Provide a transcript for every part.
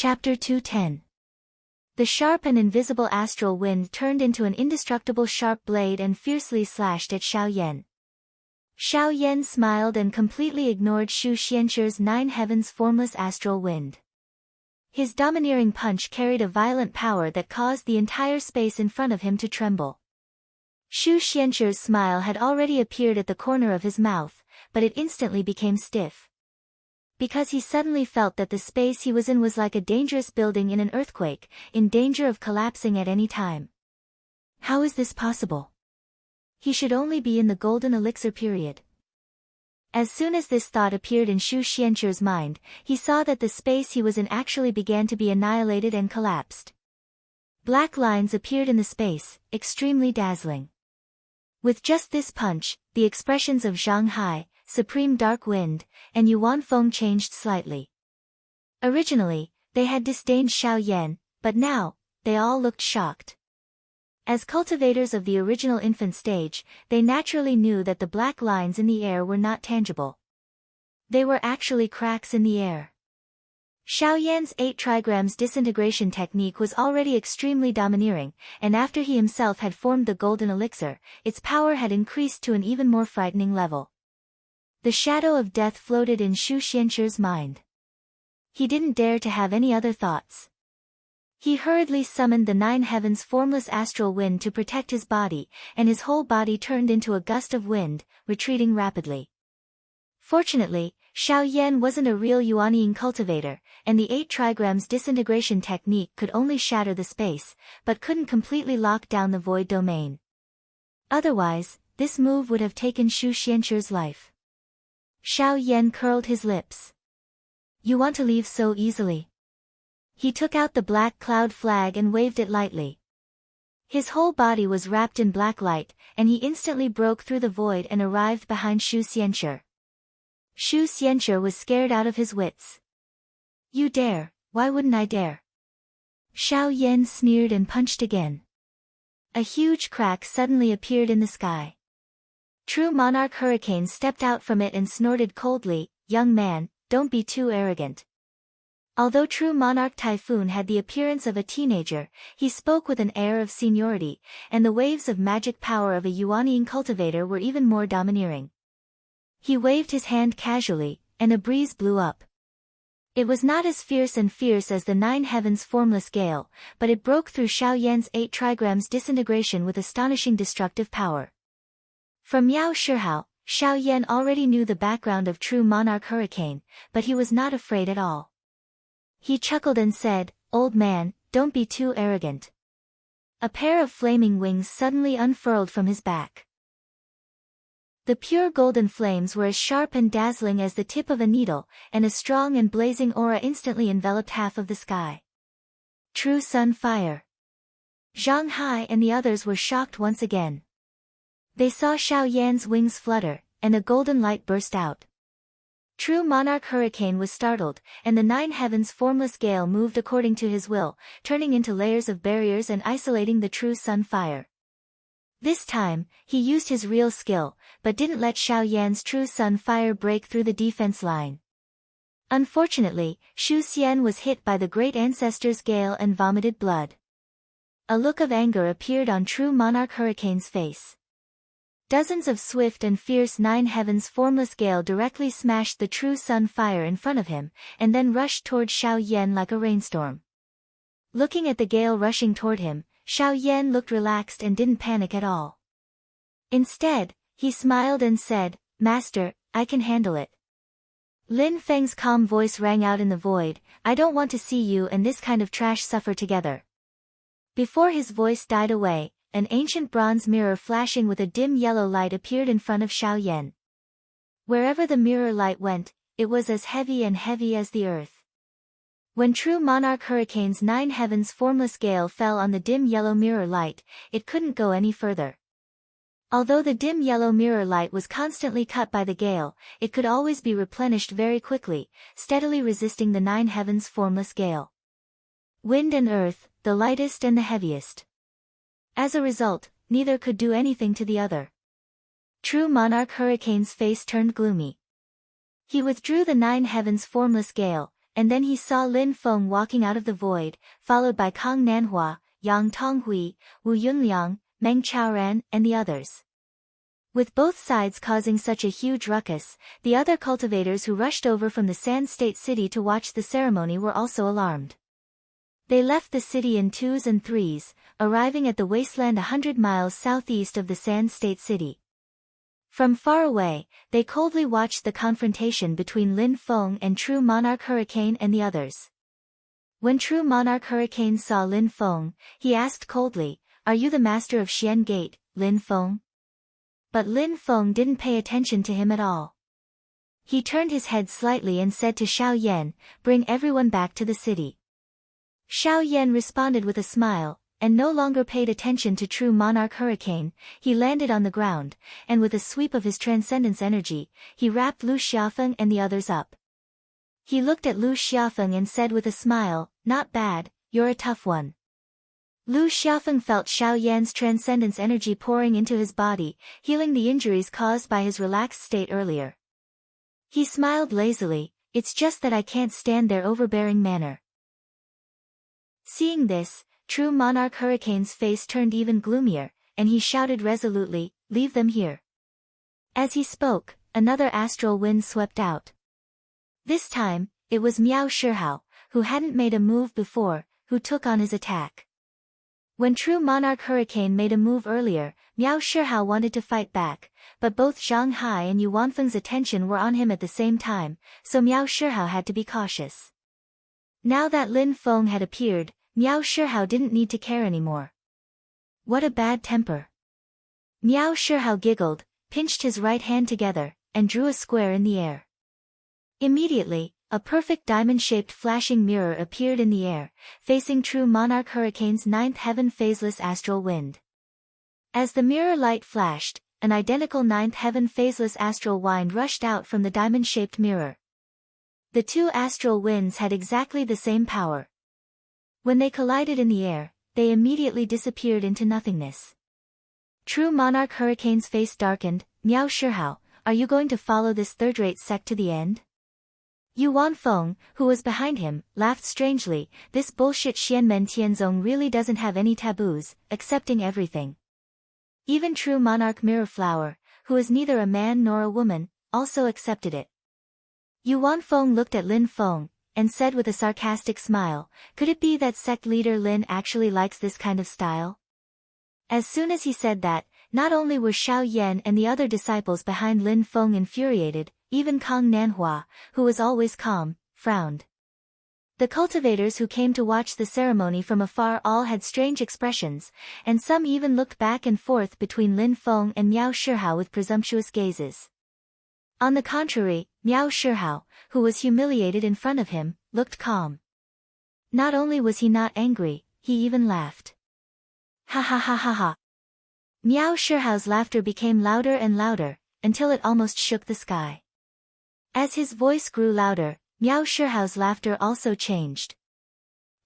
Chapter 210. The sharp and invisible astral wind turned into an indestructible sharp blade and fiercely slashed at Xiao Yan. Xiao Yan smiled and completely ignored Shu Xianzhe's 9 heavens formless astral wind. His domineering punch carried a violent power that caused the entire space in front of him to tremble. Shu Xianzhe's smile had already appeared at the corner of his mouth, but it instantly became stiff. Because he suddenly felt that the space he was in was like a dangerous building in an earthquake, in danger of collapsing at any time. How is this possible? He should only be in the golden elixir period. As soon as this thought appeared in Shu Xianzhe's mind, he saw that the space he was in actually began to be annihilated and collapsed. Black lines appeared in the space, extremely dazzling. With just this punch, the expressions of Zhang Hai, Supreme Dark Wind, and Yuan Feng changed slightly. Originally, they had disdained Xiao Yan, but now, they all looked shocked. As cultivators of the original infant stage, they naturally knew that the black lines in the air were not tangible. They were actually cracks in the air. Xiao Yan's 8 trigrams disintegration technique was already extremely domineering, and after he himself had formed the golden elixir, its power had increased to an even more frightening level. The shadow of death floated in Shu Xianzhe's mind. He didn't dare to have any other thoughts. He hurriedly summoned the 9 heavens formless astral wind to protect his body, and his whole body turned into a gust of wind, retreating rapidly. Fortunately, Xiao Yan wasn't a real Yuanying cultivator, and the 8 trigrams disintegration technique could only shatter the space, but couldn't completely lock down the void domain. Otherwise, this move would have taken Shu Xianzhe's life. Xiao Yan curled his lips. You want to leave so easily? He took out the black cloud flag and waved it lightly. His whole body was wrapped in black light, and he instantly broke through the void and arrived behind Shu Xianzhe. Shu Xianzhe was scared out of his wits. You dare, why wouldn't I dare? Xiao Yan sneered and punched again. A huge crack suddenly appeared in the sky. True Monarch Hurricane stepped out from it and snorted coldly, "Young man, don't be too arrogant." Although True Monarch Typhoon had the appearance of a teenager, he spoke with an air of seniority, and the waves of magic power of a Yuanying cultivator were even more domineering. He waved his hand casually, and a breeze blew up. It was not as fierce as the 9 heavens formless gale, but it broke through Xiao Yan's 8 trigrams disintegration with astonishing destructive power. From Miao Shihao, Xiao Yan already knew the background of True Monarch Hurricane, but he was not afraid at all. He chuckled and said, "Old man, don't be too arrogant." A pair of flaming wings suddenly unfurled from his back. The pure golden flames were as sharp and dazzling as the tip of a needle, and a strong and blazing aura instantly enveloped half of the sky. True Sun Fire. Zhang Hai and the others were shocked once again. They saw Xiao Yan's wings flutter, and a golden light burst out. True Monarch Hurricane was startled, and the 9 heavens formless gale moved according to his will, turning into layers of barriers and isolating the True Sun Fire. This time, he used his real skill, but didn't let Xiao Yan's True Sun Fire break through the defense line. Unfortunately, Shu Xian was hit by the Great Ancestor's gale and vomited blood. A look of anger appeared on True Monarch Hurricane's face. Dozens of swift and fierce 9 heavens formless gale directly smashed the True Sun Fire in front of him, and then rushed toward Xiao Yan like a rainstorm. Looking at the gale rushing toward him, Xiao Yan looked relaxed and didn't panic at all. Instead, he smiled and said, "Master, I can handle it." Lin Feng's calm voice rang out in the void, "I don't want to see you and this kind of trash suffer together." Before his voice died away, an ancient bronze mirror flashing with a dim yellow light appeared in front of Xiao Yan. Wherever the mirror light went, it was as heavy as the earth. When True Monarch Hurricane's 9 heavens formless gale fell on the dim yellow mirror light, it couldn't go any further. Although the dim yellow mirror light was constantly cut by the gale, it could always be replenished very quickly, steadily resisting the 9 heavens formless gale. Wind and earth, the lightest and the heaviest. As a result, neither could do anything to the other. True Monarch Hurricane's face turned gloomy. He withdrew the 9 heavens formless gale, and then he saw Lin Feng walking out of the void, followed by Kang Nanhua, Yang Tonghui, Wu Yunliang, Meng Chaoran, and the others. With both sides causing such a huge ruckus, the other cultivators who rushed over from the Sand State City to watch the ceremony were also alarmed. They left the city in twos and threes, arriving at the wasteland 100 miles southeast of the Sand State City. From far away, they coldly watched the confrontation between Lin Feng and True Monarch Hurricane and the others. When True Monarch Hurricane saw Lin Feng, he asked coldly, "Are you the master of Xian Gate, Lin Feng?" But Lin Feng didn't pay attention to him at all. He turned his head slightly and said to Xiao Yan, "Bring everyone back to the city." Xiao Yan responded with a smile, and no longer paid attention to True Monarch Hurricane. He landed on the ground, and with a sweep of his transcendence energy, he wrapped Lu Xiaofeng and the others up. He looked at Lu Xiaofeng and said with a smile, "Not bad, you're a tough one." Lu Xiaofeng felt Xiao Yan's transcendence energy pouring into his body, healing the injuries caused by his relaxed state earlier. He smiled lazily, "It's just that I can't stand their overbearing manner." Seeing this, True Monarch Hurricane's face turned even gloomier, and he shouted resolutely, "Leave them here." As he spoke, another astral wind swept out. This time, it was Miao Shihao, who hadn't made a move before, who took on his attack. When True Monarch Hurricane made a move earlier, Miao Shihao wanted to fight back, but both Zhang Hai and Yu Wanfeng's attention were on him at the same time, so Miao Shihao had to be cautious. Now that Lin Feng had appeared, Miao Shihao didn't need to care anymore. What a bad temper. Miao Shihao giggled, pinched his right hand together, and drew a square in the air. Immediately, a perfect diamond-shaped flashing mirror appeared in the air, facing True Monarch Hurricane's 9th heaven phaseless astral wind. As the mirror light flashed, an identical 9th heaven phaseless astral wind rushed out from the diamond-shaped mirror. The two astral winds had exactly the same power. When they collided in the air, they immediately disappeared into nothingness. True Monarch Hurricane's face darkened. "Miao Shihao, are you going to follow this third-rate sect to the end?" Yu Wanfeng, who was behind him, laughed strangely. "This bullshit Xianmen Tianzong really doesn't have any taboos, accepting everything." Even True Monarch Mirror Flower, who is neither a man nor a woman, also accepted it. Yu Wanfeng looked at Lin Feng, and said with a sarcastic smile, "Could it be that sect leader Lin actually likes this kind of style?" As soon as he said that, not only were Xiao Yan and the other disciples behind Lin Feng infuriated, even Kang Nanhua, who was always calm, frowned. The cultivators who came to watch the ceremony from afar all had strange expressions, and some even looked back and forth between Lin Feng and Miao Shihao with presumptuous gazes. On the contrary, Miao Shihao, who was humiliated in front of him, looked calm. Not only was he not angry, he even laughed. Ha ha ha ha ha. Miao Shihao's laughter became louder and louder, until it almost shook the sky. As his voice grew louder, Miao Shihao's laughter also changed.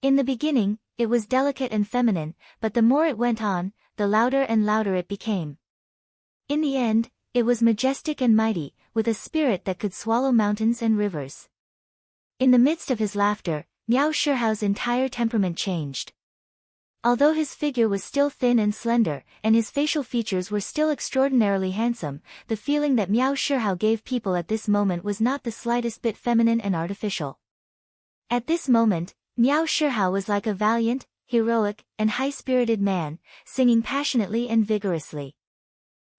In the beginning, it was delicate and feminine, but the more it went on, the louder and louder it became. In the end, it was majestic and mighty, with a spirit that could swallow mountains and rivers. In the midst of his laughter, Miao Shihao's entire temperament changed. Although his figure was still thin and slender, and his facial features were still extraordinarily handsome, the feeling that Miao Shihao gave people at this moment was not the slightest bit feminine and artificial. At this moment, Miao Shihao was like a valiant, heroic, and high-spirited man, singing passionately and vigorously.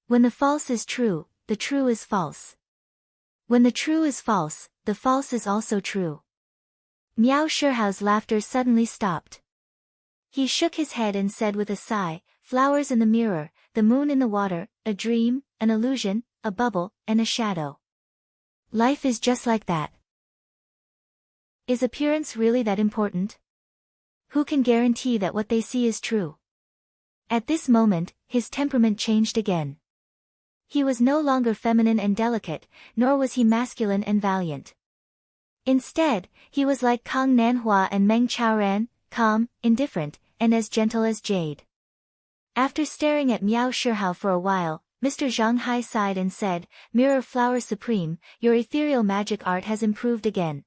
When the false is true, the true is false. When the true is false, the false is also true. Miao Shihao's laughter suddenly stopped. He shook his head and said with a sigh, "Flowers in the mirror, the moon in the water, a dream, an illusion, a bubble, and a shadow. Life is just like that. Is appearance really that important? Who can guarantee that what they see is true?" At this moment, his temperament changed again. He was no longer feminine and delicate, nor was he masculine and valiant. Instead, he was like Kang Nanhua and Meng Chaoran, calm, indifferent, and as gentle as jade. After staring at Miao Shihao for a while, Mr. Zhang Hai sighed and said, "Mirror Flower Supreme, your ethereal magic art has improved again."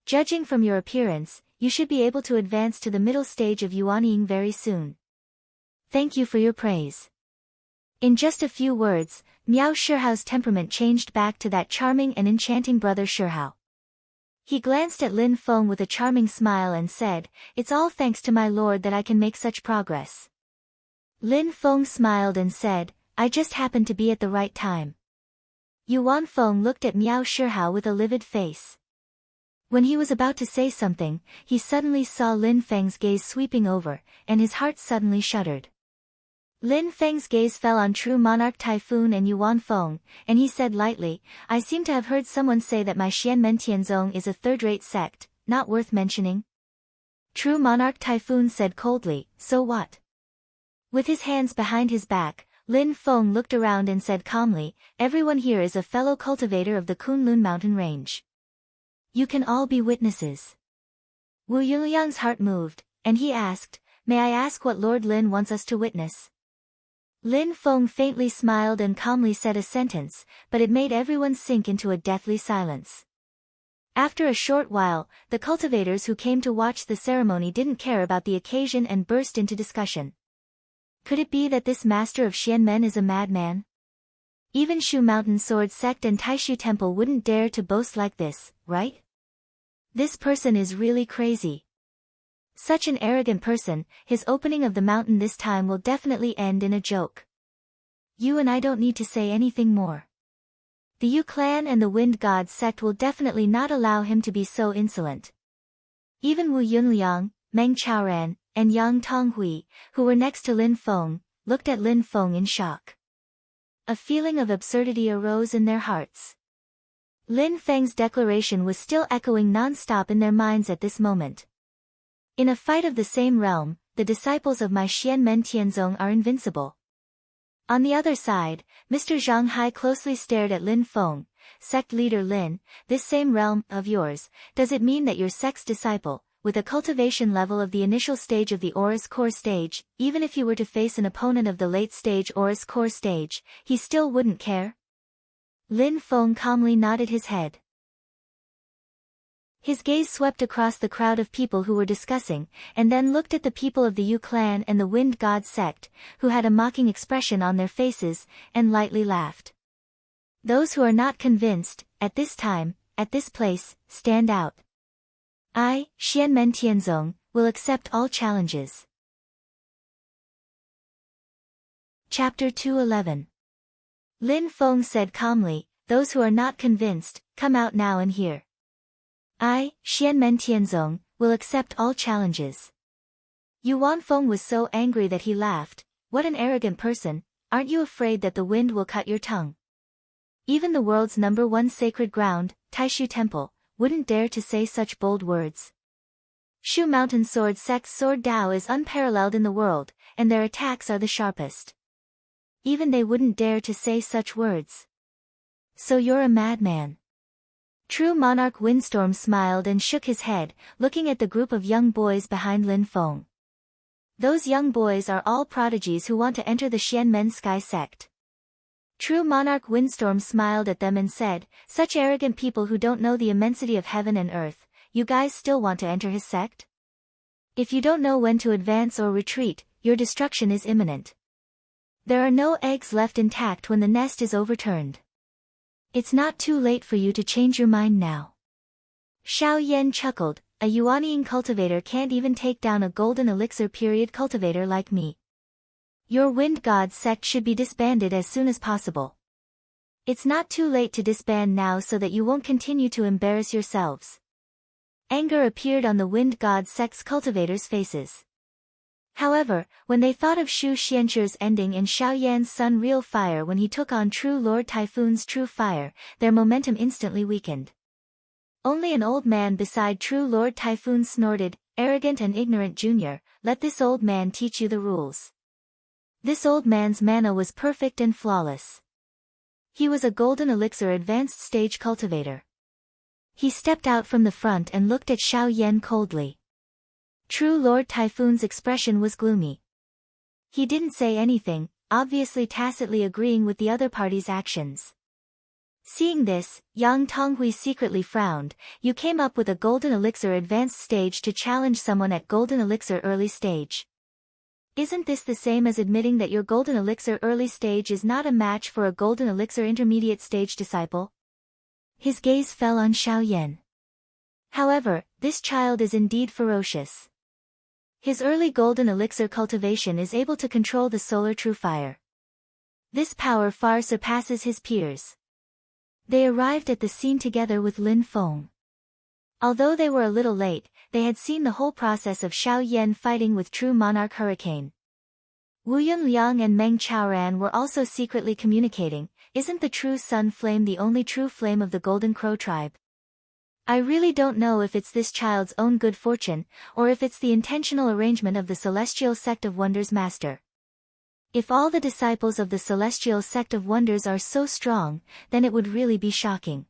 Judging from your appearance, you should be able to advance to the middle stage of yuanying very soon. Thank you for your praise. In just a few words, Miao Shihao's temperament changed back to that charming and enchanting brother Shihao. He glanced at Lin Feng with a charming smile and said, "It's all thanks to my lord that I can make such progress." Lin Feng smiled and said, "I just happened to be at the right time." Yuan Feng looked at Miao Shihao with a livid face. When he was about to say something, he suddenly saw Lin Feng's gaze sweeping over, and his heart suddenly shuddered. Lin Feng's gaze fell on True Monarch Typhoon and Yuan Feng, and he said lightly, "I seem to have heard someone say that my Xianmen Tianzong is a third-rate sect, not worth mentioning." True Monarch Typhoon said coldly, "So what?" With his hands behind his back, Lin Feng looked around and said calmly, "Everyone here is a fellow cultivator of the Kunlun mountain range. You can all be witnesses." Wu Yunliang's heart moved, and he asked, "May I ask what Lord Lin wants us to witness?" Lin Feng faintly smiled and calmly said a sentence, but it made everyone sink into a deathly silence. After a short while, the cultivators who came to watch the ceremony didn't care about the occasion and burst into discussion. Could it be that this master of Xianmen is a madman? Even Shu Mountain Sword Sect and Taishu Temple wouldn't dare to boast like this, right? This person is really crazy. Such an arrogant person, his opening of the mountain this time will definitely end in a joke. You and I don't need to say anything more. The Yu clan and the Wind God sect will definitely not allow him to be so insolent. Even Wu Yunliang, Meng Chaoran, and Yang Tonghui, who were next to Lin Feng, looked at Lin Feng in shock. A feeling of absurdity arose in their hearts. Lin Feng's declaration was still echoing non-stop in their minds at this moment. In a fight of the same realm, the disciples of my Xianmen Tianzong are invincible. On the other side, Mr. Zhang Hai closely stared at Lin Feng. Sect leader Lin, this same realm of yours, does it mean that your sect's disciple, with a cultivation level of the initial stage of the Aurus Core stage, even if he were to face an opponent of the late stage Aurus Core stage, he still wouldn't care? Lin Feng calmly nodded his head. His gaze swept across the crowd of people who were discussing, and then looked at the people of the Yu clan and the Wind God sect, who had a mocking expression on their faces, and lightly laughed. Those who are not convinced, at this time, at this place, stand out. I, Xianmen Tianzong, will accept all challenges. Chapter 211. Lin Feng said calmly, "Those who are not convinced, come out now and hear. I, Xianmen Tianzong, will accept all challenges." Yuan Feng was so angry that he laughed. "What an arrogant person, aren't you afraid that the wind will cut your tongue? Even the world's #1 sacred ground, Taishu Temple, wouldn't dare to say such bold words. Shu Mountain Sword Sect's Sword Dao is unparalleled in the world, and their attacks are the sharpest. Even they wouldn't dare to say such words. So you're a madman." True Monarch Windstorm smiled and shook his head, looking at the group of young boys behind Lin Feng. Those young boys are all prodigies who want to enter the Xianmen Sky sect. True Monarch Windstorm smiled at them and said, "Such arrogant people who don't know the immensity of heaven and earth, you guys still want to enter his sect? If you don't know when to advance or retreat, your destruction is imminent. There are no eggs left intact when the nest is overturned. It's not too late for you to change your mind now." Xiao Yan chuckled, "A yuanying cultivator can't even take down a golden elixir period cultivator like me. Your Wind God sect should be disbanded as soon as possible. It's not too late to disband now so that you won't continue to embarrass yourselves." Anger appeared on the Wind God sect's cultivators' faces. However, when they thought of Shu Xianchu's ending in Xiao Yan's Sun Real Fire when he took on True Lord Typhoon's True Fire, their momentum instantly weakened. Only an old man beside True Lord Typhoon snorted, "Arrogant and ignorant junior, let this old man teach you the rules." This old man's mana was perfect and flawless. He was a golden elixir advanced stage cultivator. He stepped out from the front and looked at Xiao Yan coldly. True Lord Typhoon's expression was gloomy. He didn't say anything, obviously tacitly agreeing with the other party's actions. Seeing this, Yang Tonghui secretly frowned. You came up with a golden elixir advanced stage to challenge someone at golden elixir early stage. Isn't this the same as admitting that your golden elixir early stage is not a match for a golden elixir intermediate stage disciple? His gaze fell on Xiaoyan. However, this child is indeed ferocious. His early golden elixir cultivation is able to control the solar true fire. This power far surpasses his peers. They arrived at the scene together with Lin Feng. Although they were a little late, they had seen the whole process of Xiaoyan fighting with true monarch Hurricane. Wu Yunliang and Meng Chaoran were also secretly communicating. Isn't the true sun flame the only true flame of the Golden Crow tribe? I really don't know if it's this child's own good fortune, or if it's the intentional arrangement of the Celestial Sect of Wonders Master. If all the disciples of the Celestial Sect of Wonders are so strong, then it would really be shocking.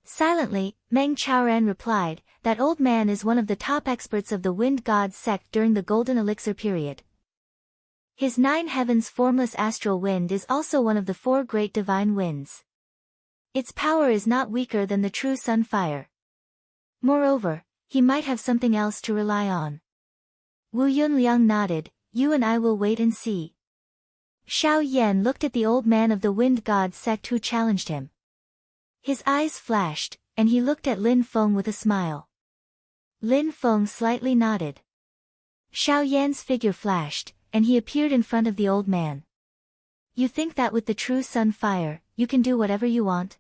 Silently, Meng Chaoran replied, that old man is one of the top experts of the Wind God sect during the Golden Elixir period. His 9 heavens formless astral wind is also one of the 4 great divine winds. Its power is not weaker than the true sun fire. Moreover, he might have something else to rely on. Wu Yunliang nodded. You and I will wait and see. Xiaoyan looked at the old man of the Wind God sect who challenged him. His eyes flashed, and he looked at Lin Feng with a smile. Lin Feng slightly nodded. Xiaoyan's figure flashed, and he appeared in front of the old man. You think that with the true sun fire, you can do whatever you want?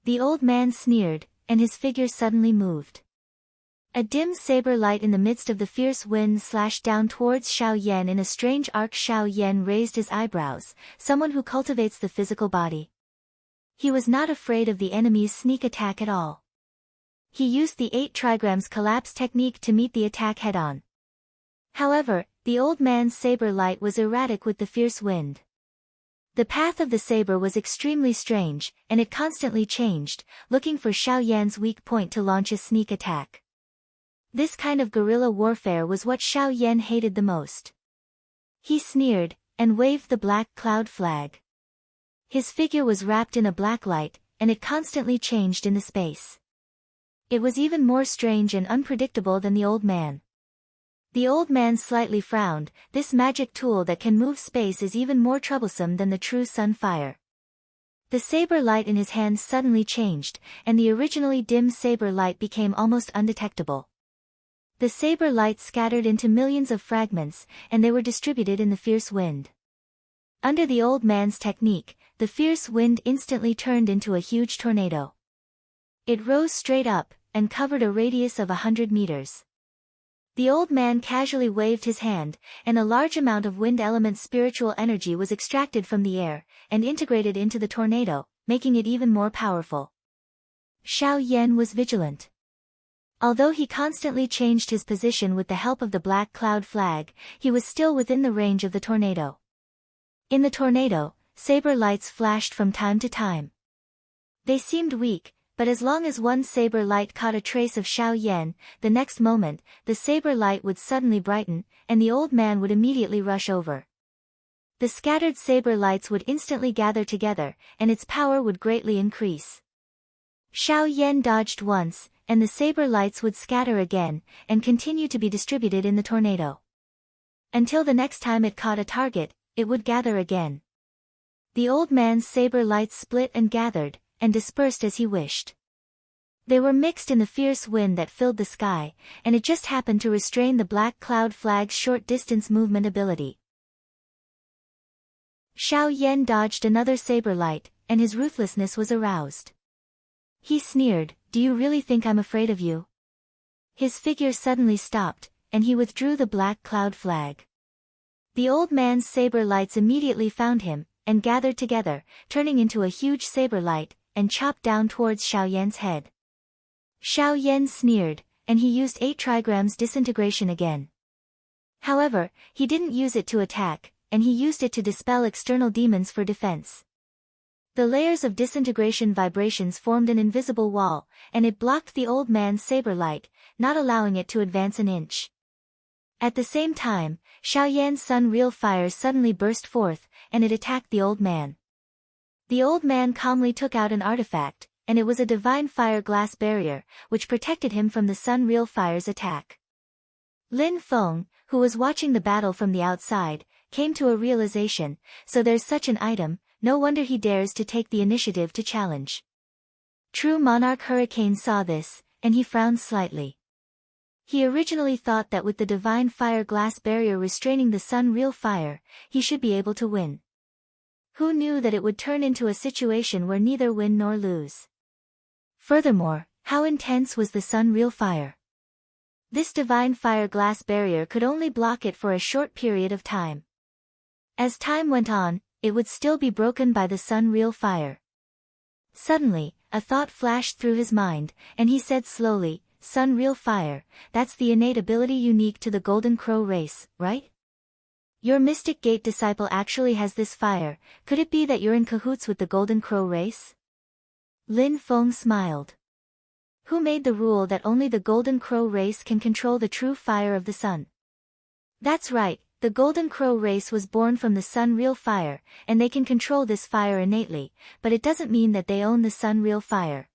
The old man sneered, and his figure suddenly moved. A dim saber light in the midst of the fierce wind slashed down towards Xiaoyan in a strange arc. Xiaoyan raised his eyebrows, someone who cultivates the physical body. He was not afraid of the enemy's sneak attack at all. He used the 8 trigrams collapse technique to meet the attack head-on. However, the old man's saber light was erratic with the fierce wind. The path of the saber was extremely strange, and it constantly changed, looking for Xiaoyan's weak point to launch a sneak attack. This kind of guerrilla warfare was what Xiaoyan hated the most. He sneered, and waved the black cloud flag. His figure was wrapped in a black light, and it constantly changed in the space. It was even more strange and unpredictable than the old man. The old man slightly frowned. This magic tool that can move space is even more troublesome than the true sun fire. The saber light in his hand suddenly changed, and the originally dim saber light became almost undetectable. The saber light scattered into millions of fragments, and they were distributed in the fierce wind. Under the old man's technique, the fierce wind instantly turned into a huge tornado. It rose straight up, and covered a radius of 100 meters. The old man casually waved his hand, and a large amount of wind element spiritual energy was extracted from the air, and integrated into the tornado, making it even more powerful. Xiaoyan was vigilant. Although he constantly changed his position with the help of the black cloud flag, he was still within the range of the tornado. In the tornado, saber lights flashed from time to time. They seemed weak, but as long as one saber light caught a trace of Xiaoyan, the next moment, the saber light would suddenly brighten, and the old man would immediately rush over. The scattered saber lights would instantly gather together, and its power would greatly increase. Xiaoyan dodged once, and the saber lights would scatter again, and continue to be distributed in the tornado. Until the next time it caught a target, it would gather again. The old man's saber lights split and gathered, and dispersed as he wished. They were mixed in the fierce wind that filled the sky, and it just happened to restrain the black cloud flag's short-distance movement ability. Xiaoyan dodged another saber light, and his ruthlessness was aroused. He sneered, "Do you really think I'm afraid of you?" His figure suddenly stopped, and he withdrew the black cloud flag. The old man's saber lights immediately found him, and gathered together, turning into a huge saber light, and chopped down towards Xiaoyan's head. Xiaoyan sneered, and he used 8 trigrams disintegration again. However, he didn't use it to attack, and he used it to dispel external demons for defense. The layers of disintegration vibrations formed an invisible wall, and it blocked the old man's saber light, not allowing it to advance an inch. At the same time, Xiaoyan's sun real fire suddenly burst forth, and it attacked the old man. The old man calmly took out an artifact, and it was a divine fire glass barrier, which protected him from the Sun Real Fire's attack. Lin Feng, who was watching the battle from the outside, came to a realization, so there's such an item, no wonder he dares to take the initiative to challenge. True Monarch Hurricane saw this, and he frowned slightly. He originally thought that with the divine fire glass barrier restraining the Sun Real Fire, he should be able to win. Who knew that it would turn into a situation where neither win nor lose? Furthermore, how intense was the Sun Real Fire? This divine fire glass barrier could only block it for a short period of time. As time went on, it would still be broken by the Sun Real Fire. Suddenly, a thought flashed through his mind, and he said slowly, Sun Real Fire, that's the innate ability unique to the Golden Crow race, right? Your Mystic Gate disciple actually has this fire, could it be that you're in cahoots with the Golden Crow race? Lin Feng smiled. Who made the rule that only the Golden Crow race can control the true fire of the sun? That's right, the Golden Crow race was born from the Sun Real Fire, and they can control this fire innately, but it doesn't mean that they own the Sun Real Fire.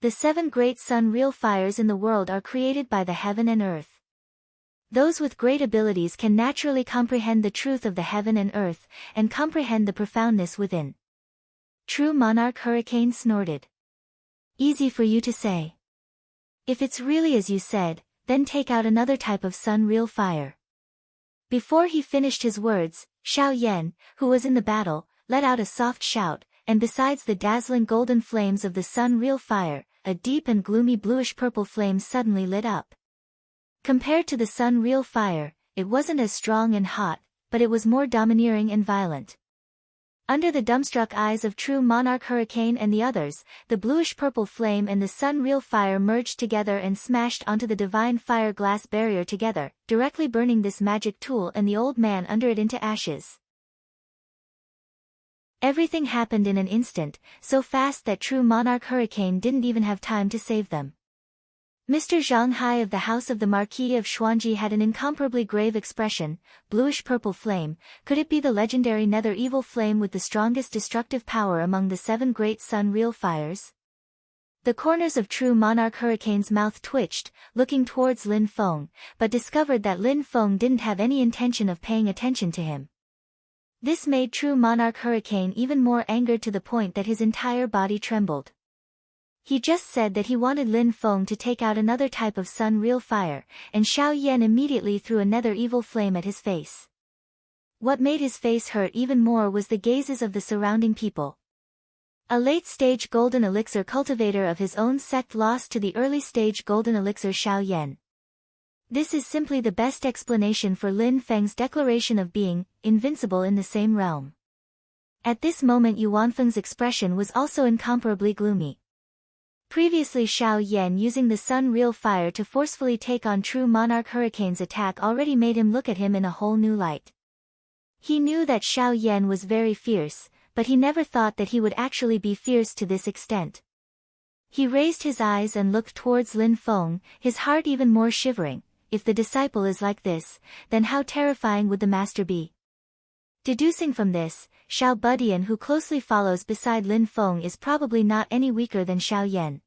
The 7 great Sun Real Fires in the world are created by the heaven and earth. Those with great abilities can naturally comprehend the truth of the heaven and earth, and comprehend the profoundness within. True Monarch Hurricane snorted. Easy for you to say. If it's really as you said, then take out another type of Sun Real Fire. Before he finished his words, Xiao Yan, who was in the battle, let out a soft shout, and besides the dazzling golden flames of the Sun Real Fire, a deep and gloomy bluish-purple flame suddenly lit up. Compared to the Sun Real Fire, it wasn't as strong and hot, but it was more domineering and violent. Under the dumbstruck eyes of True Monarch Hurricane and the others, the bluish-purple flame and the Sun Real Fire merged together and smashed onto the divine fire glass barrier together, directly burning this magic tool and the old man under it into ashes. Everything happened in an instant, so fast that True Monarch Hurricane didn't even have time to save them. Mr. Zhang Hai of the House of the Marquis of Xuanji had an incomparably grave expression. Bluish-purple flame, could it be the legendary nether evil flame with the strongest destructive power among the 7 great Sun Real Fires? The corners of True Monarch Hurricane's mouth twitched, looking towards Lin Feng, but discovered that Lin Feng didn't have any intention of paying attention to him. This made True Monarch Hurricane even more angered to the point that his entire body trembled. He just said that he wanted Lin Feng to take out another type of Sun Real Fire, and Xiao Yan immediately threw another evil flame at his face. What made his face hurt even more was the gazes of the surrounding people. A late-stage golden elixir cultivator of his own sect lost to the early-stage golden elixir Xiao Yan. This is simply the best explanation for Lin Feng's declaration of being invincible in the same realm. At this moment Yuanfeng's expression was also incomparably gloomy. Previously Xiao Yan using the Sun Real Fire to forcefully take on True Monarch Hurricane's attack already made him look at him in a whole new light. He knew that Xiao Yan was very fierce, but he never thought that he would actually be fierce to this extent. He raised his eyes and looked towards Lin Feng, his heart even more shivering. If the disciple is like this, then how terrifying would the master be? Deducing from this, Xiao Budian who closely follows beside Lin Feng is probably not any weaker than Xiao Yan.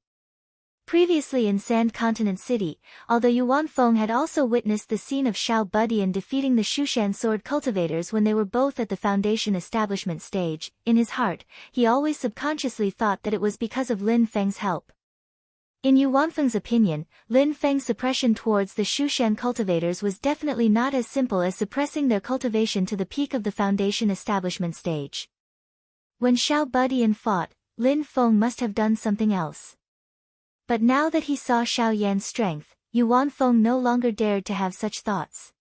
Previously in Sand Continent City, although Yuan Feng had also witnessed the scene of Xiao Budian defeating the Shushan sword cultivators when they were both at the Foundation establishment stage, in his heart, he always subconsciously thought that it was because of Lin Feng's help. In Yuan Feng's opinion, Lin Feng's suppression towards the Shushan cultivators was definitely not as simple as suppressing their cultivation to the peak of the Foundation establishment stage. When Xiao Budian fought, Lin Feng must have done something else. But now that he saw Xiao Yan's strength, Yuan Feng no longer dared to have such thoughts.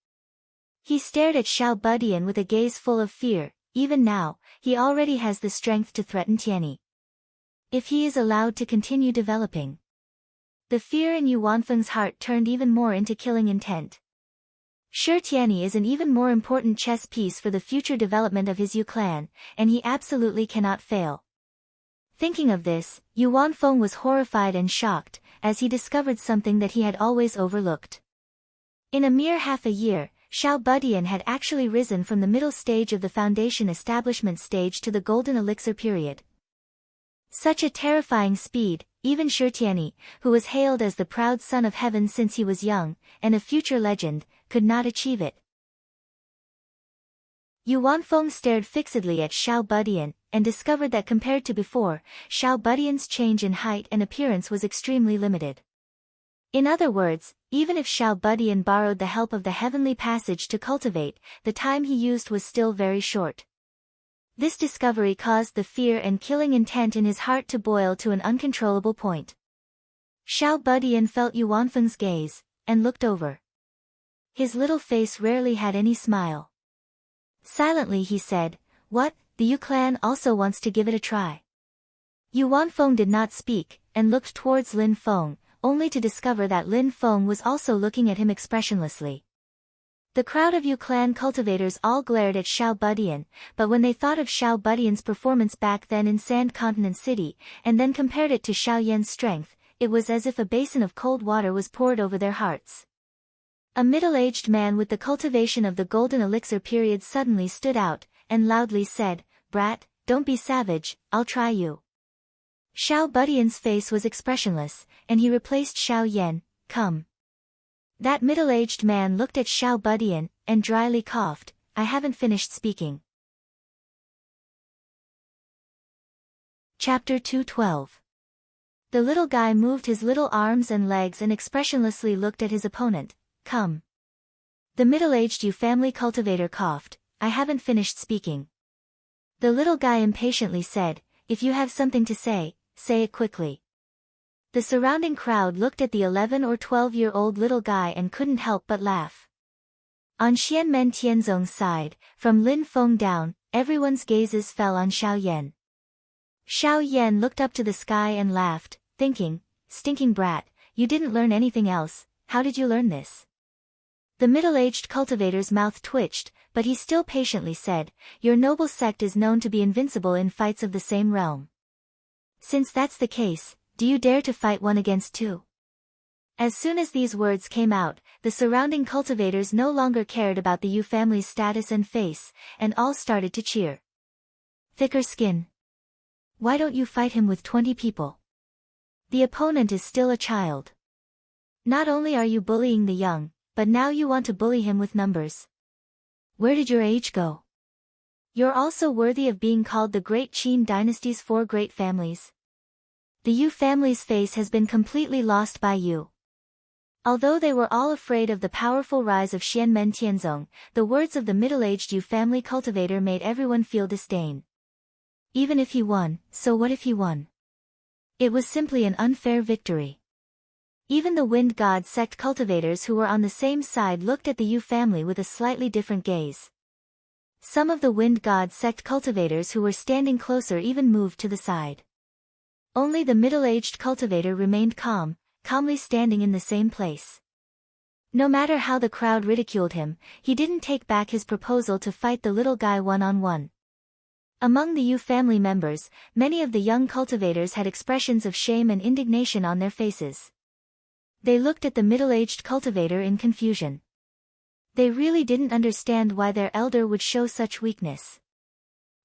He stared at Xiao Budian with a gaze full of fear. Even now, he already has the strength to threaten Tianyi. If he is allowed to continue developing. The fear in Yuan Feng's heart turned even more into killing intent. Sure, Tianyi is an even more important chess piece for the future development of his Yu clan, and he absolutely cannot fail. Thinking of this, Yuan Feng was horrified and shocked, as he discovered something that he had always overlooked. In a mere half a year, Xiao Budian had actually risen from the middle stage of the foundation establishment stage to the golden elixir period. Such a terrifying speed, even Shi Tianyi, who was hailed as the proud son of heaven since he was young, and a future legend, could not achieve it. Yu Wanfeng stared fixedly at Xiao Budian, and discovered that compared to before, Xiao Budian's change in height and appearance was extremely limited. In other words, even if Xiao Budian borrowed the help of the heavenly passage to cultivate, the time he used was still very short. This discovery caused the fear and killing intent in his heart to boil to an uncontrollable point. Xiao Budian felt Yu Wanfeng's gaze, and looked over. His little face rarely had any smile. Silently he said, "What, the Yu clan also wants to give it a try?" Yu Wanfeng did not speak, and looked towards Lin Feng, only to discover that Lin Feng was also looking at him expressionlessly. The crowd of Yu clan cultivators all glared at Xiao Budian, but when they thought of Xiao Budian's performance back then in Sand Continent City, and then compared it to Xiao Yan's strength, it was as if a basin of cold water was poured over their hearts. A middle-aged man with the cultivation of the golden elixir period suddenly stood out, and loudly said, "Brat, don't be savage, I'll try you." Xiao Budian's face was expressionless, and he replaced Xiao Yan, "Come." That middle-aged man looked at Xiao Budian, and dryly coughed, "I haven't finished speaking." Chapter 212. The little guy moved his little arms and legs and expressionlessly looked at his opponent. "Come." The middle-aged Yu family cultivator coughed, "I haven't finished speaking." The little guy impatiently said, "If you have something to say, say it quickly." The surrounding crowd looked at the 11 or 12-year-old little guy and couldn't help but laugh. On Xianmen Tianzong's side, from Lin Feng down, everyone's gazes fell on Xiao Yan. Xiao Yan looked up to the sky and laughed, thinking, "Stinking brat, you didn't learn anything else, how did you learn this?" The middle-aged cultivator's mouth twitched, but he still patiently said, "Your noble sect is known to be invincible in fights of the same realm. Since that's the case, do you dare to fight one against two?" As soon as these words came out, the surrounding cultivators no longer cared about the Yu family's status and face, and all started to cheer. "Thicker skin. Why don't you fight him with 20 people? The opponent is still a child. Not only are you bullying the young, but now you want to bully him with numbers. Where did your age go? You're also worthy of being called the Great Qin Dynasty's 4 great families." The Yu family's face has been completely lost by you. Although they were all afraid of the powerful rise of Xianmen Tianzong, the words of the middle-aged Yu family cultivator made everyone feel disdain. Even if he won, so what if he won? It was simply an unfair victory. Even the Wind God sect cultivators who were on the same side looked at the Yu family with a slightly different gaze. Some of the Wind God sect cultivators who were standing closer even moved to the side. Only the middle-aged cultivator remained calmly standing in the same place. No matter how the crowd ridiculed him, he didn't take back his proposal to fight the little guy one-on-one. Among the Yu family members, many of the young cultivators had expressions of shame and indignation on their faces. They looked at the middle-aged cultivator in confusion. They really didn't understand why their elder would show such weakness.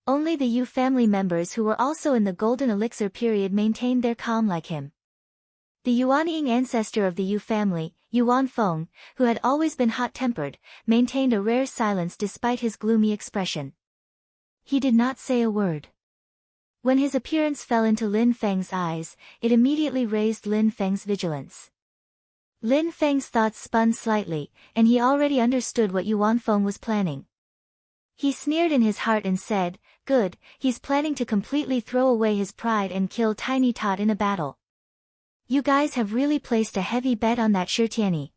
Only the Yu family members who were also in the golden elixir period maintained their calm like him. The Yuanying ancestor of the Yu family, Yu Wanfeng, who had always been hot-tempered, maintained a rare silence despite his gloomy expression. He did not say a word. When his appearance fell into Lin Feng's eyes, it immediately raised Lin Feng's vigilance. Lin Feng's thoughts spun slightly, and he already understood what Yu Wanfeng was planning. He sneered in his heart and said, "Good, he's planning to completely throw away his pride and kill Tiny Tot in a battle. You guys have really placed a heavy bet on that Shi Tianyi.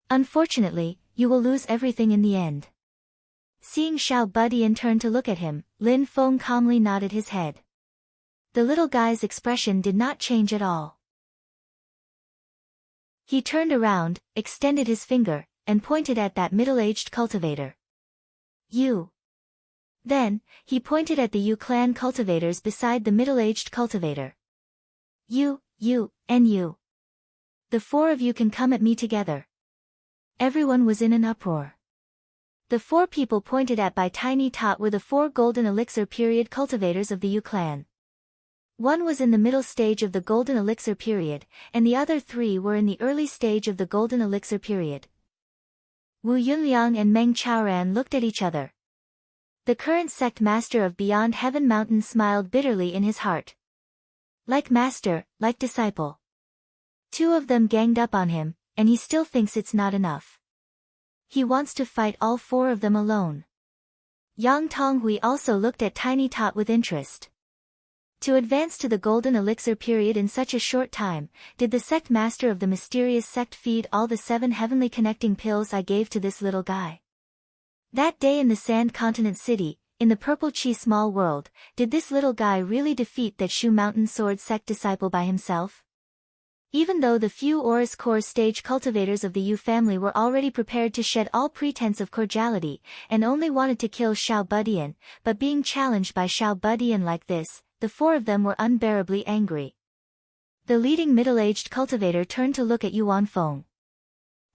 Unfortunately, you will lose everything in the end." Seeing Xiao Budian turn to look at him, Lin Feng calmly nodded his head. The little guy's expression did not change at all. He turned around, extended his finger, and pointed at that middle-aged cultivator. "You." Then, he pointed at the Yu clan cultivators beside the middle-aged cultivator. You, and you. The 4 of you can come at me together." Everyone was in an uproar. The four people pointed at by Tiny Tot were the four Golden Elixir period cultivators of the Yu clan. One was in the middle stage of the Golden Elixir period, and the other three were in the early stage of the Golden Elixir period. Wu Yunliang and Meng Chaoran looked at each other. The current sect master of Beyond Heaven Mountain smiled bitterly in his heart. Like master, like disciple. Two of them ganged up on him, and he still thinks it's not enough. He wants to fight all four of them alone. Yang Tonghui also looked at Tiny Tot with interest. To advance to the Golden Elixir period in such a short time, did the sect master of the mysterious sect feed all the 7 heavenly connecting pills I gave to this little guy? That day in the Sand Continent City, in the Purple Chi small world, did this little guy really defeat that Shu Mountain Sword sect disciple by himself? Even though the few Oris Core stage cultivators of the Yu family were already prepared to shed all pretense of cordiality, and only wanted to kill Xiao Budian, but being challenged by Xiao Budian like this, the four of them were unbearably angry. The leading middle-aged cultivator turned to look at Yuan Feng.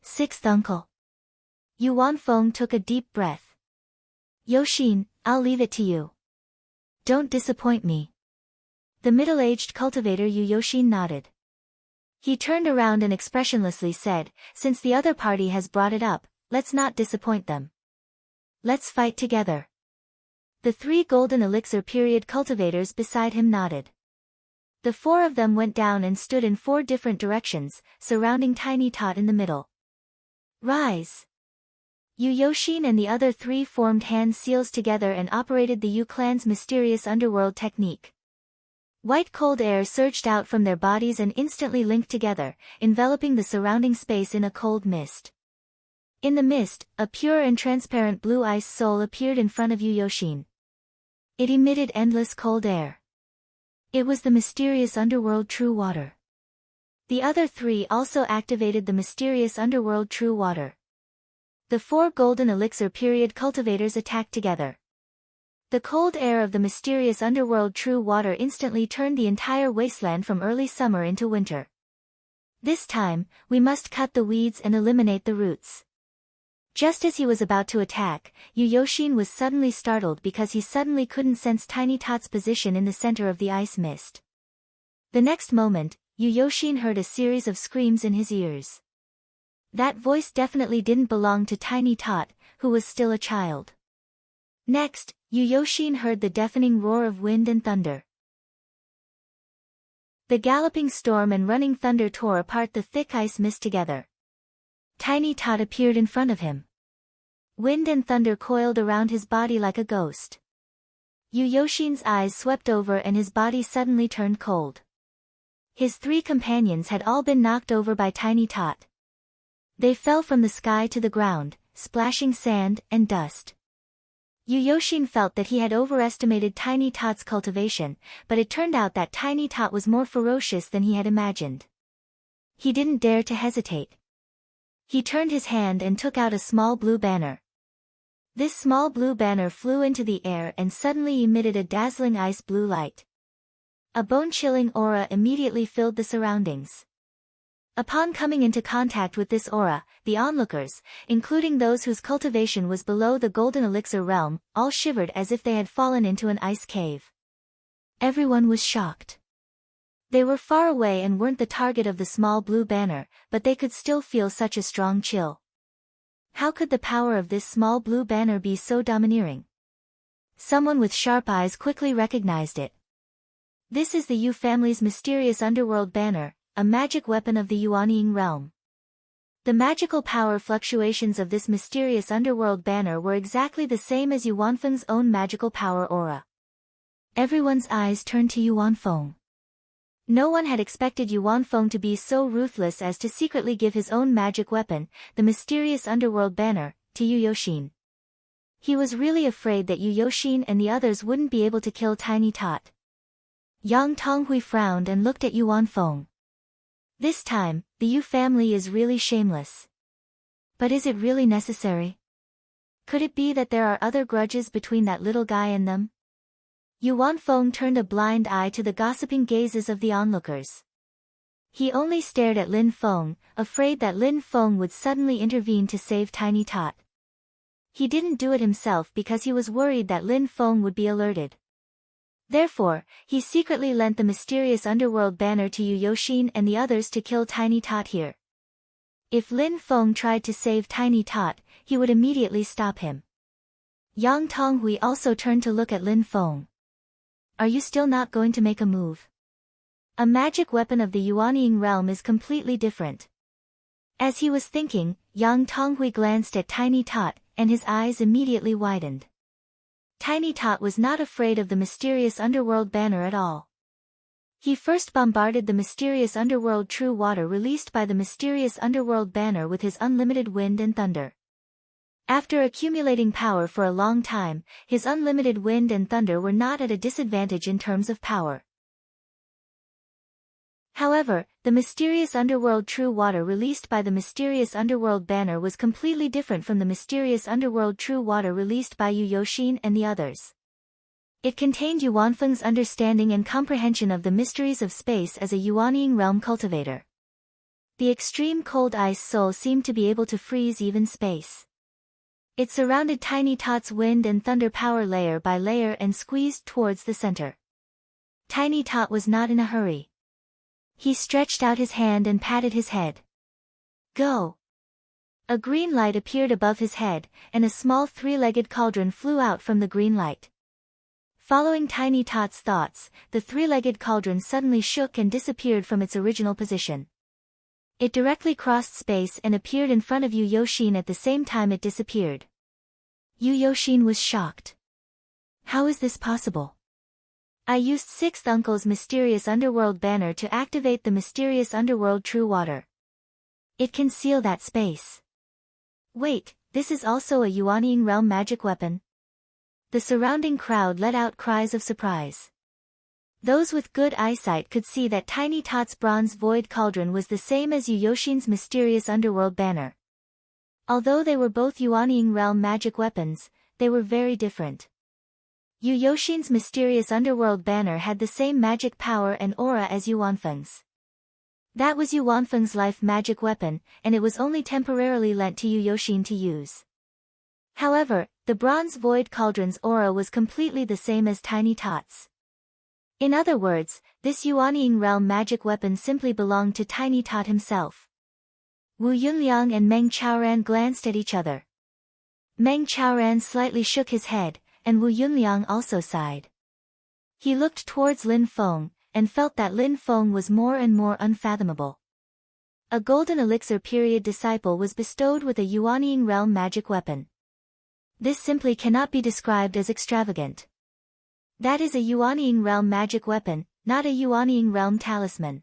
Sixth uncle. Yuan Feng took a deep breath. Yoxin, I'll leave it to you. Don't disappoint me. The middle-aged cultivator Yu Yoxin nodded. He turned around and expressionlessly said, since the other party has brought it up, let's not disappoint them. Let's fight together. The 3 Golden Elixir period cultivators beside him nodded. The 4 of them went down and stood in 4 different directions, surrounding Tiny Tot in the middle. Rise! Yu Yoxin and the other 3 formed hand seals together and operated the Yu clan's mysterious underworld technique. White cold air surged out from their bodies and instantly linked together, enveloping the surrounding space in a cold mist. In the mist, a pure and transparent blue ice soul appeared in front of Yu Yoxin. It emitted endless cold air. It was the mysterious underworld true water. The other 3 also activated the mysterious underworld true water. The 4 Golden Elixir period cultivators attacked together. The cold air of the mysterious underworld true water instantly turned the entire wasteland from early summer into winter. This time, we must cut the weeds and eliminate the roots. Just as he was about to attack, Yu Yoxin was suddenly startled because he suddenly couldn't sense Tiny Tot's position in the center of the ice mist. The next moment, Yu Yoxin heard a series of screams in his ears. That voice definitely didn't belong to Tiny Tot, who was still a child. Next, Yu Yoxin heard the deafening roar of wind and thunder. The galloping storm and running thunder tore apart the thick ice mist together. Tiny Tot appeared in front of him. Wind and thunder coiled around his body like a ghost. Yu Yoxin's eyes swept over and his body suddenly turned cold. His 3 companions had all been knocked over by Tiny Tot. They fell from the sky to the ground, splashing sand and dust. Yu Yoxin felt that he had overestimated Tiny Tot's cultivation, but it turned out that Tiny Tot was more ferocious than he had imagined. He didn't dare to hesitate. He turned his hand and took out a small blue banner. This small blue banner flew into the air and suddenly emitted a dazzling ice blue light. A bone-chilling aura immediately filled the surroundings. Upon coming into contact with this aura, the onlookers, including those whose cultivation was below the Golden Elixir realm, all shivered as if they had fallen into an ice cave. Everyone was shocked. They were far away and weren't the target of the small blue banner, but they could still feel such a strong chill. How could the power of this small blue banner be so domineering? Someone with sharp eyes quickly recognized it. This is the Yu family's mysterious underworld banner, a magic weapon of the Yuanying realm. The magical power fluctuations of this mysterious underworld banner were exactly the same as Yuanfeng's own magical power aura. Everyone's eyes turned to Yuanfeng. No one had expected Yuanfeng to be so ruthless as to secretly give his own magic weapon, the mysterious underworld banner, to Yu Yoxin. He was really afraid that Yu Yoxin and the others wouldn't be able to kill Tiny Tot. Yang Tonghui frowned and looked at Yuanfeng. This time, the Yu family is really shameless. But is it really necessary? Could it be that there are other grudges between that little guy and them? Yuanfeng turned a blind eye to the gossiping gazes of the onlookers. He only stared at Lin Feng, afraid that Lin Feng would suddenly intervene to save Tiny Tot. he didn't do it himself because he was worried that Lin Feng would be alerted. Therefore, he secretly lent the mysterious underworld banner to Yu Yoxin and the others to kill Tiny Tot here. If Lin Feng tried to save Tiny Tot, he would immediately stop him. Yang Tonghui also turned to look at Lin Feng. Are you still not going to make a move? A magic weapon of the Yuanying realm is completely different. As he was thinking, Yang Tonghui glanced at Tiny Tot, and his eyes immediately widened. Tiny Tot was not afraid of the mysterious underworld banner at all. He first bombarded the mysterious underworld true water released by the mysterious underworld banner with his unlimited wind and thunder. After accumulating power for a long time, his unlimited wind and thunder were not at a disadvantage in terms of power. However, the mysterious underworld true water released by the mysterious underworld banner was completely different from the mysterious underworld true water released by Yu Yoxin and the others. It contained Yuanfeng's understanding and comprehension of the mysteries of space as a Yuanying realm cultivator. The extreme cold ice soul seemed to be able to freeze even space. It surrounded Tiny Tot's wind and thunder power layer by layer and squeezed towards the center. Tiny Tot was not in a hurry. He stretched out his hand and patted his head. Go! A green light appeared above his head, and a small three-legged cauldron flew out from the green light. Following Tiny Tot's thoughts, the three-legged cauldron suddenly shook and disappeared from its original position. It directly crossed space and appeared in front of Yu Yoxin at the same time it disappeared. Yu Yoxin was shocked. How is this possible? I used Sixth Uncle's mysterious underworld banner to activate the mysterious underworld true water. It can seal that space. Wait, this is also a Yuanying realm magic weapon? The surrounding crowd let out cries of surprise. Those with good eyesight could see that Tiny Tot's bronze void cauldron was the same as Yu Yoxin's mysterious underworld banner. Although they were both Yuanying realm magic weapons, they were very different. Yu Yoxin's mysterious underworld banner had the same magic power and aura as Yuanfeng's. That was Yuanfeng's life magic weapon, and it was only temporarily lent to Yu Yoxin to use. However, the bronze void cauldron's aura was completely the same as Tiny Tot's. In other words, this Yuanying realm magic weapon simply belonged to Tiny Tot himself. Wu Yunliang and Meng Chaoran glanced at each other. Meng Chaoran slightly shook his head, and Wu Yunliang also sighed. He looked towards Lin Feng, and felt that Lin Feng was more and more unfathomable. A golden elixir period disciple was bestowed with a Yuanying realm magic weapon. This simply cannot be described as extravagant. That is a Yuanying realm magic weapon, not a Yuanying realm talisman.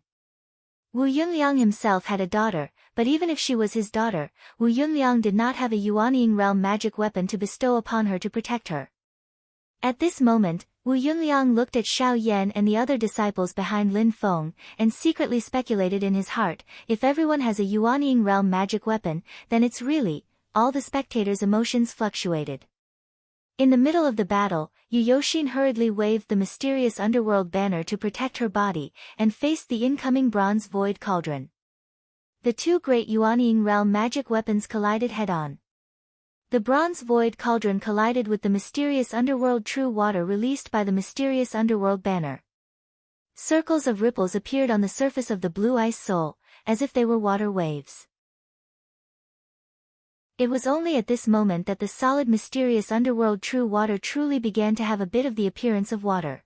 Wu Yunliang himself had a daughter, but even if she was his daughter, Wu Yunliang did not have a Yuanying realm magic weapon to bestow upon her to protect her. At this moment, Wu Yunliang looked at Xiao Yan and the other disciples behind Lin Feng, and secretly speculated in his heart, if everyone has a Yuanying realm magic weapon, then it's really, all the spectators' emotions fluctuated. In the middle of the battle, Yu Yoxin hurriedly waved the mysterious underworld banner to protect her body, and faced the incoming bronze void cauldron. The two great Yuanying realm magic weapons collided head-on. The bronze void cauldron collided with the mysterious underworld true water released by the mysterious underworld banner. Circles of ripples appeared on the surface of the blue ice soul, as if they were water waves. It was only at this moment that the solid mysterious underworld true water truly began to have a bit of the appearance of water.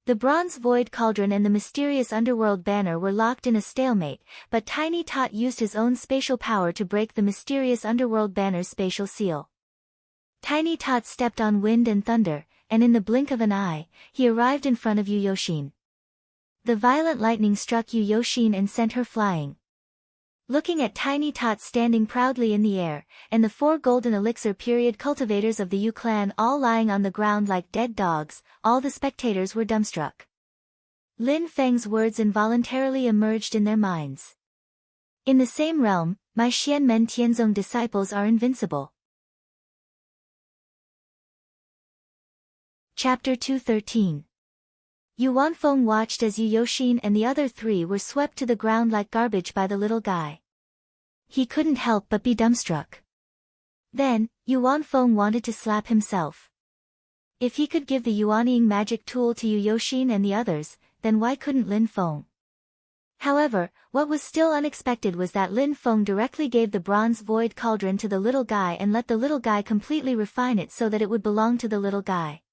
The bronze void cauldron and the mysterious underworld banner were locked in a stalemate, but Tiny Tot used his own spatial power to break the mysterious underworld banner's spatial seal. Tiny Tot stepped on wind and thunder, and in the blink of an eye, he arrived in front of Yu Yoxin. The violent lightning struck Yu Yoxin and sent her flying. Looking at Tiny Tot standing proudly in the air, and the four golden elixir period cultivators of the Yu clan all lying on the ground like dead dogs, all the spectators were dumbstruck. Lin Feng's words involuntarily emerged in their minds. In the same realm, my Xianmen Tianzong disciples are invincible. Chapter 213. Yuanfeng watched as Yu Yoxin and the other three were swept to the ground like garbage by the little guy. He couldn't help but be dumbstruck. Then, Yuan Feng wanted to slap himself. If he could give the Yuanying magic tool to Yu Yoxin and the others, then why couldn't Lin Feng? However, what was still unexpected was that Lin Feng directly gave the bronze void cauldron to the little guy and let the little guy completely refine it so that it would belong to the little guy.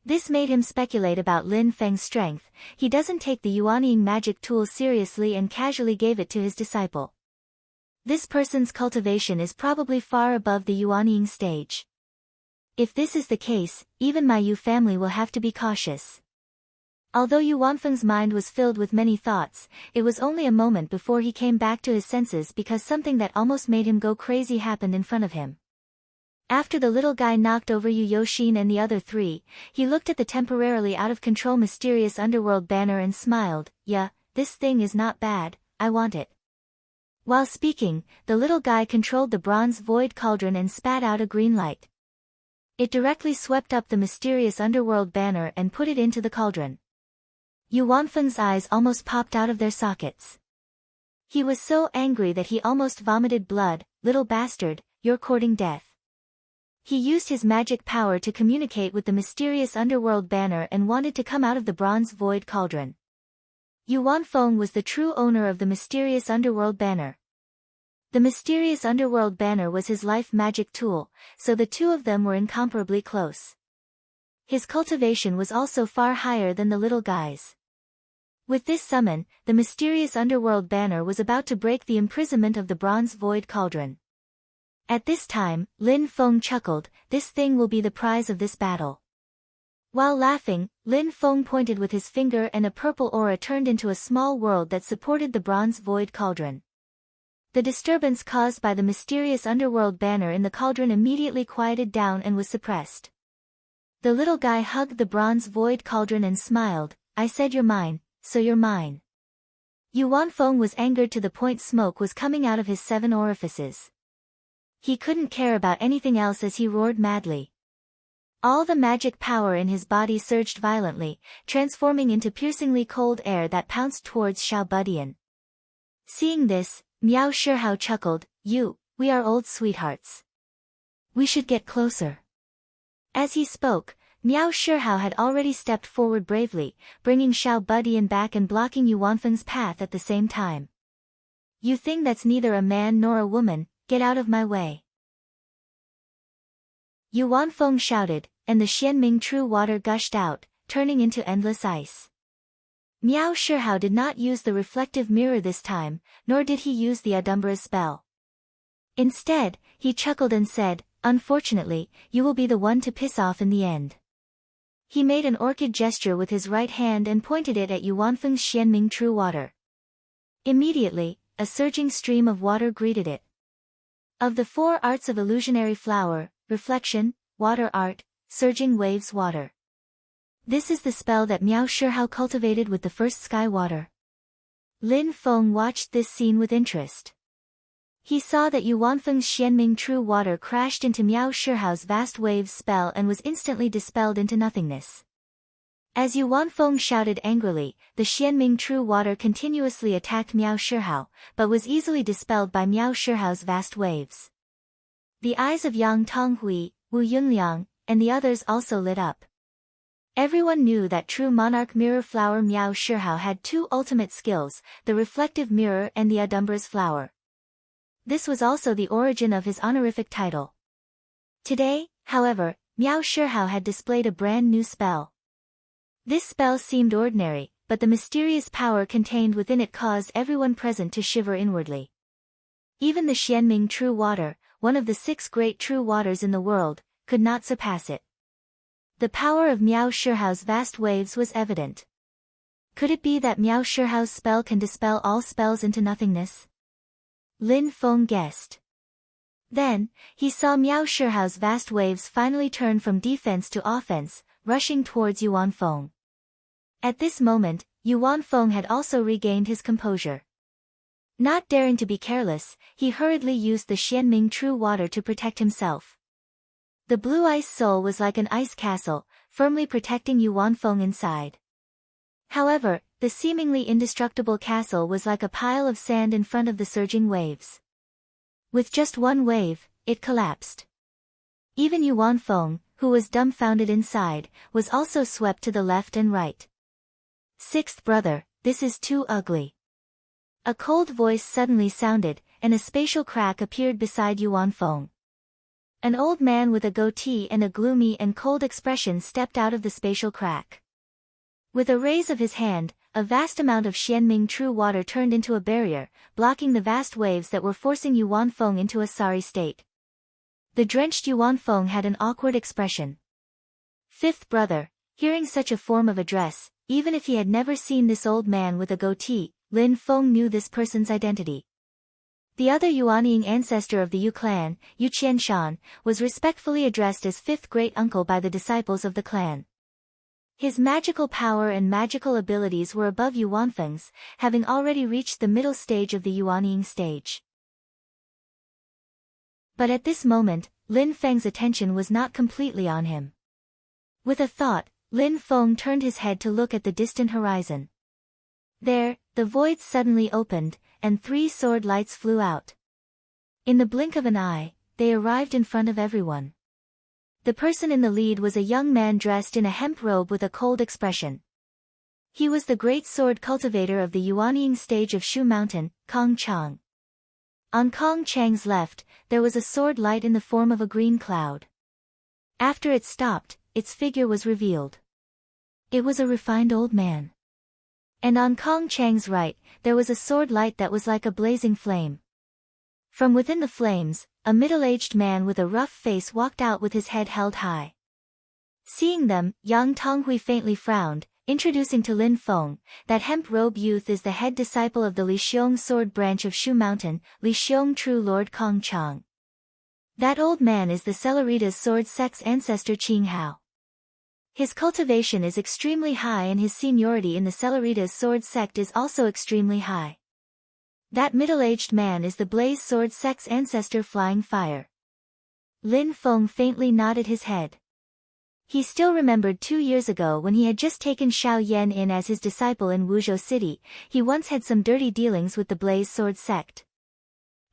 This made him speculate about Lin Feng's strength. He doesn't take the Yuanying magic tool seriously and casually gave it to his disciple. This person's cultivation is probably far above the Yuanying stage. If this is the case, even my Yu family will have to be cautious. Although Yuan Feng's mind was filled with many thoughts, it was only a moment before he came back to his senses because something that almost made him go crazy happened in front of him. After the little guy knocked over Yu Yoxin and the other three, he looked at the temporarily out-of-control mysterious underworld banner and smiled. Yeah, this thing is not bad, I want it. While speaking, the little guy controlled the bronze void cauldron and spat out a green light. It directly swept up the mysterious underworld banner and put it into the cauldron. Yuan Feng's eyes almost popped out of their sockets. He was so angry that he almost vomited blood. Little bastard, you're courting death. He used his magic power to communicate with the mysterious underworld banner and wanted to come out of the bronze void cauldron. Yuan Feng was the true owner of the mysterious underworld banner. The mysterious underworld banner was his life magic tool, so the two of them were incomparably close. His cultivation was also far higher than the little guy's. With this summon, the mysterious underworld banner was about to break the imprisonment of the bronze void cauldron. At this time, Lin Feng chuckled, this thing will be the prize of this battle. While laughing, Lin Feng pointed with his finger and a purple aura turned into a small world that supported the bronze void cauldron. The disturbance caused by the mysterious underworld banner in the cauldron immediately quieted down and was suppressed. The little guy hugged the bronze void cauldron and smiled, I said you're mine, so you're mine. Yuan Feng was angered to the point smoke was coming out of his 7 orifices. He couldn't care about anything else as he roared madly. All the magic power in his body surged violently, transforming into piercingly cold air that pounced towards Xiao Budian. Seeing this, Miao Shihao chuckled, we are old sweethearts. We should get closer. As he spoke, Miao Shihao had already stepped forward bravely, bringing Xiao Budian back and blocking Yuan Feng's path at the same time. You thing that's neither a man nor a woman, get out of my way. Yuan Feng shouted, and the Xianming true water gushed out, turning into endless ice. Miao Shihao did not use the reflective mirror this time, nor did he use the Adumbra's spell. Instead, he chuckled and said, unfortunately, you will be the one to piss off in the end. He made an orchid gesture with his right hand and pointed it at Yuan Feng's Xianming true water. Immediately, a surging stream of water greeted it. Of the 4 arts of illusionary flower, reflection, water art, surging waves water. This is the spell that Miao Shihao cultivated with the first sky water. Lin Feng watched this scene with interest. He saw that Yuan Feng's Xianming true water crashed into Miao Shihao's vast waves spell and was instantly dispelled into nothingness. As Yuan Feng shouted angrily, the Xianming true water continuously attacked Miao Shihao, but was easily dispelled by Miao Shihao's vast waves. The eyes of Yang Tonghui, Wu Yunliang, and the others also lit up. Everyone knew that true monarch mirror flower Miao Shihao had 2 ultimate skills, the reflective mirror and the Adumbra's flower. This was also the origin of his honorific title. Today, however, Miao Shihao had displayed a brand new spell. This spell seemed ordinary, but the mysterious power contained within it caused everyone present to shiver inwardly. Even the Xianming true water, one of the 6 great true waters in the world, could not surpass it. The power of Miao Shihao's vast waves was evident. Could it be that Miao Shihao's spell can dispel all spells into nothingness? Lin Feng guessed. Then, he saw Miao Shihao's vast waves finally turn from defense to offense, rushing towards Yuan Feng. At this moment, Yuan Feng had also regained his composure. Not daring to be careless, he hurriedly used the Xianming true water to protect himself. The blue ice soul was like an ice castle, firmly protecting Yuan Feng inside. However, the seemingly indestructible castle was like a pile of sand in front of the surging waves. With just one wave, it collapsed. Even Yuan Feng, who was dumbfounded inside, was also swept to the left and right. Sixth brother, this is too ugly. A cold voice suddenly sounded, and a spatial crack appeared beside Yuan Feng. An old man with a goatee and a gloomy and cold expression stepped out of the spatial crack. With a raise of his hand, a vast amount of Xianming true water turned into a barrier, blocking the vast waves that were forcing Yuan Feng into a sorry state. The drenched Yuan Feng had an awkward expression. Fifth brother, hearing such a form of address, even if he had never seen this old man with a goatee, Lin Feng knew this person's identity. The other Yuanying ancestor of the Yu clan, Yu Qianshan, was respectfully addressed as fifth great-uncle by the disciples of the clan. His magical power and magical abilities were above Yuan Feng's, having already reached the middle stage of the Yuanying stage. But at this moment, Lin Feng's attention was not completely on him. With a thought, Lin Feng turned his head to look at the distant horizon. There, the void suddenly opened, and 3 sword lights flew out. In the blink of an eye, they arrived in front of everyone. The person in the lead was a young man dressed in a hemp robe with a cold expression. He was the great sword cultivator of the Yuanying stage of Shu Mountain, Kong Chang. On Kong Chang's left, there was a sword light in the form of a green cloud. After it stopped, its figure was revealed. It was a refined old man. And on Kong Chang's right, there was a sword light that was like a blazing flame. From within the flames, a middle-aged man with a rough face walked out with his head held high. Seeing them, Yang Tonghui faintly frowned, introducing to Lin Feng, that hemp-robe youth is the head disciple of the Li Xiong sword branch of Shu Mountain, Li Xiong true Lord Kong Chang. That old man is the Cellerita's sword sect's ancestor Qing Hao. His cultivation is extremely high and his seniority in the Cellerita's sword sect is also extremely high. That middle-aged man is the Blaze sword sect's ancestor Flying Fire. Lin Feng faintly nodded his head. He still remembered 2 years ago when he had just taken Xiao Yan in as his disciple in Wuzhou City, he once had some dirty dealings with the Blaze sword sect.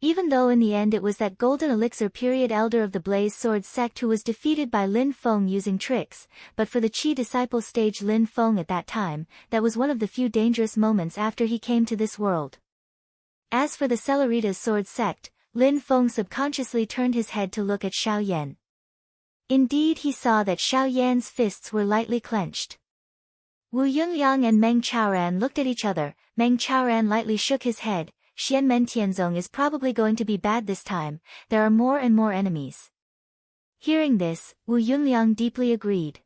Even though in the end it was that golden elixir period elder of the Blaze sword sect who was defeated by Lin Feng using tricks, but for the Qi disciple stage Lin Feng at that time, that was one of the few dangerous moments after he came to this world. As for the Cellerita's sword sect, Lin Feng subconsciously turned his head to look at Xiao Yan. Indeed he saw that Xiao Yan's fists were lightly clenched. Wu Yungliang and Meng Chaoran looked at each other, Meng Chaoran lightly shook his head, Xianmen Tianzong is probably going to be bad this time, there are more and more enemies. Hearing this, Wu Yungliang deeply agreed.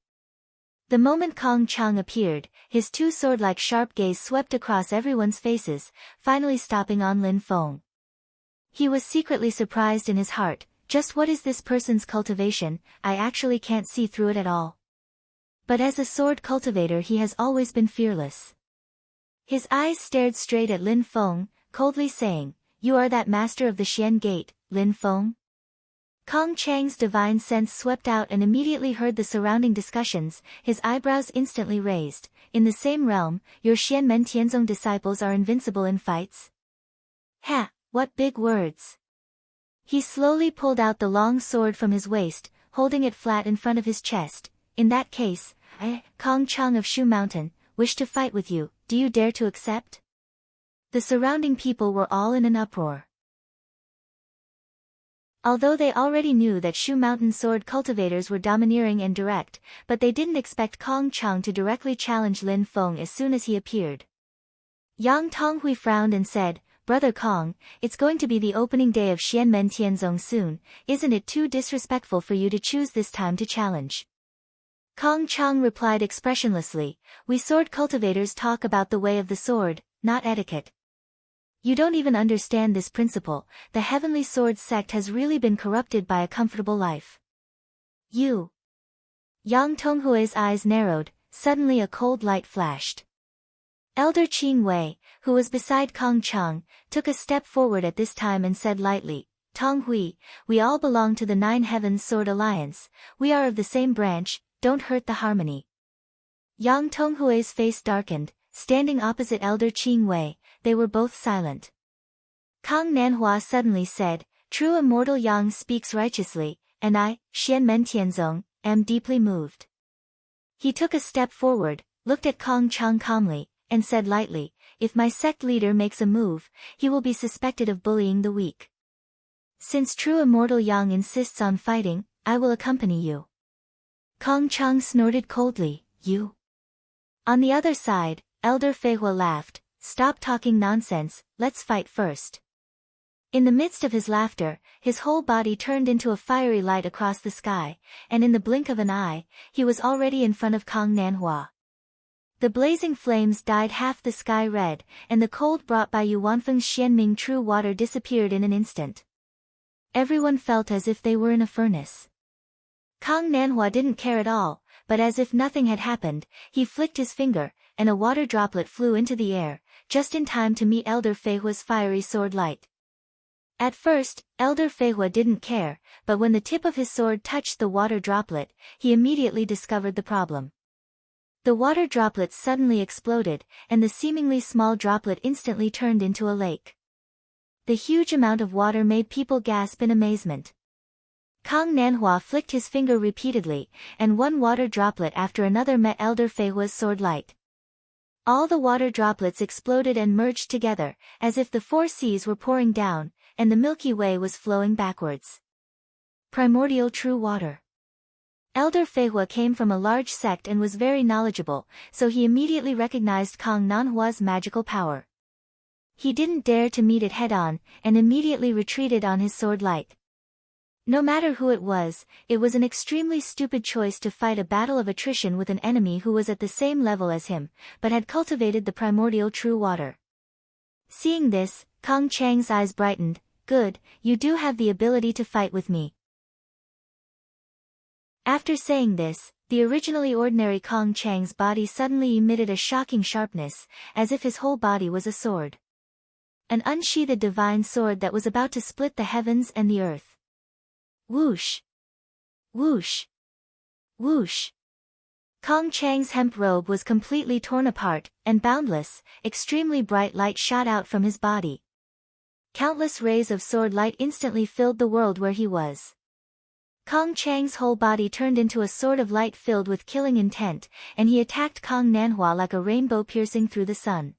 The moment Kong Chang appeared, his 2 sword-like sharp gaze swept across everyone's faces, finally stopping on Lin Feng. He was secretly surprised in his heart, just what is this person's cultivation, I actually can't see through it at all. But as a sword cultivator he has always been fearless. His eyes stared straight at Lin Feng, coldly saying, "You are that master of the Xian Gate, Lin Feng?" Kong Chang's divine sense swept out and immediately heard the surrounding discussions, his eyebrows instantly raised. In the same realm, your Xianmen Tianzong disciples are invincible in fights? Ha, what big words! He slowly pulled out the long sword from his waist, holding it flat in front of his chest. In that case, I, Kong Chang of Shu Mountain, wish to fight with you, do you dare to accept? The surrounding people were all in an uproar. Although they already knew that Shu Mountain sword cultivators were domineering and direct, but they didn't expect Kong Chang to directly challenge Lin Feng as soon as he appeared. Yang Tonghui frowned and said, "Brother Kong, it's going to be the opening day of Xianmen Tianzong soon, isn't it too disrespectful for you to choose this time to challenge?" Kong Chang replied expressionlessly, "We sword cultivators talk about the way of the sword, not etiquette. You don't even understand this principle, the heavenly sword sect has really been corrupted by a comfortable life. You." Yang Tonghui's eyes narrowed, suddenly a cold light flashed. Elder Qing Wei, who was beside Kong Chang, took a step forward at this time and said lightly, "Tonghui, we all belong to the Nine Heavens Sword Alliance, we are of the same branch, don't hurt the harmony." Yang Tonghui's face darkened, standing opposite Elder Qing Wei, they were both silent. Kang Nanhua suddenly said, true immortal Yang speaks righteously, and I, Xian Men Tianzong, am deeply moved. He took a step forward, looked at Kong Chang calmly, and said lightly, if my sect leader makes a move, he will be suspected of bullying the weak. Since true immortal Yang insists on fighting, I will accompany you. Kong Chang snorted coldly, you? On the other side, Elder Fei Hua laughed, stop talking nonsense, let's fight first. In the midst of his laughter, his whole body turned into a fiery light across the sky, and in the blink of an eye, he was already in front of Kong Nanhua. The blazing flames dyed half the sky red, and the cold brought by Yu Wanfeng's Xianming true water disappeared in an instant. Everyone felt as if they were in a furnace. Kong Nanhua didn't care at all, but as if nothing had happened, he flicked his finger, and a water droplet flew into the air, just in time to meet Elder Fei Hua's fiery sword light. At first, Elder Fei Hua didn't care, but when the tip of his sword touched the water droplet, he immediately discovered the problem. The water droplet suddenly exploded, and the seemingly small droplet instantly turned into a lake. The huge amount of water made people gasp in amazement. Kong Nanhua flicked his finger repeatedly, and one water droplet after another met Elder Fei Hua's sword light. All the water droplets exploded and merged together, as if the four seas were pouring down, and the Milky Way was flowing backwards. Primordial true water. Elder Fei Hua came from a large sect and was very knowledgeable, so he immediately recognized Kong Nanhua's magical power. He didn't dare to meet it head-on, and immediately retreated on his sword light. No matter who it was an extremely stupid choice to fight a battle of attrition with an enemy who was at the same level as him, but had cultivated the primordial true water. Seeing this, Kong Chang's eyes brightened, good, you do have the ability to fight with me. After saying this, the originally ordinary Kong Chang's body suddenly emitted a shocking sharpness, as if his whole body was a sword. An unsheathed divine sword that was about to split the heavens and the earth. Whoosh! Whoosh! Whoosh! Kong Chang's hemp robe was completely torn apart, and boundless, extremely bright light shot out from his body. Countless rays of sword light instantly filled the world where he was. Kong Chang's whole body turned into a sword of light filled with killing intent, and he attacked Kong Nanhua like a rainbow piercing through the sun.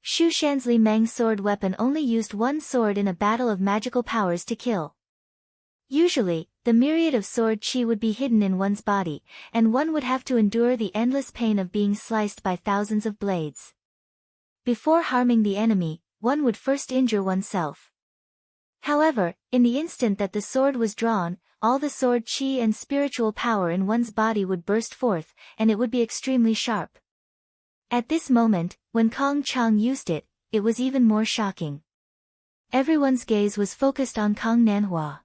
Xu Shan's Li Meng's sword weapon only used one sword in a battle of magical powers to kill. Usually, the myriad of sword chi would be hidden in one's body, and one would have to endure the endless pain of being sliced by thousands of blades. Before harming the enemy, one would first injure oneself. However, in the instant that the sword was drawn, all the sword chi and spiritual power in one's body would burst forth, and it would be extremely sharp. At this moment, when Kong Chang used it, it was even more shocking. Everyone's gaze was focused on Kong Nanhua.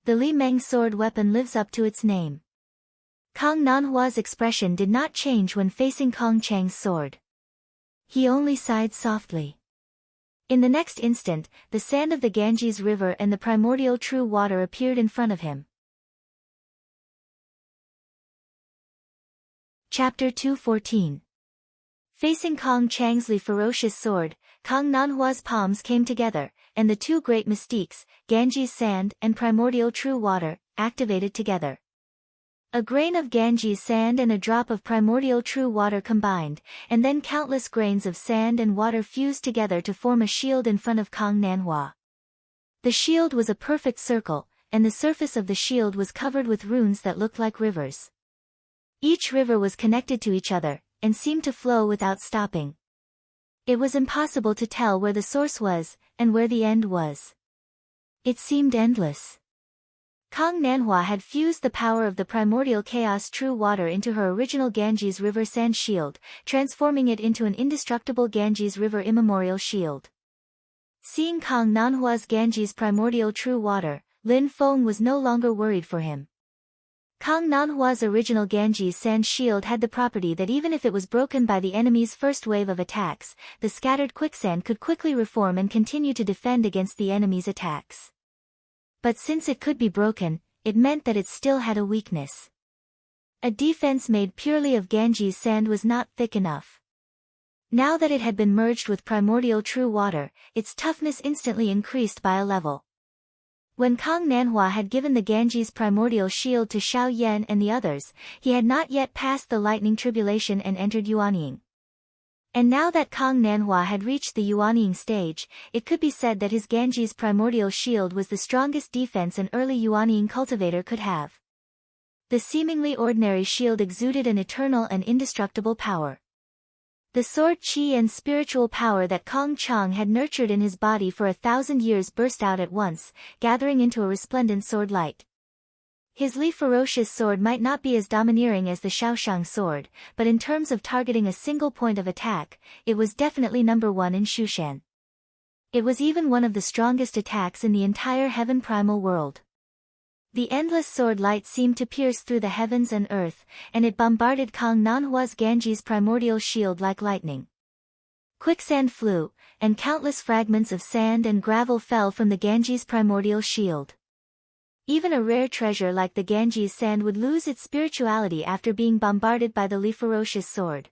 The Li Meng sword weapon lives up to its name. Kong Nanhua's expression did not change when facing Kong Chang's sword. He only sighed softly. In the next instant, the sand of the Ganges River and the primordial true water appeared in front of him. Chapter 214. Facing Kong Chang's ferocious sword, Kong Nanhua's palms came together, and the two great mystiques, Ganges sand and primordial true water, activated together. A grain of Ganges sand and a drop of primordial true water combined, and then countless grains of sand and water fused together to form a shield in front of Kong Nanhua. The shield was a perfect circle, and the surface of the shield was covered with runes that looked like rivers. Each river was connected to each other, and seemed to flow without stopping. It was impossible to tell where the source was, and where the end was. It seemed endless. Kong Nanhua had fused the power of the primordial chaos true water into her original Ganges River sand shield, transforming it into an indestructible Ganges River immemorial shield. Seeing Kong Nanhua's Ganges primordial true water, Lin Feng was no longer worried for him. Kong Nanhua's original Ganges sand shield had the property that even if it was broken by the enemy's first wave of attacks, the scattered quicksand could quickly reform and continue to defend against the enemy's attacks. But since it could be broken, it meant that it still had a weakness. A defense made purely of Ganges sand was not thick enough. Now that it had been merged with primordial true water, its toughness instantly increased by a level. When Kang Nanhua had given the Ganges primordial shield to Xiao Yan and the others, he had not yet passed the lightning tribulation and entered Yuanying. And now that Kang Nanhua had reached the Yuanying stage, it could be said that his Ganges primordial shield was the strongest defense an early Yuanying cultivator could have. The seemingly ordinary shield exuded an eternal and indestructible power. The sword qi and spiritual power that Kong Chang had nurtured in his body for 1,000 years burst out at once, gathering into a resplendent sword light. His Li Ferocious sword might not be as domineering as the Shaoshang sword, but in terms of targeting a single point of attack, it was definitely number one in Shushan. It was even one of the strongest attacks in the entire heaven primal world. The endless sword light seemed to pierce through the heavens and earth, and it bombarded Kang Nanhua's Ganges primordial shield like lightning. Quicksand flew, and countless fragments of sand and gravel fell from the Ganges primordial shield. Even a rare treasure like the Ganges sand would lose its spirituality after being bombarded by the Li Ferocious sword.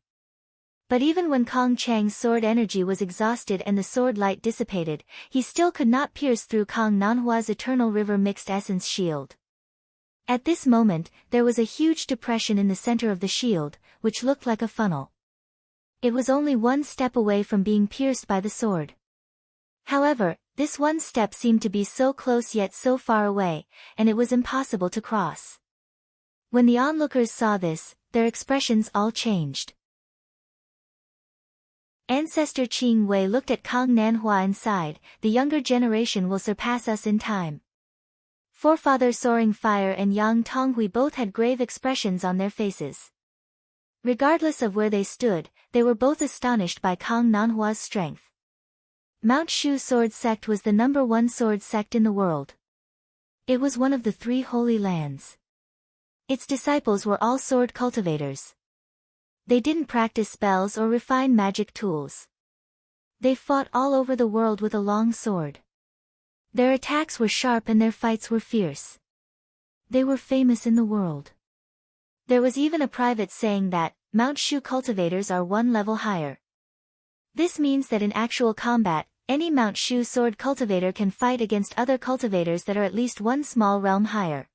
But even when Kong Chang's sword energy was exhausted and the sword light dissipated, he still could not pierce through Kang Nanhua's eternal river mixed essence shield. At this moment, there was a huge depression in the center of the shield, which looked like a funnel. It was only one step away from being pierced by the sword. However, this one step seemed to be so close yet so far away, and it was impossible to cross. When the onlookers saw this, their expressions all changed. Ancestor Qing Wei looked at Kang Nanhua and sighed, "The younger generation will surpass us in time." Forefather Soaring Fire and Yang Tonghui both had grave expressions on their faces. Regardless of where they stood, they were both astonished by Kang Nanhua's strength. Mount Shu Sword Sect was the #1 sword sect in the world. It was one of the 3 holy lands. Its disciples were all sword cultivators. They didn't practice spells or refine magic tools. They fought all over the world with a long sword. Their attacks were sharp and their fights were fierce. They were famous in the world. There was even a private saying that, Mount Shu cultivators are 1 level higher. This means that in actual combat, any Mount Shu sword cultivator can fight against other cultivators that are at least 1 small realm higher.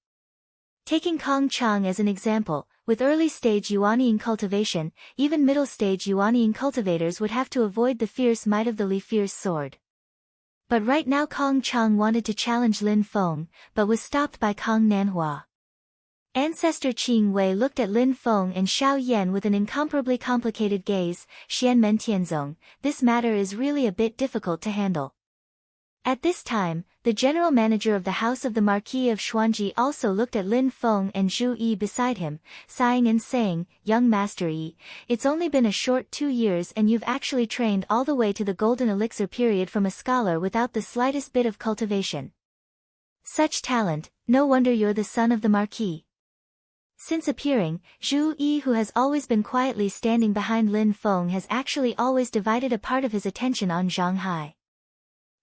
Taking Kong Chang as an example, with early-stage Yuanying cultivation, even middle-stage Yuanying cultivators would have to avoid the fierce might of the Li Fierce sword. But right now Kong Chang wanted to challenge Lin Feng, but was stopped by Kang Nanhua. Ancestor Qing Wei looked at Lin Feng and Xiao Yan with an incomparably complicated gaze. "Xian Men Tianzong, this matter is really a bit difficult to handle." At this time, the general manager of the House of the Marquis of Xuanji also looked at Lin Feng and Zhu Yi beside him, sighing and saying, "Young Master Yi, it's only been a short 2 years and you've actually trained all the way to the Golden Elixir period from a scholar without the slightest bit of cultivation. Such talent, no wonder you're the son of the Marquis." Since appearing, Zhu Yi, who has always been quietly standing behind Lin Feng, has actually always divided a part of his attention on Zhang Hai.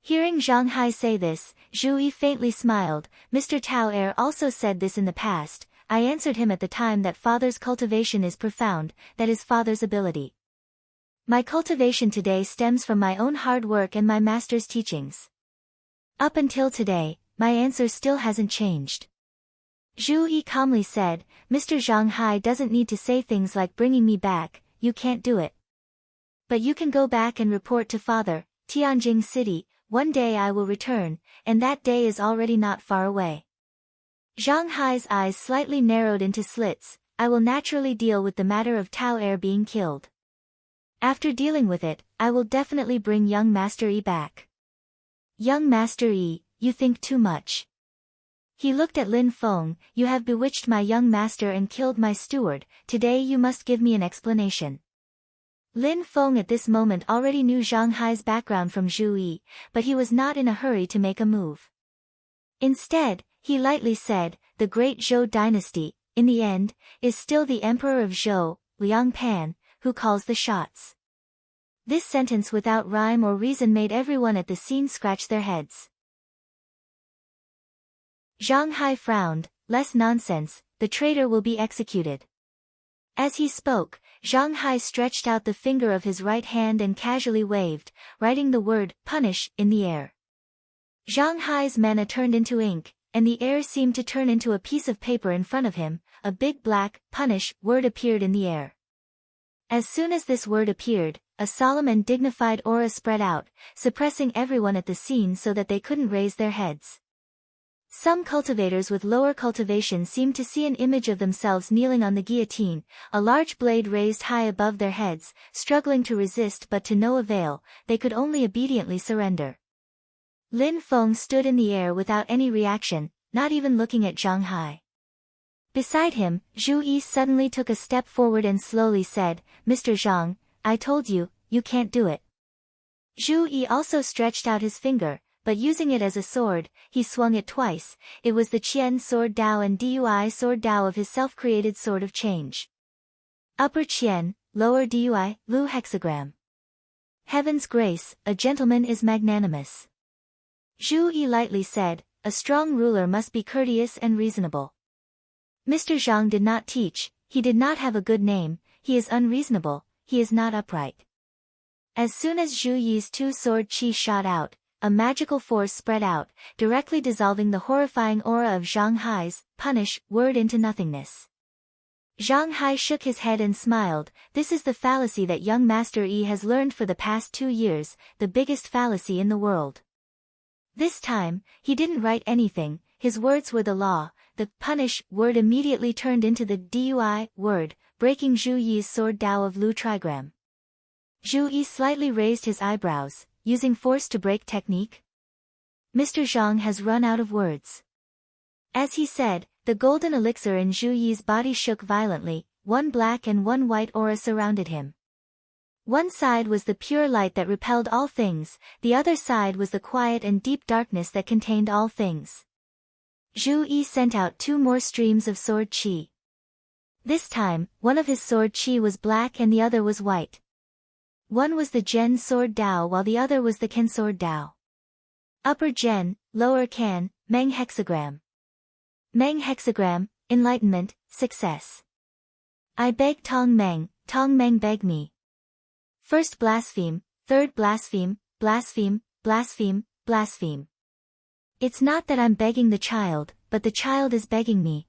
Hearing Zhang Hai say this, Zhu Yi faintly smiled. "Mr. Tao Er also said this in the past. I answered him at the time that father's cultivation is profound, that is father's ability. My cultivation today stems from my own hard work and my master's teachings. Up until today, my answer still hasn't changed." Zhu Yi calmly said, "Mr. Zhang Hai doesn't need to say things like bringing me back, you can't do it. But you can go back and report to father, Tianjing City. One day I will return, and that day is already not far away." Zhang Hai's eyes slightly narrowed into slits. "I will naturally deal with the matter of Tao Er being killed. After dealing with it, I will definitely bring young Master Yi back." "Young Master Yi, you think too much." He looked at Lin Feng. "You have bewitched my young master and killed my steward. Today you must give me an explanation." Lin Feng at this moment already knew Zhang Hai's background from Zhu Yi, but he was not in a hurry to make a move. Instead, he lightly said, "The great Zhou dynasty, in the end, is still the emperor of Zhou, Liang Pan, who calls the shots." This sentence without rhyme or reason made everyone at the scene scratch their heads. Zhang Hai frowned. "Less nonsense, the traitor will be executed." As he spoke, Zhang Hai stretched out the finger of his right hand and casually waved, writing the word, "punish," in the air. Zhang Hai's mana turned into ink, and the air seemed to turn into a piece of paper in front of him. A big black, punish, word appeared in the air. As soon as this word appeared, a solemn and dignified aura spread out, suppressing everyone at the scene so that they couldn't raise their heads. Some cultivators with lower cultivation seemed to see an image of themselves kneeling on the guillotine, a large blade raised high above their heads, struggling to resist but to no avail. They could only obediently surrender. Lin Feng stood in the air without any reaction, not even looking at Zhang Hai. Beside him, Zhu Yi suddenly took a step forward and slowly said, "Mr. Zhang, I told you, you can't do it." Zhu Yi also stretched out his finger, but using it as a sword, he swung it twice. It was the Qian Sword Dao and Dui Sword Dao of his self-created Sword of Change. Upper Qian, lower Dui, Lu hexagram. Heaven's grace, a gentleman is magnanimous. Zhu Yi lightly said, "A strong ruler must be courteous and reasonable." Mr. Zhang did not teach, he did not have a good name, he is unreasonable, he is not upright. As soon as Zhu Yi's two-sword qi shot out, a magical force spread out, directly dissolving the horrifying aura of Zhang Hai's punish word into nothingness. Zhang Hai shook his head and smiled. This is the fallacy that young Master Yi has learned for the past 2 years, the biggest fallacy in the world. This time, he didn't write anything, his words were the law. The punish word immediately turned into the Dui word, breaking Zhu Yi's sword Dao of Lu trigram. Zhu Yi slightly raised his eyebrows, using force to break technique. Mr. Zhang has run out of words. As he said, the golden elixir in Zhu Yi's body shook violently, one black and one white aura surrounded him. One side was the pure light that repelled all things, the other side was the quiet and deep darkness that contained all things. Zhu Yi sent out 2 more streams of sword qi. This time, one of his sword qi was black and the other was white. One was the Zhen sword Dao while the other was the Ken sword Dao. Upper Zhen, lower Kan, Meng hexagram. Meng hexagram, enlightenment, success. I beg Tong Meng beg me. First blaspheme, third blaspheme, blaspheme, blaspheme, blaspheme. It's not that I'm begging the child, but the child is begging me.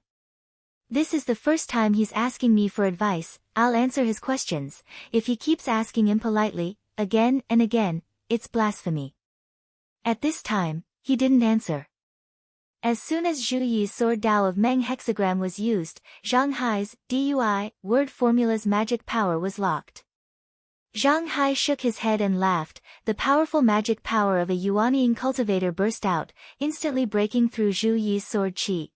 This is the first time he's asking me for advice, I'll answer his questions. If he keeps asking impolitely, again and again, it's blasphemy. At this time, he didn't answer. As soon as Zhu Yi's sword Dao of Meng hexagram was used, Zhang Hai's Dui word formula's magic power was locked. Zhang Hai shook his head and laughed. The powerful magic power of a Yuanying cultivator burst out, instantly breaking through Zhu Yi's sword qi.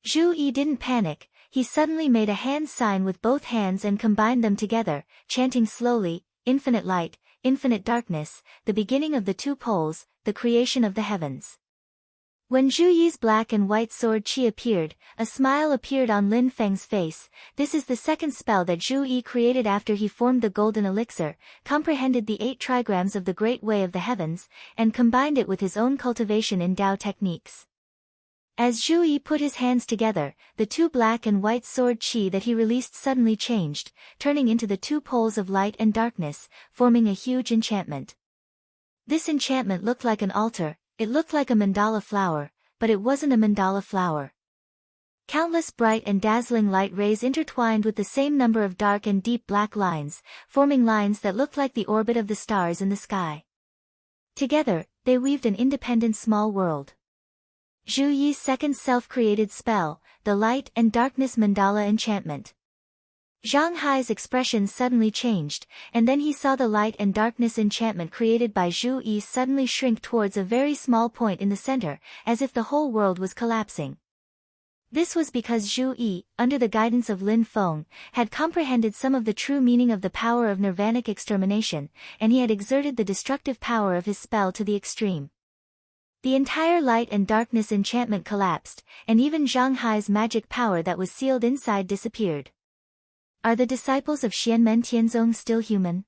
Zhu Yi didn't panic, he suddenly made a hand sign with both hands and combined them together, chanting slowly, "Infinite light, infinite darkness, the beginning of the 2 poles, the creation of the heavens." When Zhu Yi's black and white sword qi appeared, a smile appeared on Lin Feng's face. This is the second spell that Zhu Yi created after he formed the golden elixir, comprehended the 8 trigrams of the great way of the heavens, and combined it with his own cultivation in Dao techniques. As Zhu Yi put his hands together, the 2 black and white sword qi that he released suddenly changed, turning into the 2 poles of light and darkness, forming a huge enchantment. This enchantment looked like an altar. It looked like a mandala flower, but it wasn't a mandala flower. Countless bright and dazzling light rays intertwined with the same number of dark and deep black lines, forming lines that looked like the orbit of the stars in the sky. Together, they weaved an independent small world. Zhu Yi's second self-created spell, the light and darkness mandala enchantment. Zhang Hai's expression suddenly changed, and then he saw the light and darkness enchantment created by Zhu Yi suddenly shrink towards a very small point in the center, as if the whole world was collapsing. This was because Zhu Yi, under the guidance of Lin Feng, had comprehended some of the true meaning of the power of nirvanic extermination, and he had exerted the destructive power of his spell to the extreme. The entire light and darkness enchantment collapsed, and even Zhang Hai's magic power that was sealed inside disappeared. Are the disciples of Xianmen Tianzong still human?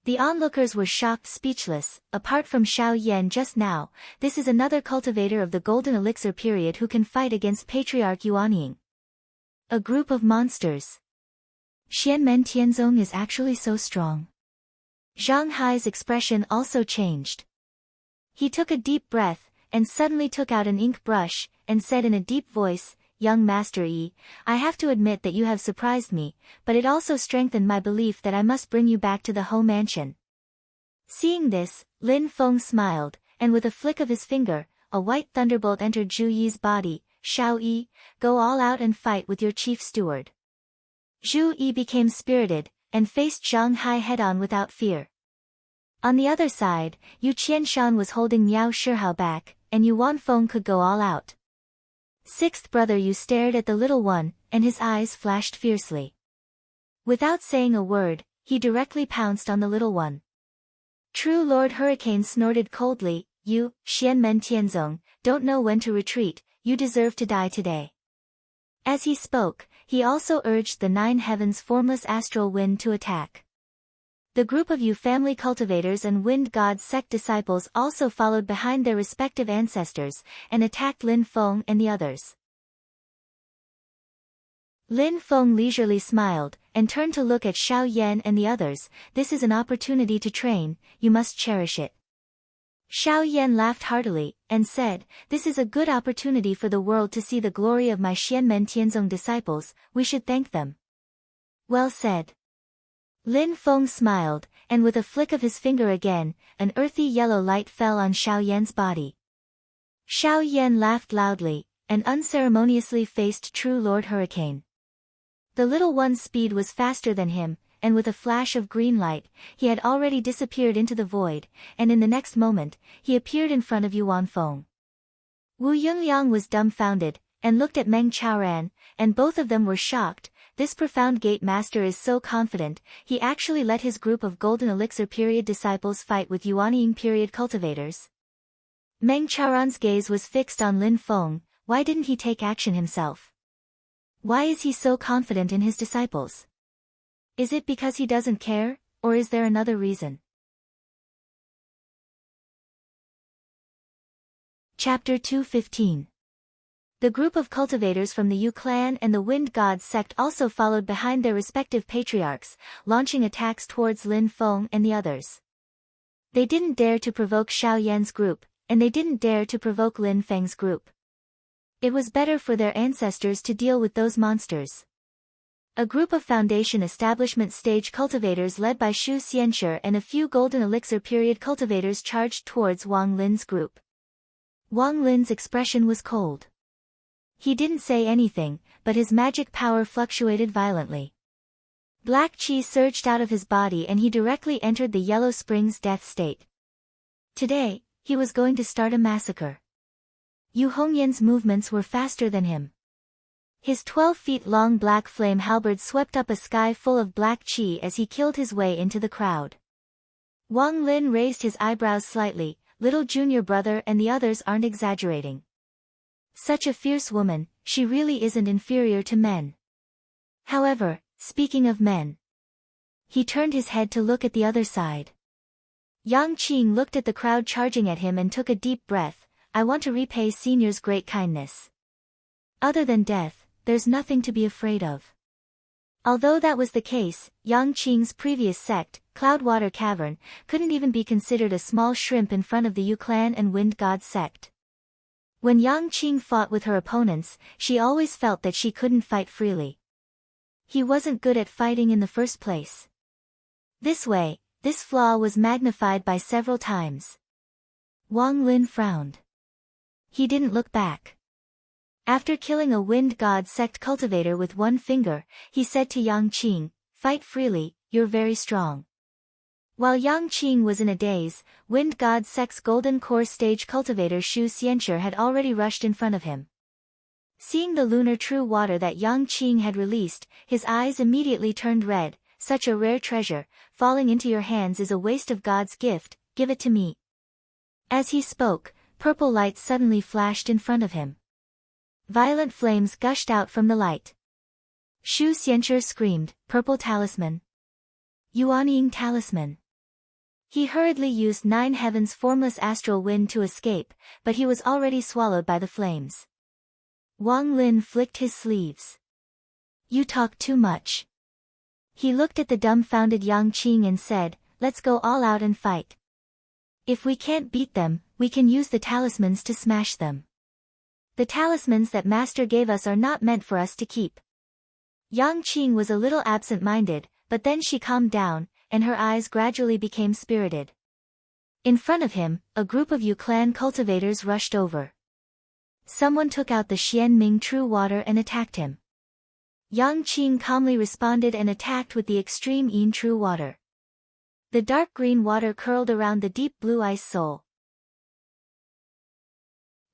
The onlookers were shocked, speechless. Apart from Xiao Yan just now, this is another cultivator of the golden elixir period who can fight against Patriarch Yuanying. A group of monsters. Xianmen Tianzong is actually so strong. Zhang Hai's expression also changed. He took a deep breath, and suddenly took out an ink brush, and said in a deep voice, "Young Master Yi, I have to admit that you have surprised me, but it also strengthened my belief that I must bring you back to the Ho mansion." Seeing this, Lin Feng smiled, and with a flick of his finger, a white thunderbolt entered Zhu Yi's body. "Shao Yi, go all out and fight with your chief steward." Zhu Yi became spirited, and faced Zhang Hai head-on without fear. On the other side, Yu Qianshan was holding Miao Shihao back, and Yu Wanfeng could go all out. Sixth brother Yu stared at the little one, and his eyes flashed fiercely. Without saying a word, he directly pounced on the little one. True Lord Hurricane snorted coldly, "You, Xianmen Tianzong, don't know when to retreat, you deserve to die today." As he spoke, he also urged the 9 heavens formless astral wind to attack. The group of Yu family cultivators and wind god sect disciples also followed behind their respective ancestors, and attacked Lin Feng and the others. Lin Feng leisurely smiled, and turned to look at Xiao Yan and the others. "This is an opportunity to train, you must cherish it." Xiao Yan laughed heartily, and said, "This is a good opportunity for the world to see the glory of my Xianmen Tianzong disciples, we should thank them." "Well said." Lin Feng smiled, and with a flick of his finger again, an earthy yellow light fell on Xiao Yan's body. Xiao Yan laughed loudly, and unceremoniously faced True Lord Hurricane. The little one's speed was faster than him, and with a flash of green light, he had already disappeared into the void, and in the next moment, he appeared in front of Yu Wanfeng. Wu Yungliang was dumbfounded, and looked at Meng Chaoran, and both of them were shocked. This profound gate master is so confident, he actually let his group of Golden Elixir period disciples fight with Yuanying period cultivators. Meng Chaoran's gaze was fixed on Lin Feng. Why didn't he take action himself? Why is he so confident in his disciples? Is it because he doesn't care, or is there another reason? Chapter 215. The group of cultivators from the Yu clan and the Wind God sect also followed behind their respective patriarchs, launching attacks towards Lin Feng and the others. They didn't dare to provoke Xiao Yan's group, and they didn't dare to provoke Lin Feng's group. It was better for their ancestors to deal with those monsters. A group of Foundation Establishment stage cultivators led by Xu Xianshi and a few Golden Elixir period cultivators charged towards Wang Lin's group. Wang Lin's expression was cold. He didn't say anything, but his magic power fluctuated violently. Black qi surged out of his body and he directly entered the Yellow Spring's death state. Today, he was going to start a massacre. Yu Hongyan's movements were faster than him. His 12-feet-long black flame halberd swept up a sky full of black qi as he killed his way into the crowd. Wang Lin raised his eyebrows slightly. "Little junior brother and the others aren't exaggerating. Such a fierce woman, she really isn't inferior to men. However, speaking of men." He turned his head to look at the other side. Yang Qing looked at the crowd charging at him and took a deep breath. "I want to repay Senior's great kindness. Other than death, there's nothing to be afraid of." Although that was the case, Yang Qing's previous sect, Cloudwater Cavern, couldn't even be considered a small shrimp in front of the Yu clan and Wind God sect. When Yang Qing fought with her opponents, she always felt that she couldn't fight freely. He wasn't good at fighting in the first place. This way, this flaw was magnified by several times. Wang Lin frowned. He didn't look back. After killing a Wind God sect cultivator with one finger, he said to Yang Qing, "Fight freely, you're very strong." While Yang Qing was in a daze, Wind God sect's Golden Core stage cultivator Xu Xianshi had already rushed in front of him. Seeing the lunar true water that Yang Qing had released, his eyes immediately turned red. "Such a rare treasure, falling into your hands is a waste of God's gift, give it to me." As he spoke, purple light suddenly flashed in front of him. Violent flames gushed out from the light. Xu Xianshi screamed, "Purple talisman! Yuanying talisman!" He hurriedly used 9 heavens formless astral wind to escape, but he was already swallowed by the flames. Wang Lin flicked his sleeves. "You talk too much." He looked at the dumbfounded Yang Qing and said, "Let's go all out and fight." If we can't beat them, we can use the talismans to smash them. The talismans that Master gave us are not meant for us to keep. Yang Qing was a little absent-minded, but then she calmed down, and her eyes gradually became spirited. In front of him, a group of Yu clan cultivators rushed over. Someone took out the Xianming True Water and attacked him. Yang Qing calmly responded and attacked with the extreme Yin True Water. The dark green water curled around the deep blue ice soul.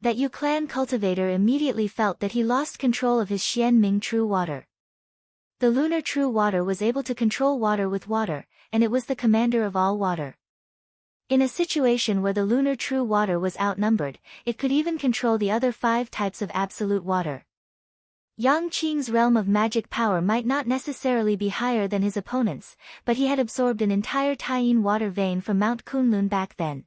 That Yu clan cultivator immediately felt that he lost control of his Xianming True Water. The lunar True Water was able to control water with water, and it was the commander of all water. In a situation where the lunar True Water was outnumbered, it could even control the other 5 types of absolute water. Yang Qing's realm of magic power might not necessarily be higher than his opponent's, but he had absorbed an entire Taiyin water vein from Mount Kunlun back then.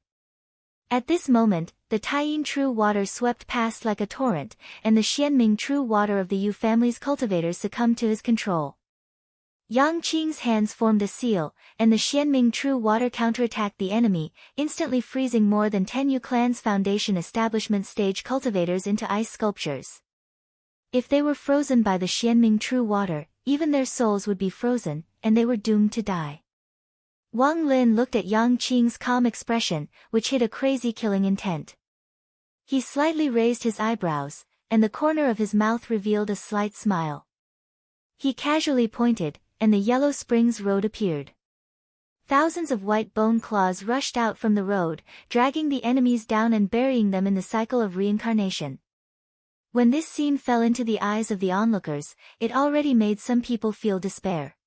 At this moment, the Taiyin True Water swept past like a torrent, and the Xianming True Water of the Yu family's cultivators succumbed to his control. Yang Qing's hands formed a seal, and the Xianming True Water counterattacked the enemy, instantly freezing more than 10 Yu clan's foundation establishment stage cultivators into ice sculptures. If they were frozen by the Xianming True Water, even their souls would be frozen, and they were doomed to die. Wang Lin looked at Yang Qing's calm expression, which hid a crazy killing intent. He slightly raised his eyebrows, and the corner of his mouth revealed a slight smile. He casually pointed, and the Yellow Springs Road appeared. Thousands of white bone claws rushed out from the road, dragging the enemies down and burying them in the cycle of reincarnation. When this scene fell into the eyes of the onlookers, it already made some people feel despair.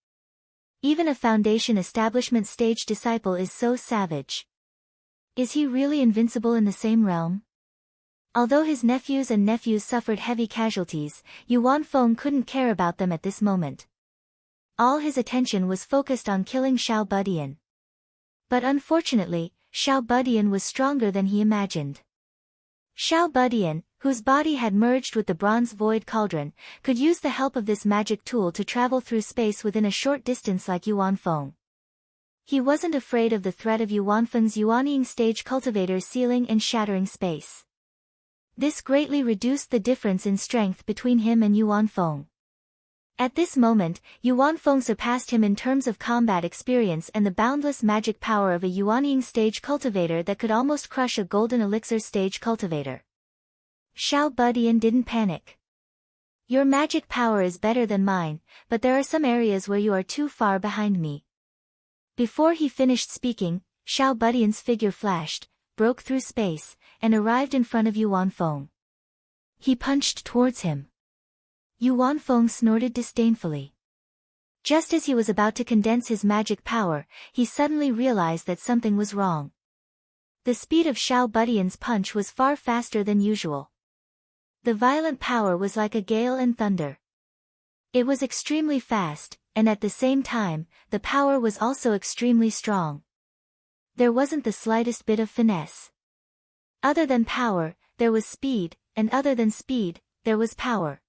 Even a foundation establishment stage disciple is so savage. Is he really invincible in the same realm? Although his nephews suffered heavy casualties, Yuan Feng couldn't care about them at this moment. All his attention was focused on killing Xiao Budian. But unfortunately, Xiao Budian was stronger than he imagined. Xiao Budian, whose body had merged with the bronze void cauldron, could use the help of this magic tool to travel through space within a short distance like Yuan Feng. He wasn't afraid of the threat of Yuan Feng's Yuanying stage cultivators sealing and shattering space. This greatly reduced the difference in strength between him and Yuan Feng. At this moment, Yuan Feng surpassed him in terms of combat experience and the boundless magic power of a Yuanying stage cultivator that could almost crush a golden elixir stage cultivator. Xiao Budian didn't panic. Your magic power is better than mine, but there are some areas where you are too far behind me. Before he finished speaking, Xiao Budian's figure flashed, broke through space, and arrived in front of Yuan Feng. He punched towards him. Yuan Feng snorted disdainfully. Just as he was about to condense his magic power, he suddenly realized that something was wrong. The speed of Xiao Budian's punch was far faster than usual. The violent power was like a gale and thunder. It was extremely fast, and at the same time, the power was also extremely strong. There wasn't the slightest bit of finesse. Other than power, there was speed, and other than speed, there was power.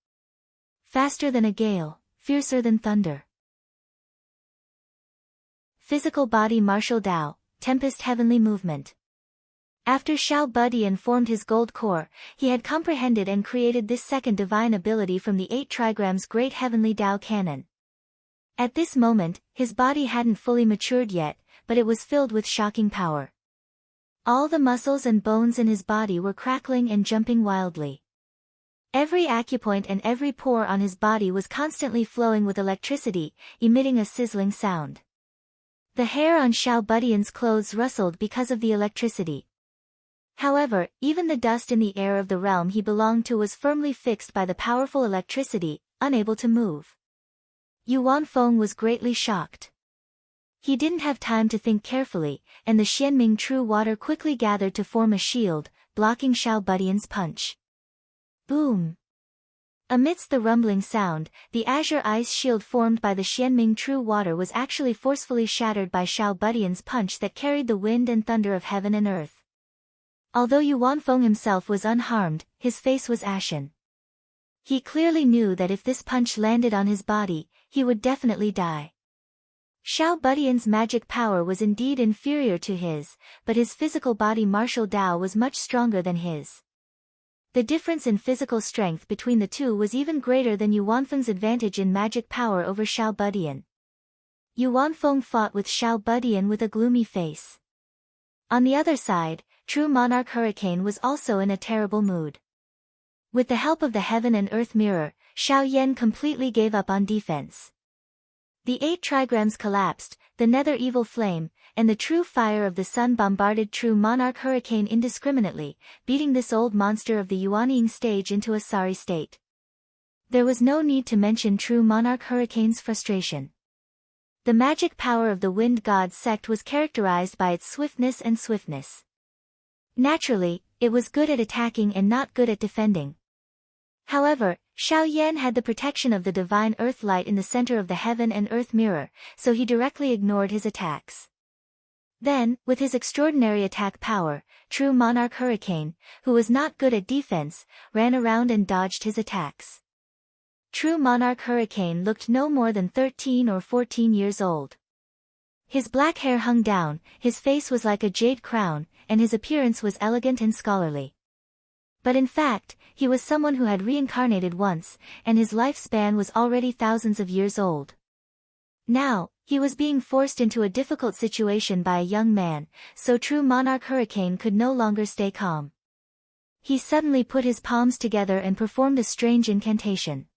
Faster than a gale, fiercer than thunder. Physical body martial Dao, Tempest heavenly movement. After Xiao Budian formed his gold core, he had comprehended and created this second divine ability from the 8 trigrams Great Heavenly Dao Canon. At this moment, his body hadn't fully matured yet, but it was filled with shocking power. All the muscles and bones in his body were crackling and jumping wildly. Every acupoint and every pore on his body was constantly flowing with electricity, emitting a sizzling sound. The hair on Xiao Budian's clothes rustled because of the electricity. However, even the dust in the air of the realm he belonged to was firmly fixed by the powerful electricity, unable to move. Yuan Feng was greatly shocked. He didn't have time to think carefully, and the Xianming True Water quickly gathered to form a shield, blocking Xiao Budian's punch. Boom! Amidst the rumbling sound, the azure ice shield formed by the Xianming True Water was actually forcefully shattered by Xiao Budian's punch that carried the wind and thunder of heaven and earth. Although Yuan Feng himself was unharmed, his face was ashen. He clearly knew that if this punch landed on his body, he would definitely die. Xiao Budian's magic power was indeed inferior to his, but his physical body martial Tao was much stronger than his. The difference in physical strength between the two was even greater than Yuanfeng's advantage in magic power over Xiao Budian. Yuanfeng fought with Xiao Budian with a gloomy face. On the other side, true monarch Hurricane was also in a terrible mood. With the help of the heaven and earth mirror, Xiao Yan completely gave up on defense. The 8 trigrams collapsed, the nether evil flame, and the true fire of the sun bombarded true monarch Hurricane indiscriminately, beating this old monster of the Yuanying stage into a sorry state. There was no need to mention true monarch Hurricane's frustration. The magic power of the wind god's sect was characterized by its swiftness and swiftness. Naturally, it was good at attacking and not good at defending. However, Xiao Yan had the protection of the divine earth light in the center of the heaven and earth mirror, so he directly ignored his attacks. Then, with his extraordinary attack power, true monarch Hurricane, who was not good at defense, ran around and dodged his attacks. True monarch Hurricane looked no more than 13 or 14 years old. His black hair hung down, his face was like a jade crown, and his appearance was elegant and scholarly. But in fact, he was someone who had reincarnated once, and his lifespan was already thousands of years old. Now, he was being forced into a difficult situation by a young man, so true monarch Hurricane could no longer stay calm. He suddenly put his palms together and performed a strange incantation.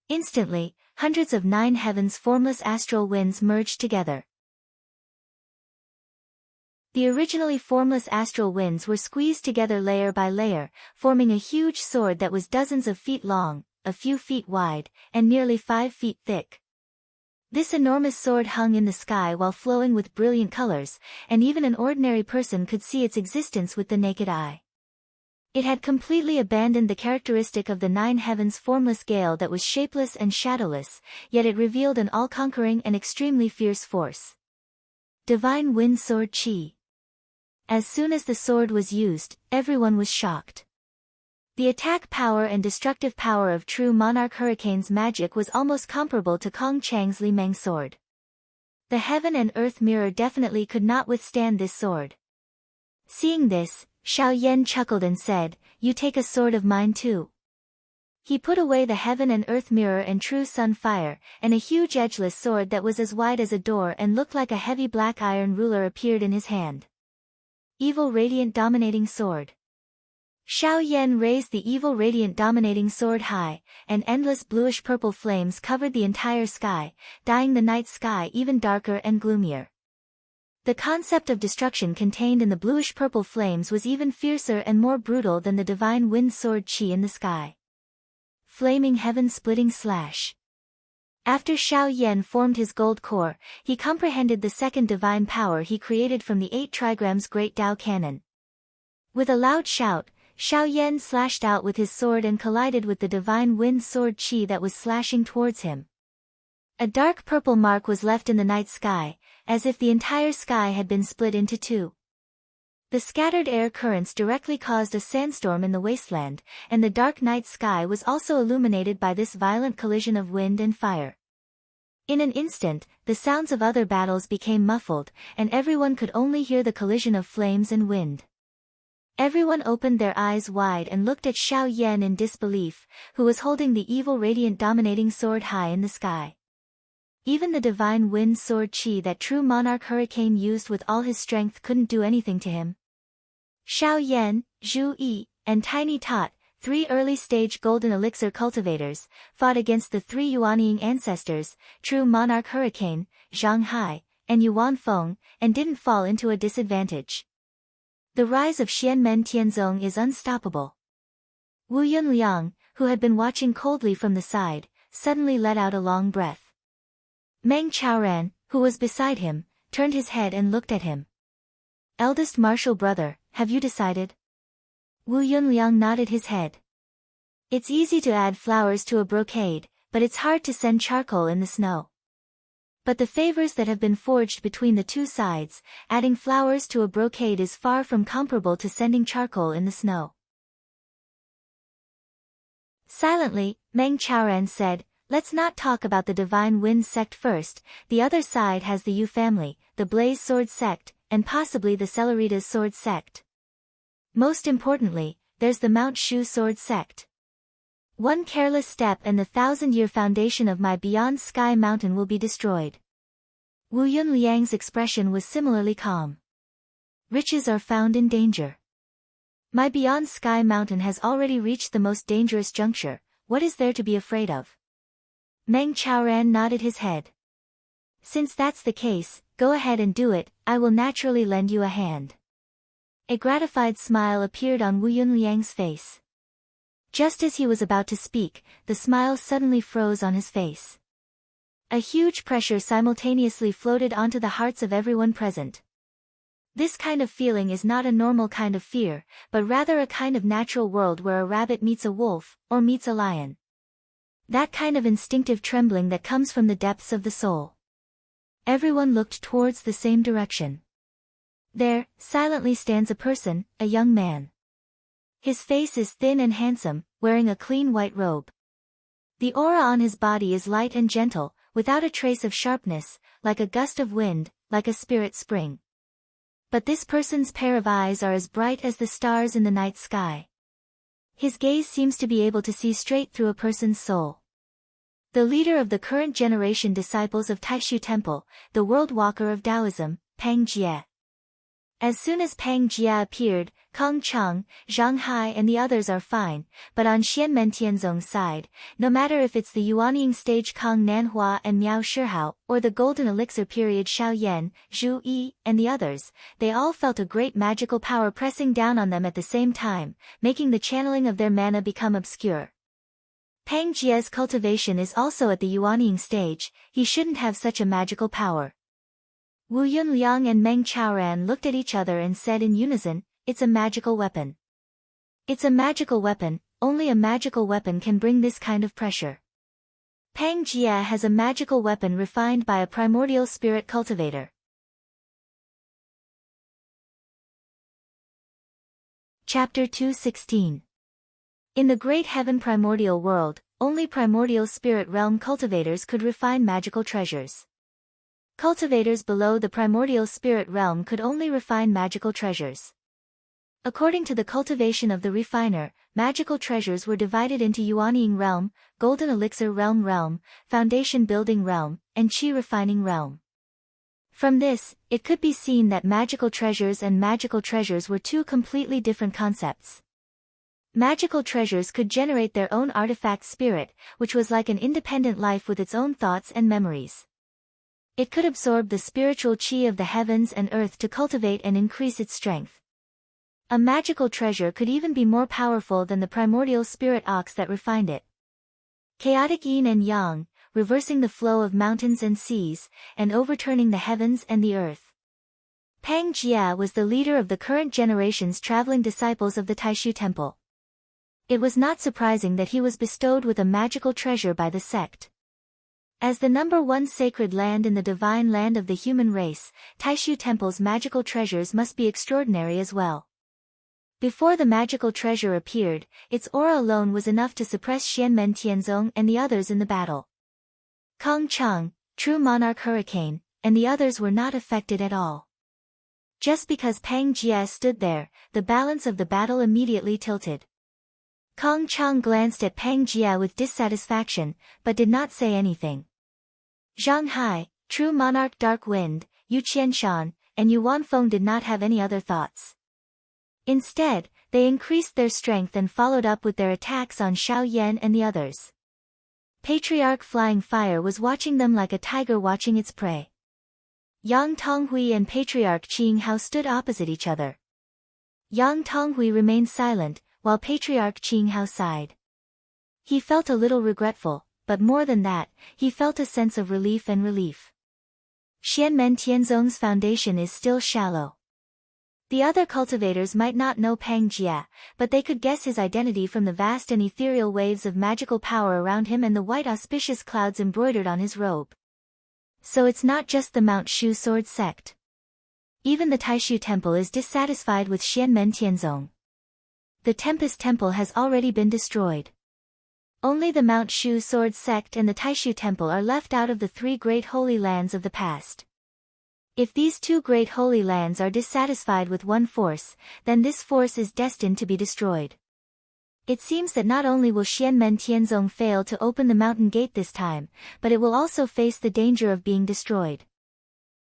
Instantly, hundreds of 9 heavens formless astral winds merged together. The originally formless astral winds were squeezed together layer by layer, forming a huge sword that was dozens of feet long, a few feet wide, and nearly 5 feet thick. This enormous sword hung in the sky while flowing with brilliant colors, and even an ordinary person could see its existence with the naked eye. It had completely abandoned the characteristic of the 9 heavens formless gale that was shapeless and shadowless, yet it revealed an all-conquering and extremely fierce force. Divine Wind Sword Qi. As soon as the sword was used, everyone was shocked. The attack power and destructive power of true monarch Hurricane's magic was almost comparable to Kong Chang's Li Meng sword. The heaven and earth mirror definitely could not withstand this sword. Seeing this, Xiao Yan chuckled and said, "You take a sword of mine too." He put away the heaven and earth mirror and true sun fire, and a huge edgeless sword that was as wide as a door and looked like a heavy black iron ruler appeared in his hand. Evil Radiant Dominating Sword. Xiao Yan raised the evil radiant dominating sword high, and endless bluish-purple flames covered the entire sky, dyeing the night sky even darker and gloomier. The concept of destruction contained in the bluish-purple flames was even fiercer and more brutal than the divine wind sword Qi in the sky. Flaming Heaven-Splitting Slash. After Xiao Yan formed his gold core, he comprehended the second divine power he created from the 8 trigrams Great Tao Cannon. With a loud shout, Xiao Yan slashed out with his sword and collided with the divine wind sword Qi that was slashing towards him. A dark purple mark was left in the night sky, as if the entire sky had been split into 2. The scattered air currents directly caused a sandstorm in the wasteland, and the dark night sky was also illuminated by this violent collision of wind and fire. In an instant, the sounds of other battles became muffled, and everyone could only hear the collision of flames and wind. Everyone opened their eyes wide and looked at Xiao Yan in disbelief, who was holding the evil radiant dominating sword high in the sky. Even the divine wind sword Qi that true monarch Hurricane used with all his strength couldn't do anything to him. Xiao Yan, Zhu Yi, and Tiny Tot, 3 early-stage golden elixir cultivators, fought against the 3 Yuanying ancestors, true monarch Hurricane, Zhang Hai, and Yuan Feng, and didn't fall into a disadvantage. The rise of Xianmen Tianzong is unstoppable. Wu Yunliang, who had been watching coldly from the side, suddenly let out a long breath. Meng Chaoran, who was beside him, turned his head and looked at him. "Eldest martial brother, have you decided?" Wu Yunliang nodded his head. "It's easy to add flowers to a brocade, but it's hard to send charcoal in the snow. But the favors that have been forged between the 2 sides, adding flowers to a brocade is far from comparable to sending charcoal in the snow." Silently, Meng Chaoran said, Let's not talk about the Divine Wind sect first. The other side has the Yu family, the Blaze Sword sect, and possibly the Celeritas Sword sect. Most importantly, there's the Mount Shu Sword sect. One careless step and the 1,000-year foundation of my Beyond Sky Mountain will be destroyed. Wu Yunliang's expression was similarly calm. Riches are found in danger. My Beyond Sky Mountain has already reached the most dangerous juncture. What is there to be afraid of? Meng Chaoran nodded his head. Since that's the case, go ahead and do it, I will naturally lend you a hand. A gratified smile appeared on Wu Yunliang's face. Just as he was about to speak, the smile suddenly froze on his face. A huge pressure simultaneously floated onto the hearts of everyone present. This kind of feeling is not a normal kind of fear, but rather a kind of natural world where a rabbit meets a wolf, or meets a lion. That kind of instinctive trembling that comes from the depths of the soul. Everyone looked towards the same direction. There, silently stands a person, a young man. His face is thin and handsome, wearing a clean white robe. The aura on his body is light and gentle, without a trace of sharpness, like a gust of wind, like a spirit spring. But this person's pair of eyes are as bright as the stars in the night sky. His gaze seems to be able to see straight through a person's soul. The leader of the current generation disciples of Taishu Temple, the world walker of Taoism, Pang Jie. As soon as Pang Jie appeared, Kong Cheng, Zhang Hai and the others are fine, but on Xian Mentianzong's side, no matter if it's the Yuanying stage Kong Nanhua and Miao Shihao, or the Golden Elixir period Xiao Yan, Zhu Yi, and the others, they all felt a great magical power pressing down on them at the same time, making the channeling of their mana become obscure. Pang Jie's cultivation is also at the Yuanying stage, he shouldn't have such a magical power. Wu Yunliang and Meng Chaoran looked at each other and said in unison, it's a magical weapon. It's a magical weapon, only a magical weapon can bring this kind of pressure. Pang Jie has a magical weapon refined by a primordial spirit cultivator. Chapter 216. In the great heaven primordial world, only primordial spirit realm cultivators could refine magical treasures. Cultivators below the primordial spirit realm could only refine magical treasures. According to the cultivation of the refiner, magical treasures were divided into Yuanying realm, Golden Elixir realm, Foundation building realm, and Qi refining realm. From this, it could be seen that magical treasures and magical treasures were two completely different concepts. Magical treasures could generate their own artifact spirit, which was like an independent life with its own thoughts and memories. It could absorb the spiritual qi of the heavens and earth to cultivate and increase its strength. A magical treasure could even be more powerful than the primordial spirit ox that refined it. Chaotic yin and yang, reversing the flow of mountains and seas, and overturning the heavens and the earth. Pang Jie was the leader of the current generation's traveling disciples of the Taishu Temple. It was not surprising that he was bestowed with a magical treasure by the sect. As the number one sacred land in the divine land of the human race, Taishu Temple's magical treasures must be extraordinary as well. Before the magical treasure appeared, its aura alone was enough to suppress Xianmen Tianzong and the others in the battle. Kong Cheng, true monarch hurricane, and the others were not affected at all. Just because Pang Jie stood there, the balance of the battle immediately tilted. Kong Cheng glanced at Pang Jie with dissatisfaction, but did not say anything. Zhang Hai, true monarch Dark Wind, Yu Qianshan, and Yu Wanfeng did not have any other thoughts. Instead, they increased their strength and followed up with their attacks on Xiao Yan and the others. Patriarch Flying Fire was watching them like a tiger watching its prey. Yang Tonghui and Patriarch Qing Hao stood opposite each other. Yang Tonghui remained silent, while Patriarch Qing Hao sighed. He felt a little regretful, but more than that, he felt a sense of relief and relief. Xianmen Tianzong's foundation is still shallow. The other cultivators might not know Pang Jie, but they could guess his identity from the vast and ethereal waves of magical power around him and the white auspicious clouds embroidered on his robe. So it's not just the Mount Shu sword sect. Even the Taishu Temple is dissatisfied with Xianmen Tianzong. The Tempest Temple has already been destroyed. Only the Mount Shu Sword Sect and the Taishu Temple are left out of the 3 great holy lands of the past. If these 2 great holy lands are dissatisfied with one force, then this force is destined to be destroyed. It seems that not only will Xianmen Tianzong fail to open the mountain gate this time, but it will also face the danger of being destroyed.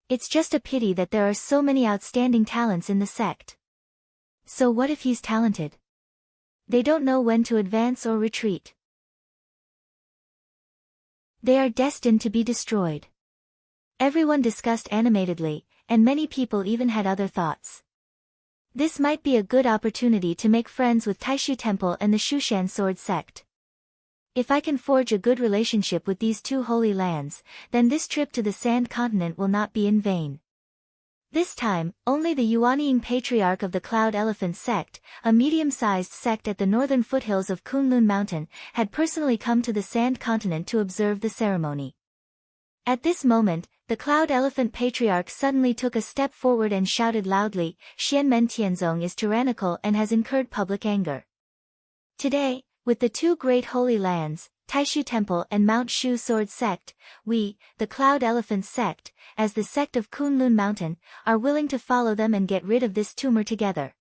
It's just a pity that there are so many outstanding talents in the sect. So what if he's talented? They don't know when to advance or retreat. They are destined to be destroyed. Everyone discussed animatedly, and many people even had other thoughts. This might be a good opportunity to make friends with Taishu Temple and the Shushan Sword Sect. If I can forge a good relationship with these 2 holy lands, then this trip to the Sand Continent will not be in vain. This time, only the Yuanying Patriarch of the Cloud Elephant Sect, a medium-sized sect at the northern foothills of Kunlun Mountain, had personally come to the Sand Continent to observe the ceremony. At this moment, the Cloud Elephant Patriarch suddenly took a step forward and shouted loudly, "Xianmen Tianzong is tyrannical and has incurred public anger. Today, with the 2 great holy lands, Taishu Temple and Mount Shu Sword Sect, we, the Cloud Elephant Sect, as the sect of Kunlun Mountain, are willing to follow them and get rid of this tumor together."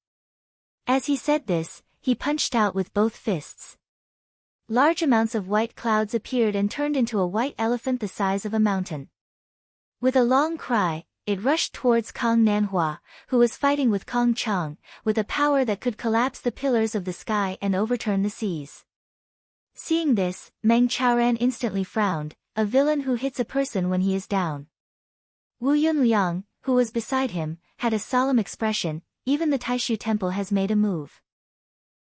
As he said this, he punched out with both fists. Large amounts of white clouds appeared and turned into a white elephant the size of a mountain. With a long cry, it rushed towards Kong Nanhua, who was fighting with Kong Chang, with a power that could collapse the pillars of the sky and overturn the seas. Seeing this, Meng Chaoran instantly frowned, a villain who hits a person when he is down. Wu Yunliang, who was beside him, had a solemn expression. Even the Taishu Temple has made a move.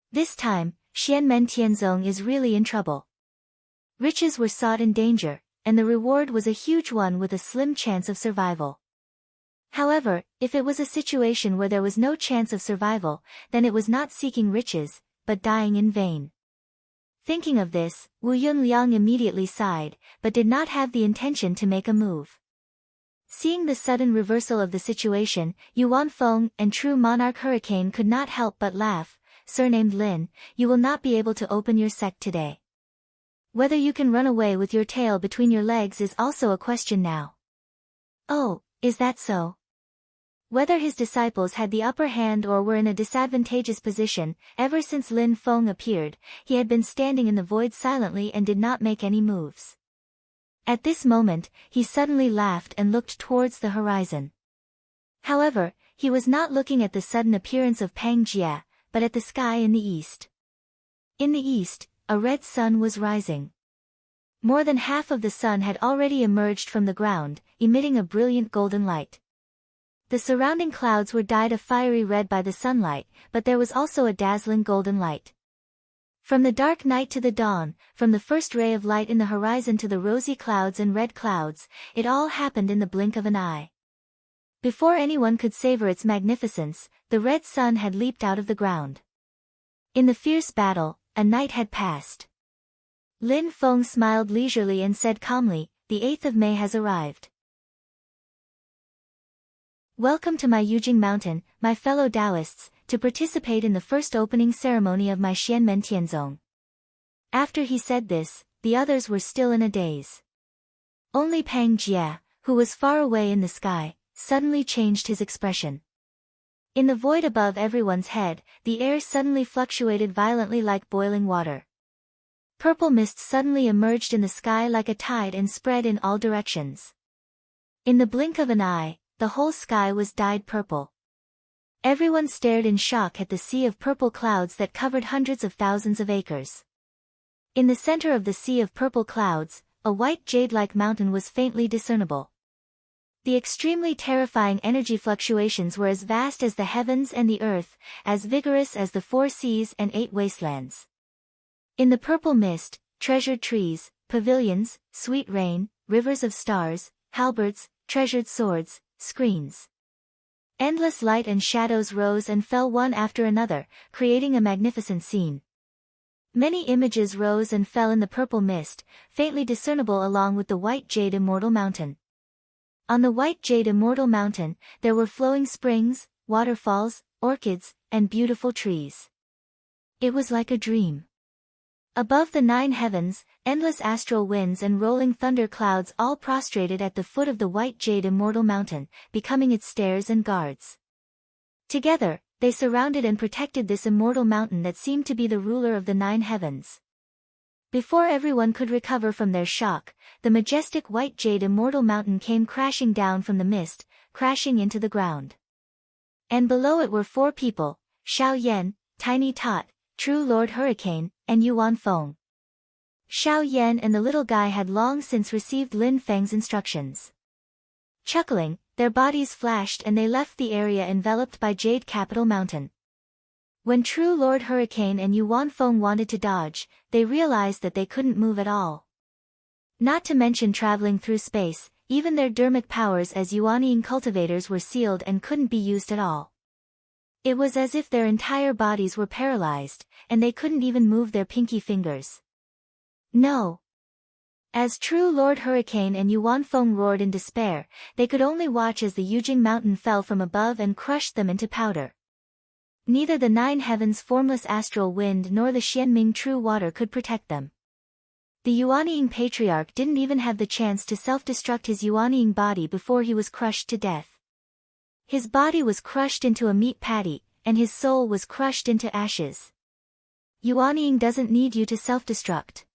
This time, Xianmen Tianzong is really in trouble. Riches were sought in danger, and the reward was a huge one with a slim chance of survival. However, if it was a situation where there was no chance of survival, then it was not seeking riches, but dying in vain. Thinking of this, Wu Yunliang immediately sighed, but did not have the intention to make a move. Seeing the sudden reversal of the situation, Yuan Feng and True Monarch Hurricane could not help but laugh. "Surnamed Lin, you will not be able to open your sect today. Whether you can run away with your tail between your legs is also a question now." "Oh, is that so?" Whether his disciples had the upper hand or were in a disadvantageous position, ever since Lin Feng appeared, he had been standing in the void silently and did not make any moves. At this moment, he suddenly laughed and looked towards the horizon. However, he was not looking at the sudden appearance of Pang Jia, but at the sky in the east. In the east, a red sun was rising. More than half of the sun had already emerged from the ground, emitting a brilliant golden light. The surrounding clouds were dyed a fiery red by the sunlight, but there was also a dazzling golden light. From the dark night to the dawn, from the first ray of light in the horizon to the rosy clouds and red clouds, it all happened in the blink of an eye. Before anyone could savor its magnificence, the red sun had leaped out of the ground. In the fierce battle, a night had passed. Lin Feng smiled leisurely and said calmly, "The 8th of May has arrived. Welcome to my Yujing Mountain, my fellow Taoists, to participate in the first opening ceremony of my Xianmen Tianzong." After he said this, the others were still in a daze. Only Pang Jia, who was far away in the sky, suddenly changed his expression. In the void above everyone's head, the air suddenly fluctuated violently like boiling water. Purple mist suddenly emerged in the sky like a tide and spread in all directions. In the blink of an eye, the whole sky was dyed purple. Everyone stared in shock at the sea of purple clouds that covered hundreds of thousands of acres. In the center of the sea of purple clouds, a white jade-like mountain was faintly discernible. The extremely terrifying energy fluctuations were as vast as the heavens and the earth, as vigorous as the 4 seas and 8 wastelands. In the purple mist, treasured trees, pavilions, sweet rain, rivers of stars, halberds, treasured swords, screens. Endless light and shadows rose and fell one after another, creating a magnificent scene. Many images rose and fell in the purple mist, faintly discernible along with the white jade immortal mountain. On the white jade immortal mountain, there were flowing springs, waterfalls, orchids, and beautiful trees. It was like a dream. Above the 9 heavens, endless astral winds and rolling thunder clouds all prostrated at the foot of the white jade immortal mountain, becoming its stairs and guards. Together, they surrounded and protected this immortal mountain that seemed to be the ruler of the 9 heavens. Before everyone could recover from their shock, the majestic white jade immortal mountain came crashing down from the mist, crashing into the ground. And below it were 4 people, Xiao Yan, Tiny Tot, True Lord Hurricane, and Yuan Feng. Xiao Yan and the little guy had long since received Lin Feng's instructions. Chuckling, their bodies flashed and they left the area enveloped by Jade Capital Mountain. When True Lord Hurricane and Yuan Feng wanted to dodge, they realized that they couldn't move at all. Not to mention traveling through space, even their dermic powers as Yuanying cultivators were sealed and couldn't be used at all. It was as if their entire bodies were paralyzed, and they couldn't even move their pinky fingers. No. As True Lord Hurricane and Yuan Feng roared in despair, they could only watch as the Yujing mountain fell from above and crushed them into powder. Neither the 9 heavens formless astral wind nor the Xianming true water could protect them. The Yuanying patriarch didn't even have the chance to self-destruct his Yuanying body before he was crushed to death. His body was crushed into a meat patty, and his soul was crushed into ashes. Yuanying doesn't need you to self-destruct.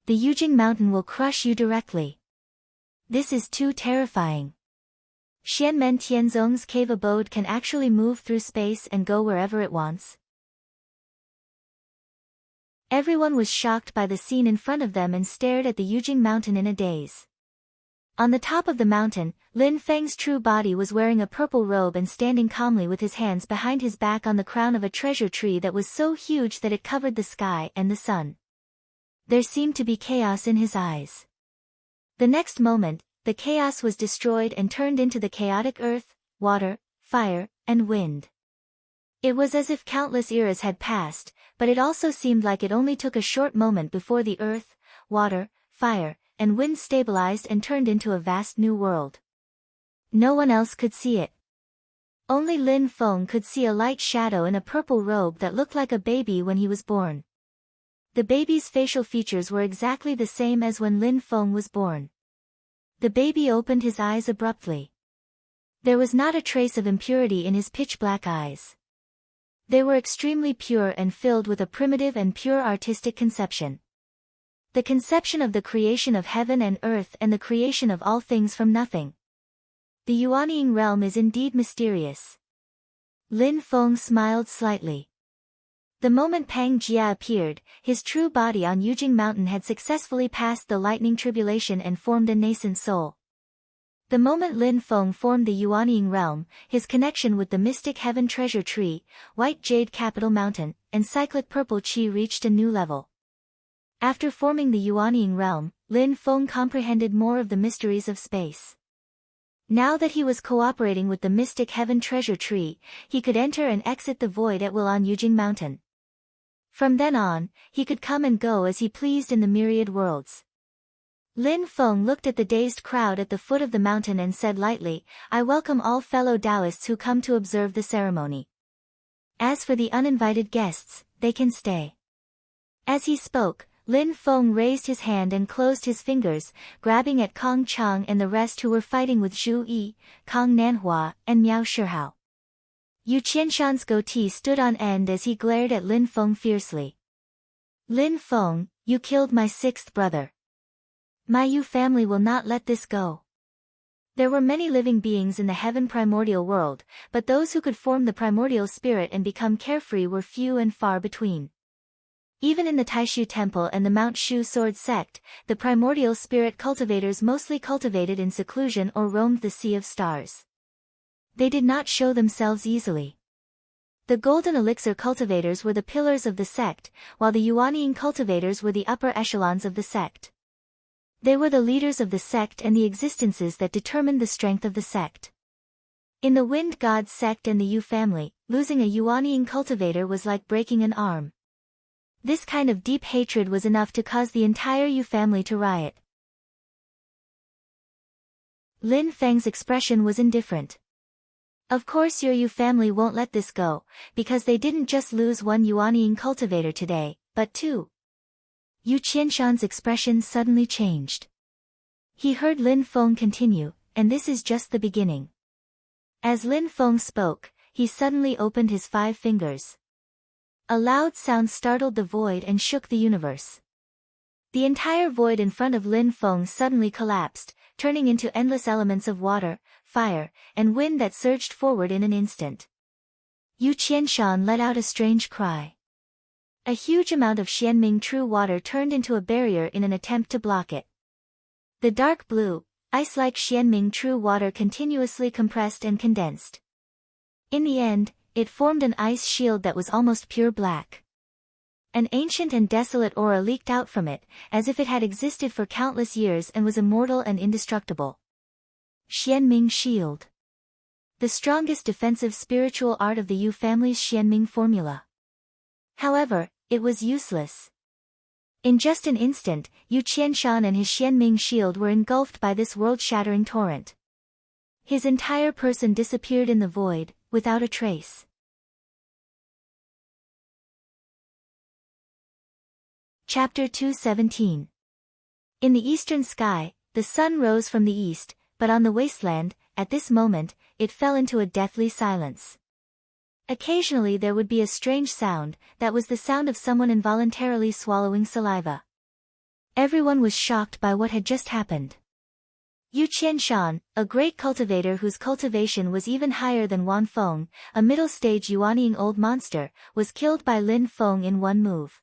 The Yujing mountain will crush you directly. This is too terrifying. Xianmen Tianzong's cave abode can actually move through space and go wherever it wants. Everyone was shocked by the scene in front of them and stared at the Yujing mountain in a daze. On the top of the mountain, Lin Feng's true body was wearing a purple robe and standing calmly with his hands behind his back on the crown of a treasure tree that was so huge that it covered the sky and the sun. There seemed to be chaos in his eyes. The next moment, the chaos was destroyed and turned into the chaotic earth, water, fire, and wind. It was as if countless eras had passed, but it also seemed like it only took a short moment before the earth, water, fire, and wind stabilized and turned into a vast new world. No one else could see it. Only Lin Feng could see a light shadow in a purple robe that looked like a baby when he was born. The baby's facial features were exactly the same as when Lin Feng was born. The baby opened his eyes abruptly. There was not a trace of impurity in his pitch-black eyes. They were extremely pure and filled with a primitive and pure artistic conception. The conception of the creation of heaven and earth and the creation of all things from nothing. The Yuanying realm is indeed mysterious. Lin Feng smiled slightly. The moment Pang Jia appeared, his true body on Yujing Mountain had successfully passed the lightning tribulation and formed a nascent soul. The moment Lin Feng formed the Yuanying realm, his connection with the mystic heaven treasure tree, white jade capital mountain, and cyclic purple qi reached a new level. After forming the Yuanying realm, Lin Feng comprehended more of the mysteries of space. Now that he was cooperating with the mystic heaven treasure tree, he could enter and exit the void at will on Yujing Mountain. From then on, he could come and go as he pleased in the myriad worlds. Lin Feng looked at the dazed crowd at the foot of the mountain and said lightly, "I welcome all fellow Taoists who come to observe the ceremony. As for the uninvited guests, they can stay." As he spoke, Lin Feng raised his hand and closed his fingers, grabbing at Kong Chang and the rest who were fighting with Zhu Yi, Kong Nanhua, and Miao Shihao. Yu Qianshan's goatee stood on end as he glared at Lin Feng fiercely. "Lin Feng, you killed my 6th brother. My Yu family will not let this go." There were many living beings in the heaven primordial world, but those who could form the primordial spirit and become carefree were few and far between. Even in the Taishu Temple and the Mount Shu Sword sect, the primordial spirit cultivators mostly cultivated in seclusion or roamed the Sea of Stars. They did not show themselves easily. The Golden Elixir cultivators were the pillars of the sect, while the Yuanying cultivators were the upper echelons of the sect. They were the leaders of the sect and the existences that determined the strength of the sect. In the Wind God sect and the Yu family, losing a Yuanying cultivator was like breaking an arm. This kind of deep hatred was enough to cause the entire Yu family to riot. Lin Feng's expression was indifferent. Of course your Yu family won't let this go, because they didn't just lose one Yuanying cultivator today, but 2. Yu Qianshan's expression suddenly changed. He heard Lin Feng continue, and this is just the beginning. As Lin Feng spoke, he suddenly opened his 5 fingers. A loud sound startled the void and shook the universe. The entire void in front of Lin Feng suddenly collapsed, turning into endless elements of water, fire, and wind that surged forward in an instant. Yu Qianshan let out a strange cry. A huge amount of Xianming true water turned into a barrier in an attempt to block it. The dark blue, ice-like Xianming true water continuously compressed and condensed. In the end, it formed an ice shield that was almost pure black. An ancient and desolate aura leaked out from it, as if it had existed for countless years and was immortal and indestructible. Xianming Shield. The strongest defensive spiritual art of the Yu family's Xianming formula. However, it was useless. In just an instant, Yu Qianshan and his Xianming shield were engulfed by this world-shattering torrent. His entire person disappeared in the void, without a trace. Chapter 217. In the eastern sky, the sun rose from the east, but on the wasteland, at this moment, it fell into a deathly silence. Occasionally there would be a strange sound, that was the sound of someone involuntarily swallowing saliva. Everyone was shocked by what had just happened. Yu Qianshan, a great cultivator whose cultivation was even higher than Wan Feng, a middle-stage Yuanying old monster, was killed by Lin Feng in one move.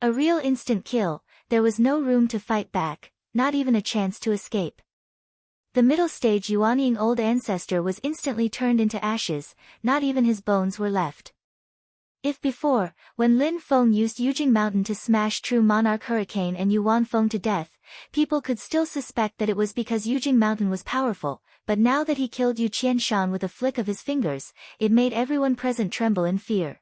A real instant kill, there was no room to fight back, not even a chance to escape. The middle-stage Yuanying old ancestor was instantly turned into ashes, not even his bones were left. If before, when Lin Feng used Yujing Mountain to smash True Monarch Hurricane and Yuan Feng to death, people could still suspect that it was because Yujing Mountain was powerful, but now that he killed Yu Qianshan with a flick of his fingers, it made everyone present tremble in fear.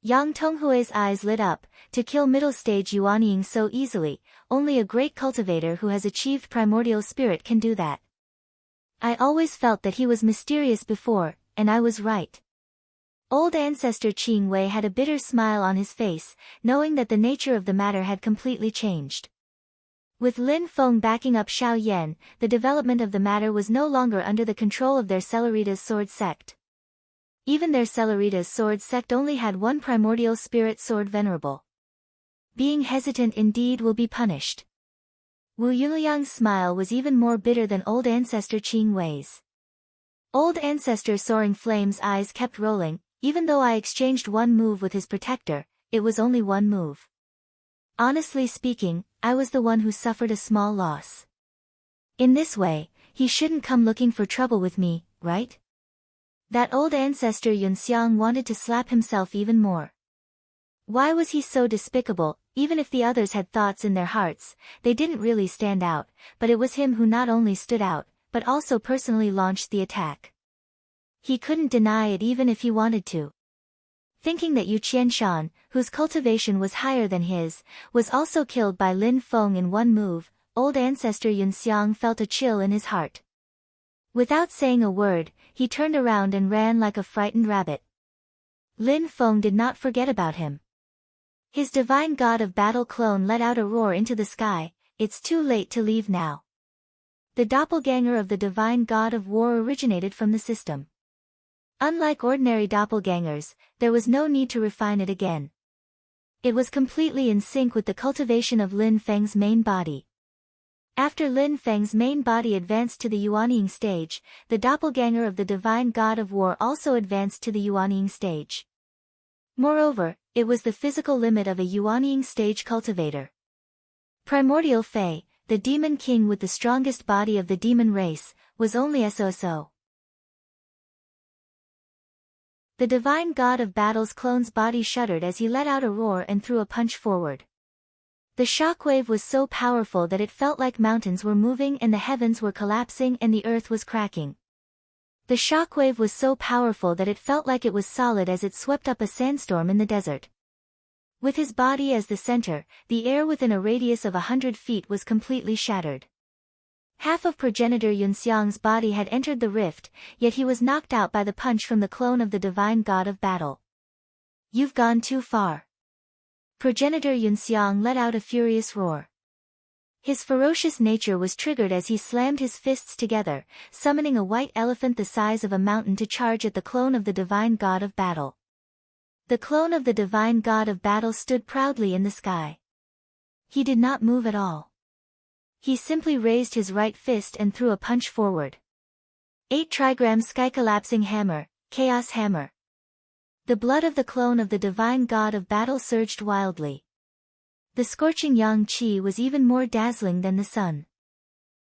Yang Tonghui's eyes lit up. To kill middle-stage Yuanying so easily, only a great cultivator who has achieved primordial spirit can do that. I always felt that he was mysterious before, and I was right. Old ancestor Qing Wei had a bitter smile on his face, knowing that the nature of the matter had completely changed. With Lin Feng backing up Xiao Yan, the development of the matter was no longer under the control of their Celeritas sword sect. Even their Celeritas sword sect only had one primordial spirit sword venerable. Being hesitant indeed will be punished. Wu Yunliang's smile was even more bitter than old ancestor Qing Wei's. Old ancestor Soaring Flame's eyes kept rolling. Even though I exchanged one move with his protector, it was only one move. Honestly speaking, I was the one who suffered a small loss. In this way, he shouldn't come looking for trouble with me, right? That old ancestor Yunxiang wanted to slap himself even more. Why was he so despicable? Even if the others had thoughts in their hearts, they didn't really stand out, but it was him who not only stood out, but also personally launched the attack. He couldn't deny it even if he wanted to. Thinking that Yu Qianshan, whose cultivation was higher than his, was also killed by Lin Feng in one move, old ancestor Yunxiang felt a chill in his heart. Without saying a word, he turned around and ran like a frightened rabbit. Lin Feng did not forget about him. His divine god of battle clone let out a roar into the sky. It's too late to leave now. The doppelganger of the divine god of war originated from the system. Unlike ordinary doppelgangers, there was no need to refine it again. It was completely in sync with the cultivation of Lin Feng's main body. After Lin Feng's main body advanced to the Yuanying stage, the doppelganger of the divine god of war also advanced to the Yuanying stage. Moreover, it was the physical limit of a Yuanying stage cultivator. Primordial Fei, the demon king with the strongest body of the demon race, was only SOSO. The divine god of battle's clone's body shuddered as he let out a roar and threw a punch forward. The shockwave was so powerful that it felt like mountains were moving and the heavens were collapsing and the earth was cracking. The shockwave was so powerful that it felt like it was solid as it swept up a sandstorm in the desert. With his body as the center, the air within a radius of 100 feet was completely shattered. Half of progenitor Yunxiang's body had entered the rift, yet he was knocked out by the punch from the clone of the divine god of battle. You've gone too far. progenitor Yunxiang let out a furious roar. His ferocious nature was triggered as he slammed his fists together, summoning a white elephant the size of a mountain to charge at the clone of the divine god of battle. The clone of the divine god of battle stood proudly in the sky. He did not move at all. He simply raised his right fist and threw a punch forward. 8 trigram sky collapsing hammer, chaos hammer. The blood of the clone of the divine god of battle surged wildly. The scorching yang qi was even more dazzling than the sun.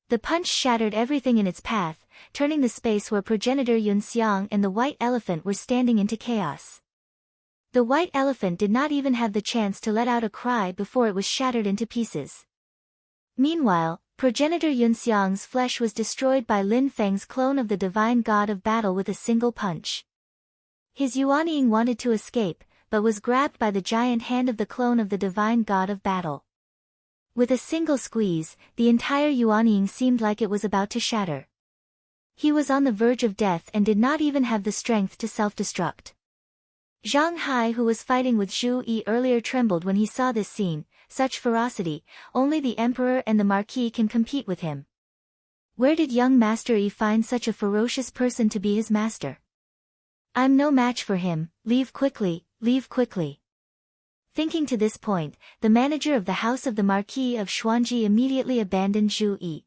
The punch shattered everything in its path, turning the space where progenitor Yunxiang and the white elephant were standing into chaos. The white elephant did not even have the chance to let out a cry before it was shattered into pieces. Meanwhile, progenitor Yunxiang's flesh was destroyed by Lin Feng's clone of the divine god of battle with a single punch. His Yuanying wanted to escape, but was grabbed by the giant hand of the clone of the divine god of battle. With a single squeeze, the entire Yuanying seemed like it was about to shatter. He was on the verge of death and did not even have the strength to self-destruct. Zhang Hai, who was fighting with Zhu Yi earlier, trembled when he saw this scene. Such ferocity, only the emperor and the marquis can compete with him. Where did young Master Yi find such a ferocious person to be his master? I'm no match for him, leave quickly, leave quickly. Thinking to this point, the manager of the house of the Marquis of Xuanji immediately abandoned Zhu Yi.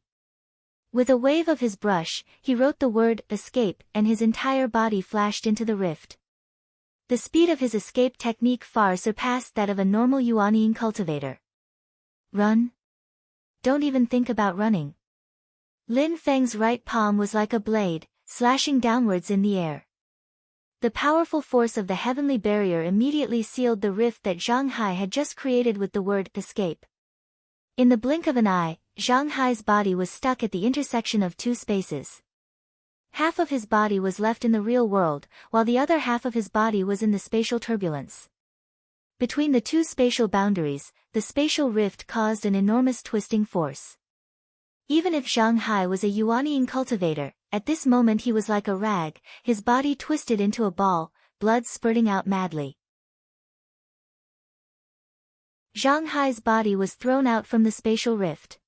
With a wave of his brush, he wrote the word, escape, and his entire body flashed into the rift. The speed of his escape technique far surpassed that of a normal Yuanying cultivator. Run? Don't even think about running. Lin Feng's right palm was like a blade, slashing downwards in the air. The powerful force of the heavenly barrier immediately sealed the rift that Zhang Hai had just created with the word, escape. In the blink of an eye, Zhang Hai's body was stuck at the intersection of 2 spaces. Half of his body was left in the real world, while the other half of his body was in the spatial turbulence. Between the 2 spatial boundaries, the spatial rift caused an enormous twisting force. Even if Zhang Hai was a Yuanying cultivator, at this moment he was like a rag, his body twisted into a ball, blood spurting out madly. Zhang Hai's body was thrown out from the spatial rift.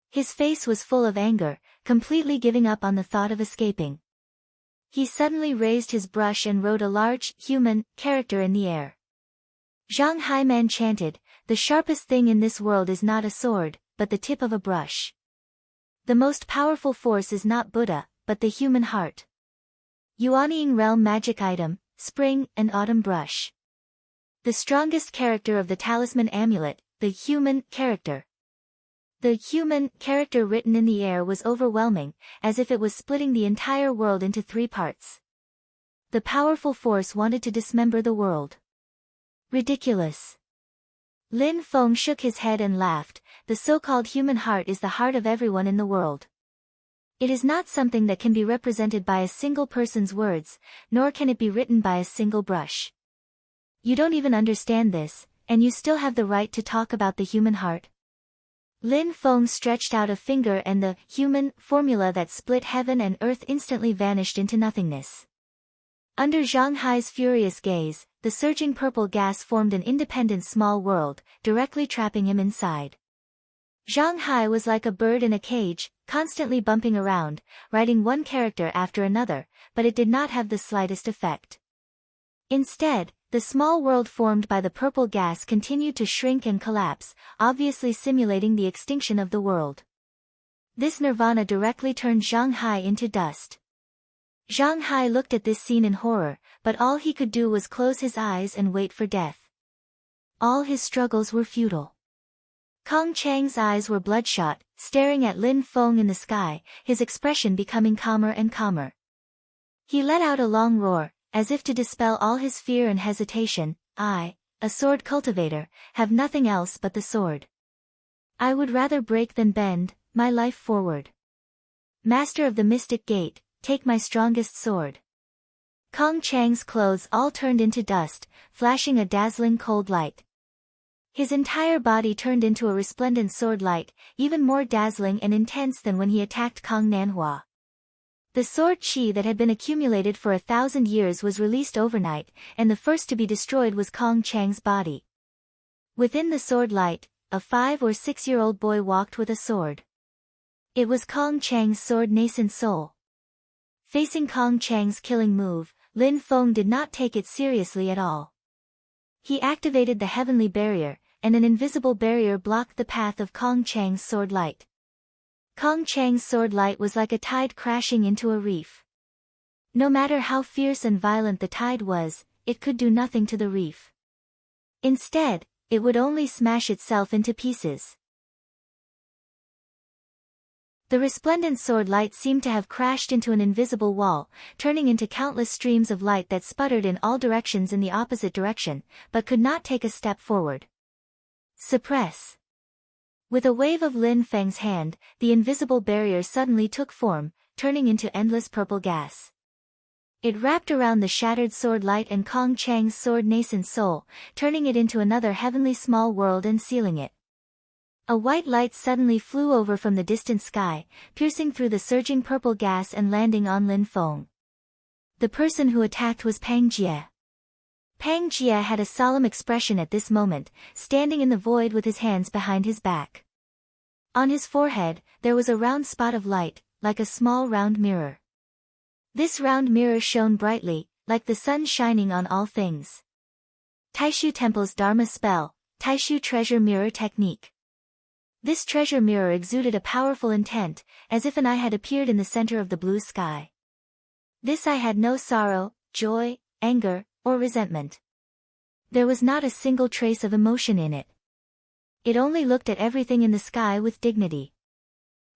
His face was full of anger, completely giving up on the thought of escaping. He suddenly raised his brush and wrote a large, human, character in the air. Zhang Hai Man chanted, the sharpest thing in this world is not a sword, but the tip of a brush. The most powerful force is not Buddha, but the human heart. Yuanying realm magic item, spring and autumn brush. The strongest character of the talisman amulet, the human character. The human character written in the air was overwhelming, as if it was splitting the entire world into 3 parts. The powerful force wanted to dismember the world. Ridiculous. Lin Feng shook his head and laughed. The so-called human heart is the heart of everyone in the world. It is not something that can be represented by a single person's words, nor can it be written by a single brush. You don't even understand this, and you still have the right to talk about the human heart? Lin Feng stretched out a finger and the human formula that split heaven and earth instantly vanished into nothingness. Under Zhang Hai's furious gaze, the surging purple gas formed an independent small world, directly trapping him inside. Zhang Hai was like a bird in a cage, constantly bumping around, writing one character after another, but it did not have the slightest effect. Instead, the small world formed by the purple gas continued to shrink and collapse, obviously simulating the extinction of the world. This nirvana directly turned Zhang Hai into dust. Zhang Hai looked at this scene in horror, but all he could do was close his eyes and wait for death. All his struggles were futile. Kong Chang's eyes were bloodshot, staring at Lin Feng in the sky, his expression becoming calmer and calmer. He let out a long roar, as if to dispel all his fear and hesitation. I, a sword cultivator, have nothing else but the sword. I would rather break than bend, my life forward. Master of the Mystic Gate, take my strongest sword. Kong Chang's clothes all turned into dust, flashing a dazzling cold light. His entire body turned into a resplendent sword light, even more dazzling and intense than when he attacked Kong Nanhua. The sword qi that had been accumulated for 1,000 years was released overnight, and the first to be destroyed was Kong Chang's body. Within the sword light, a 5 or 6-year-old boy walked with a sword. It was Kong Chang's sword nascent soul. Facing Kong Chang's killing move, Lin Feng did not take it seriously at all. He activated the heavenly barrier, and an invisible barrier blocked the path of Kong Chang's sword light. Kong Chang's sword light was like a tide crashing into a reef. No matter how fierce and violent the tide was, it could do nothing to the reef. Instead, it would only smash itself into pieces. The resplendent sword light seemed to have crashed into an invisible wall, turning into countless streams of light that sputtered in all directions in the opposite direction, but could not take a step forward. Suppress. With a wave of Lin Feng's hand, the invisible barrier suddenly took form, turning into endless purple gas. It wrapped around the shattered sword light and Kong Chang's sword nascent soul, turning it into another heavenly small world and sealing it. A white light suddenly flew over from the distant sky, piercing through the surging purple gas and landing on Lin Feng. The person who attacked was Pang Jie. Pang Jie had a solemn expression at this moment, standing in the void with his hands behind his back. On his forehead, there was a round spot of light, like a small round mirror. This round mirror shone brightly, like the sun shining on all things. Taishu Temple's Dharma spell, Taishu Treasure Mirror Technique. This treasure mirror exuded a powerful intent, as if an eye had appeared in the center of the blue sky. This eye had no sorrow, joy, anger, or resentment. There was not a single trace of emotion in it. It only looked at everything in the sky with dignity.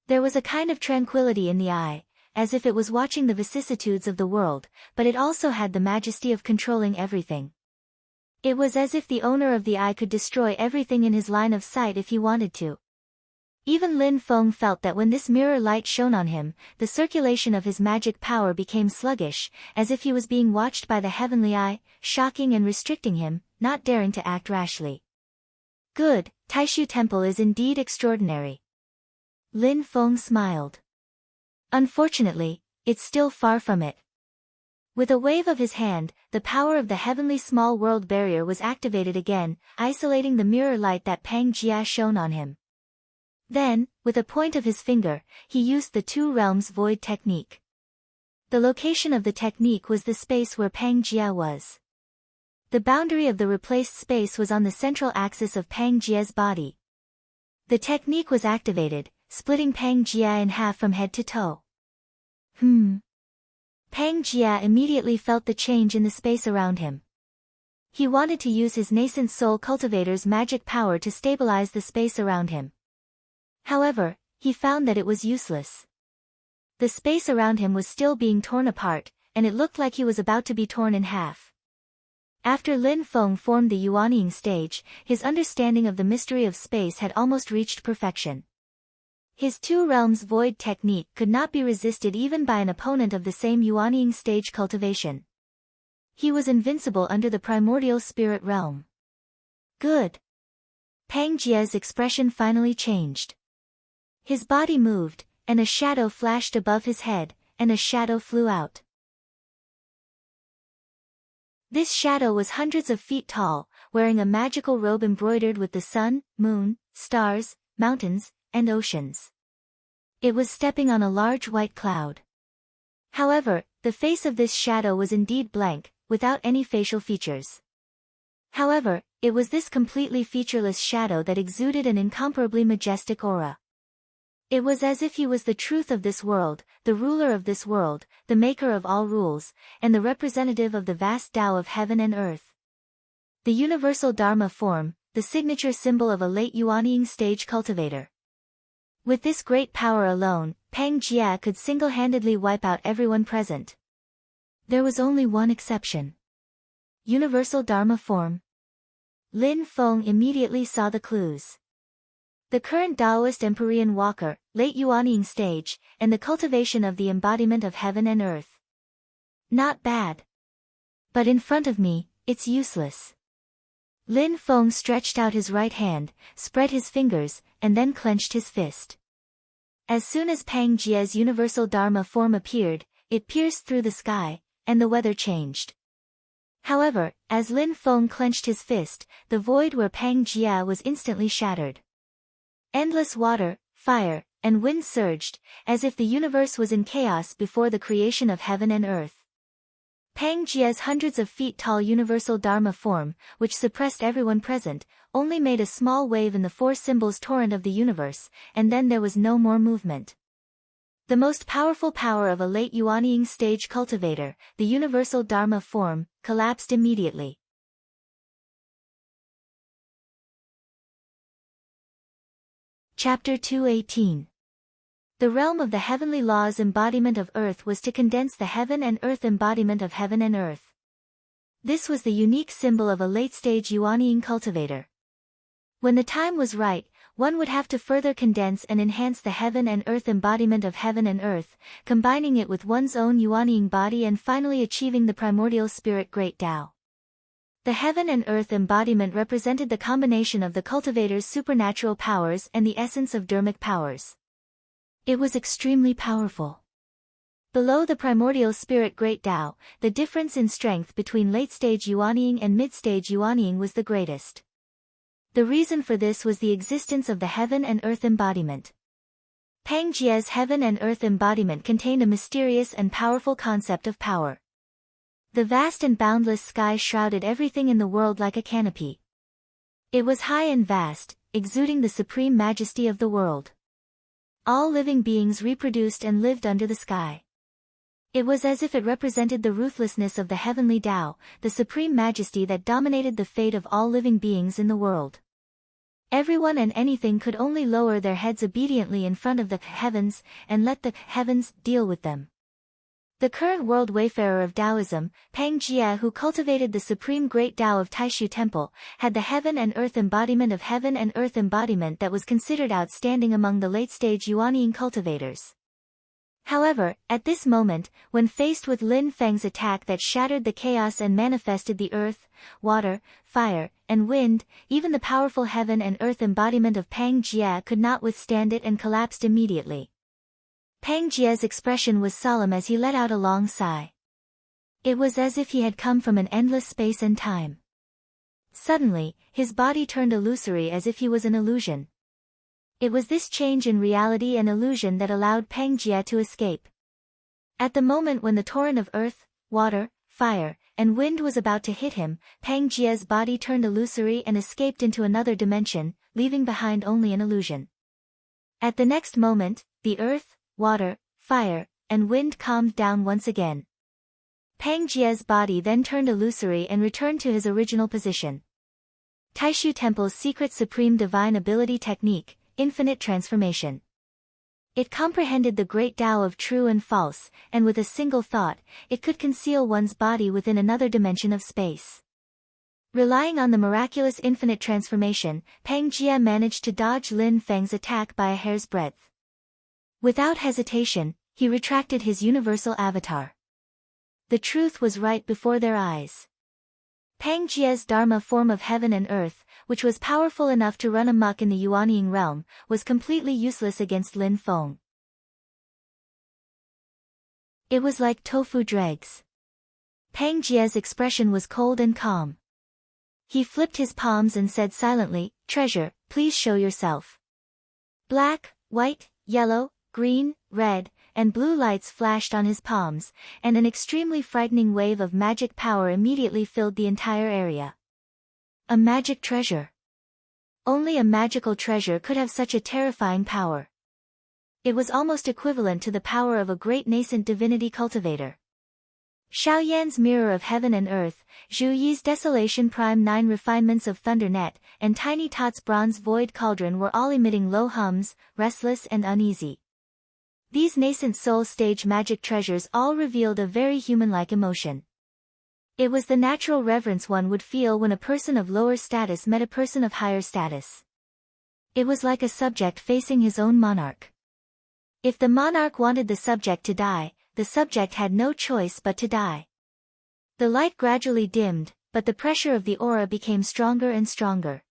There was a kind of tranquility in the eye, as if it was watching the vicissitudes of the world, but it also had the majesty of controlling everything. It was as if the owner of the eye could destroy everything in his line of sight if he wanted to. Even Lin Feng felt that when this mirror light shone on him, the circulation of his magic power became sluggish, as if he was being watched by the heavenly eye, shocking and restricting him, not daring to act rashly. Good, Taishu Temple is indeed extraordinary. Lin Feng smiled. Unfortunately, it's still far from it. With a wave of his hand, the power of the heavenly small world barrier was activated again, isolating the mirror light that Pang Jie shone on him. Then, with a point of his finger, he used the Two Realms Void technique. The location of the technique was the space where Pang Jie was. The boundary of the replaced space was on the central axis of Pang Jie's body. The technique was activated, splitting Pang Jie in half from head to toe. Pang Jie immediately felt the change in the space around him. He wanted to use his nascent soul cultivator's magic power to stabilize the space around him. However, he found that it was useless. The space around him was still being torn apart, and it looked like he was about to be torn in half. After Lin Feng formed the Yuanying stage, his understanding of the mystery of space had almost reached perfection. His Two Realms Void technique could not be resisted even by an opponent of the same Yuanying stage cultivation. He was invincible under the primordial spirit realm. Good. Pang Jie's expression finally changed. His body moved, and a shadow flashed above his head, and a shadow flew out. This shadow was hundreds of feet tall, wearing a magical robe embroidered with the sun, moon, stars, mountains, and oceans. It was stepping on a large white cloud. However, the face of this shadow was indeed blank, without any facial features. However, it was this completely featureless shadow that exuded an incomparably majestic aura. It was as if he was the truth of this world, the ruler of this world, the maker of all rules, and the representative of the vast Tao of heaven and earth. The universal Dharma form, the signature symbol of a late Yuanying stage cultivator. With this great power alone, Pang Jie could single-handedly wipe out everyone present. There was only one exception. Universal Dharma form. Lin Feng immediately saw the clues. The current Taoist Empyrean walker, late Yuanying stage, and the cultivation of the embodiment of heaven and earth. Not bad. But in front of me, it's useless. Lin Feng stretched out his right hand, spread his fingers, and then clenched his fist. As soon as Pang Jie's universal Dharma form appeared, it pierced through the sky, and the weather changed. However, as Lin Feng clenched his fist, the void where Pang Jia was instantly shattered. Endless water, fire, and wind surged, as if the universe was in chaos before the creation of heaven and earth. Pang Jia's hundreds of feet tall universal Dharma form, which suppressed everyone present, only made a small wave in the four symbols torrent of the universe, and then there was no more movement. The most powerful power of a late Yuanying stage cultivator, the universal Dharma form, collapsed immediately. Chapter 218. The realm of the heavenly law's embodiment of earth was to condense the heaven and earth embodiment of heaven and earth. This was the unique symbol of a late-stage Yuanying cultivator. When the time was right, one would have to further condense and enhance the heaven and earth embodiment of heaven and earth, combining it with one's own Yuanying body and finally achieving the primordial spirit Great Tao. The heaven and earth embodiment represented the combination of the cultivator's supernatural powers and the essence of dharmic powers. It was extremely powerful. Below the primordial spirit Great Tao, the difference in strength between late-stage Yuanying and mid-stage Yuanying was the greatest. The reason for this was the existence of the heaven and earth embodiment. Pang Jia's heaven and earth embodiment contained a mysterious and powerful concept of power. The vast and boundless sky shrouded everything in the world like a canopy. It was high and vast, exuding the supreme majesty of the world. All living beings reproduced and lived under the sky. It was as if it represented the ruthlessness of the heavenly Tao, the supreme majesty that dominated the fate of all living beings in the world. Everyone and anything could only lower their heads obediently in front of the heavens, and let the heavens deal with them. The current world wayfarer of Taoism, Pang Jia, who cultivated the supreme great Tao of Taishu Temple, had the heaven and earth embodiment of heaven and earth embodiment that was considered outstanding among the late-stage Yuanying cultivators. However, at this moment, when faced with Lin Feng's attack that shattered the chaos and manifested the earth, water, fire, and wind, even the powerful heaven and earth embodiment of Pang Jia could not withstand it and collapsed immediately. Pang Jia's expression was solemn as he let out a long sigh. It was as if he had come from an endless space and time. Suddenly, his body turned illusory as if he was an illusion. It was this change in reality and illusion that allowed Pang Jia to escape. At the moment when the torrent of earth, water, fire, and wind was about to hit him, Pang Jia's body turned illusory and escaped into another dimension, leaving behind only an illusion. At the next moment, the earth, water, fire, and wind calmed down once again. Pang Jia's body then turned illusory and returned to his original position. Taishu Temple's secret supreme divine ability technique, infinite transformation. It comprehended the great Tao of true and false, and with a single thought, it could conceal one's body within another dimension of space. Relying on the miraculous infinite transformation, Pang Jia managed to dodge Lin Feng's attack by a hair's breadth. Without hesitation, he retracted his universal avatar. The truth was right before their eyes. Pang Jia's Dharma form of heaven and earth, which was powerful enough to run amok in the Yuanying realm, was completely useless against Lin Feng. It was like tofu dregs. Pang Jia's expression was cold and calm. He flipped his palms and said silently, "Treasure, please show yourself." Black, white, yellow, green, red, and blue lights flashed on his palms, and an extremely frightening wave of magic power immediately filled the entire area. A magic treasure. Only a magical treasure could have such a terrifying power. It was almost equivalent to the power of a great nascent divinity cultivator. Xiaoyan's Mirror of Heaven and Earth, Zhu Yi's Desolation Prime 9 Refinements of Thunder Net, and Tiny Tot's Bronze Void Cauldron were all emitting low hums, restless and uneasy. These nascent soul stage magic treasures all revealed a very human-like emotion. It was the natural reverence one would feel when a person of lower status met a person of higher status. It was like a subject facing his own monarch. If the monarch wanted the subject to die, the subject had no choice but to die. The light gradually dimmed, but the pressure of the aura became stronger and stronger.